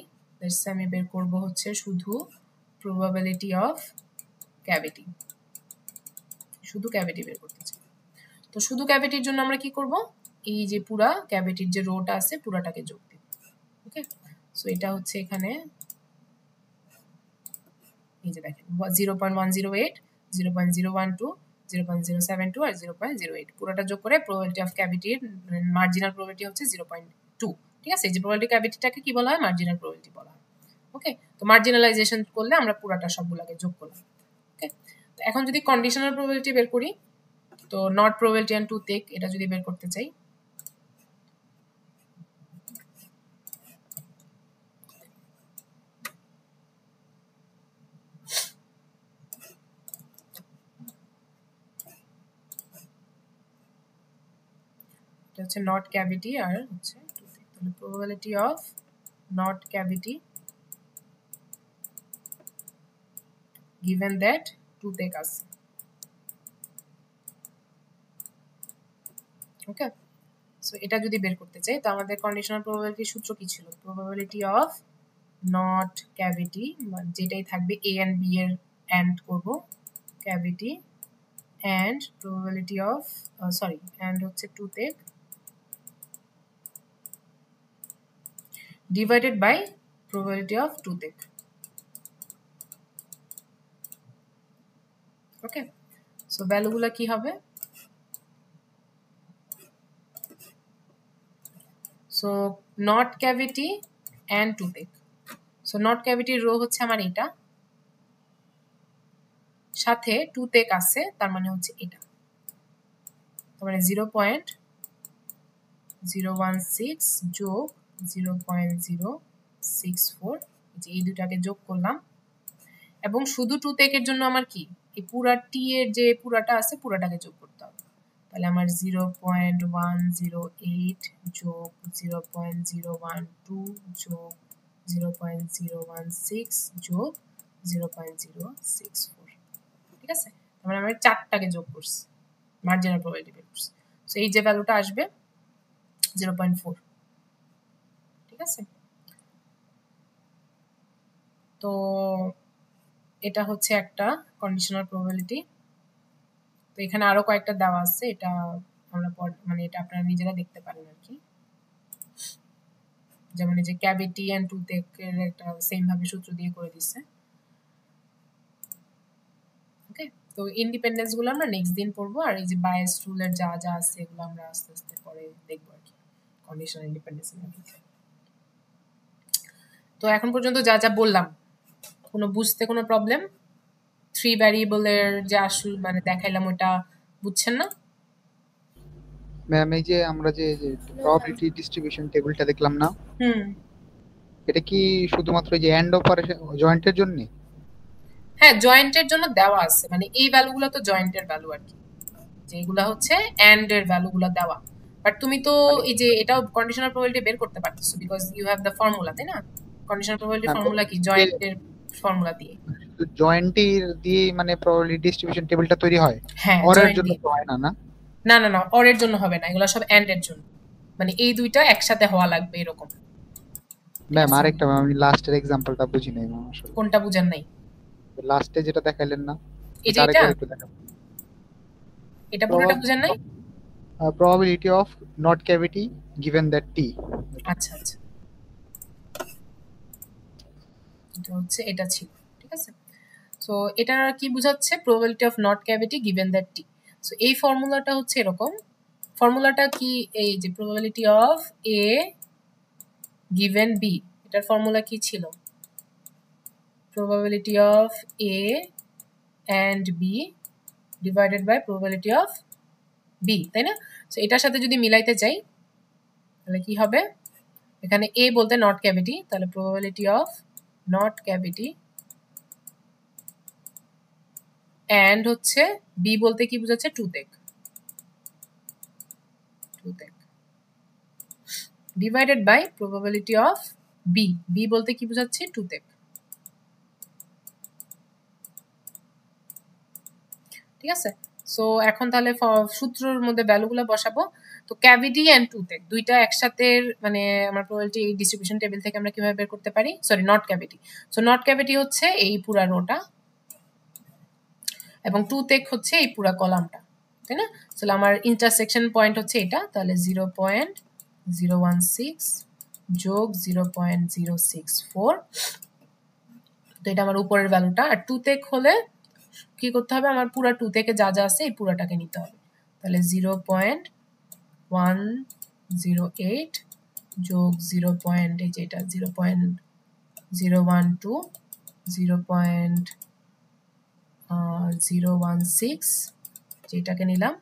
আমি বের করব হচ্ছে শুধু প্রবাবিলিটি অফ ক্যাভিটি, শুধু ক্যাভিটি বের করতে চাই। তো শুধু ক্যাভিটির জন্য আমরা কি করব? এই যে পুরা ক্যাভিটির যে রোটা আছে পুরাটাকে যোগ দিব, ওকে? সো এটা হচ্ছে এখানে এই যে দেখেন 0.108, 0.012, 0.072 আর 0.08 পুরোটা যোগ করে প্রবাবিলিটি অফ ক্যাভিটির মার্জিনাল প্রবাবিলিটি হচ্ছে 0.2, ঠিক আছে? এই যে প্রবাবিলিটি ক্যাভিটিটাকে কি বলা হয়? মার্জিনাল প্রবাবিলিটি বলা হয়, ওকে? তো মার্জিনালাইজেশন করলে আমরা পুরাটা সবগুলোকে যোগ করলাম, ওকে? তো এখন যদি কন্ডিশনাল প্রবাবিলিটি বের করি, তো নট প্রবাবিলিটি অ্যান্ড টুথেক এটা যদি বের করতে চাই, এটা হচ্ছে নট ক্যাভিটি আর হচ্ছে টুথেক। তাহলে probability of not cavity given that toothache আছে, ওকে? সো এটা যদি বের করতে চাই, তো আমাদের কন্ডিশনাল প্রবাবিলিটি সূত্র কি ছিল? প্রবাবিলিটি অফ নট ক্যাভিটি, যেটাই থাকবে a and b এর and করব, cavity and probability of and হচ্ছে toothache divided by probability of toothache. Okay, so ভ্যালুগুলো কি হবে? So not cavity and toothache, so not ক্যাভিটির রো হচ্ছে আমার এটা, সাথে টুথেক আছে, তার মানে হচ্ছে এটা, তার মানে 0.016 যোগ 0.064, এই দুটাকে যোগ করলাম। এবং শুধু টুথেকের জন্য আমার কি এই পুরা টি এর যে পুরাটা আছে পুরাটাকে যোগ করতে হবে, তাহলে আমার 0.108 যোগ 0.012 যোগ 0.016 যোগ 0.064, ঠিক আছে? তার মানে আমি চারটাকে যোগ করছি, মার্জিনাল প্রবাবিলিটি বের করছি। সো এই যে ভ্যালুটা আসবে 0.4, ঠিক আছে? তো এটা হচ্ছে একটা কন্ডিশনাল প্রবাবিলিটি। তো এখানে আরো কয়েকটা দেওয়া আছে, এটা আমরা মানে এটা আপনারা নিজেরা দেখতে পারেন আর কি। যেমন এই যে ক্যাভিটি এন্ড টুথেকের একটা সেম ভাবে সূত্র দিয়ে করে দিচ্ছে। ওকে, তো ইন্ডিপেন্ডেন্স গুলো আমরা নেক্সট দিন পড়বো, আর এই যে বায়াস রুলের যা যা আছে এগুলো আমরা আস্তে আস্তে পরে দেখবো আর কি, কন্ডিশনাল ইন্ডিপেন্ডেন্স এর মধ্যে। তো এখন পর্যন্ত যা যা বললাম, কোনো বুঝতে কোনো প্রবলেম? 3 ভ্যারিয়েবলের যে আসল মানে দেখাইলাম ওটা বুঝছেন না? ম্যাম এই যে আমরা যে প্রবাবিলিটি ডিস্ট্রিবিউশন টেবিলটা দেখলাম না, এটা কি শুধুমাত্র যে এন্ড অপারেশন জয়েন্টের জন্য? হ্যাঁ, জয়েন্টের জন্য দেওয়া আছে, মানে এই ভ্যালুগুলো তো জয়েন্টের ভ্যালু আর কি, যেগুলো হচ্ছে এন্ড এর ভ্যালুগুলো দেওয়া। বাট তুমি তো এই যে এটাও কন্ডিশনাল প্রবাবিলিটি বের করতে পারতেছো, because you have the formula, তাই না? কন্ডিশনাল প্রবাবিলিটি ফর্মুলা কি জয়েন্টের ফর্মুলা দিয়ে, জয়েন্টের দিয়ে মানে প্রবাবিলিটি ডিস্ট্রিবিউশন টেবিলটা তৈরি হয়। হ্যাঁ অরের জন্য তো হয় না, না না না না, অরের জন্য হবে না, এগুলো সব এন্ড এর জন্য, মানে এই দুইটা একসাথে হওয়া লাগবে এরকম। ম্যাম আরেকটা, আমি লাস্টের এক্সাম্পলটা বুঝি নাই ম্যাম আসলে। কোনটা বুঝেন নাই? লাস্টে যেটা দেখাইলেন না, এই যে এটা, এটা পুরোটা বুঝেন নাই? probability of not cavity given that t। আচ্ছা আচ্ছা, এটা হচ্ছে এটা ছিল, ঠিক আছে? সো এটা কি বোঝাচ্ছে? probability of not cavity given that t। So এই ফর্মুলাটা হচ্ছে এরকম, ফর্মুলাটা কি? এই যে probability of a given b, এটার ফর্মুলা কি ছিল? probability of a and b divided by probability of b, তাই না? সো এটার সাথে যদি মিলাইতে চাই তাহলে কি হবে? এখানে a বলতে নট ক্যাভিটি, তাহলে probability of not cavity and হচ্ছে b বলতে কি বোঝাচ্ছে? Toothache, divided by probability of b, b বলতে কি বোঝাচ্ছে? টুথেক, ঠিক আছে? সো এখন তাহলে সূত্রের মধ্যে ভ্যালুগুলো বসাবো। তো ক্যাভিটি এন্ড টুথেক দুইটা একসাথে, মানে আমরা প্রবাবিলিটি ডিস্ট্রিবিউশন টেবিল থেকে আমরা কিভাবে বের করতে পারি? Sorry, not cavity. So not cavity হচ্ছে এই পুরা রোটা, এবং টুথেক হচ্ছে এই পুরা কলামটা, তাই না? তাহলে আমার ইন্টারসেকশন পয়েন্ট হচ্ছে এটা, তাহলে 0.016 যোগ 0.064, তো এটা আমার উপরের ভ্যালুটা। আর টুথেক হলে কি করতে হবে? আমার পুরা টুথেকে যা যা আছে এই পুরাটাকে নিতে হবে, তাহলে 0.108 যোগ 0. এই যে এটা 0.012 0.016 যেটাকে নিলাম,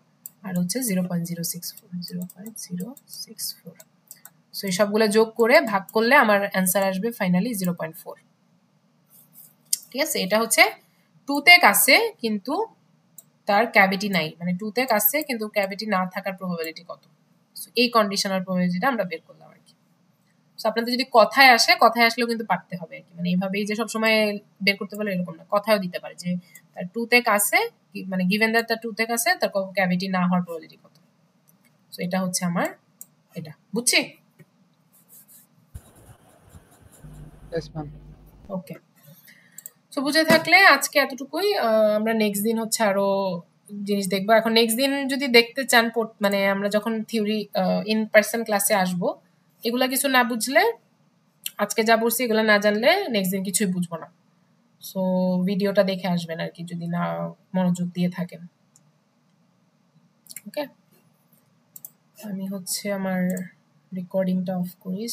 আর হচ্ছে 0.064। সো এই সবগুলো যোগ করে ভাগ করলে আমার অ্যান্সার আসবে ফাইনালি 0.4, ঠিক আছে? এটা হচ্ছে টুথেক আছে কিন্তু তার ক্যাভিটি নাই, মানে টুথেক আছে কিন্তু ক্যাভিটি না থাকার প্রবাবিলিটি কত, এই কন্ডিশনাল প্রবাবিলিটিটা আমরা বের করলাম আর কি। সো আপনাদের যদি কথায় আসে, কথায় আসলেও কিন্তু পারতে হবে আর কি, মানে এইভাবেই যে সবসময় বের করতে পারলে এরকম না, কথায়ও দিতে পারে যে তার টুথেক আছে, মানে গিভেন দ্যাট তার টুথেক আছে, তার ক্যাভিটি না হওয়ার প্রবাবিলিটি কত। সো এটা হচ্ছে আমার এটা, বুঝছি? यस मैम ওকে, সো বুঝে থাকলে আজকে এতটুকুই। আমরা নেক্সট দিন হচ্ছে আরো জিনিস দেখবো। এখন নেক্সট দিন যদি দেখতে চান, মানে আমরা যখন থিওরি ইন পার্সন ক্লাসে আসবো, এগুলা কিছু না বুঝলে, আজকে যা বলছি এগুলো না জানলে নেক্সট দিন কিছুই বুঝবো না। সো ভিডিওটা দেখে আসবেন আর কি, যদি না মনোযোগ দিয়ে থাকেন। ওকে, আমি হচ্ছে আমার রেকর্ডিংটা অফ করি।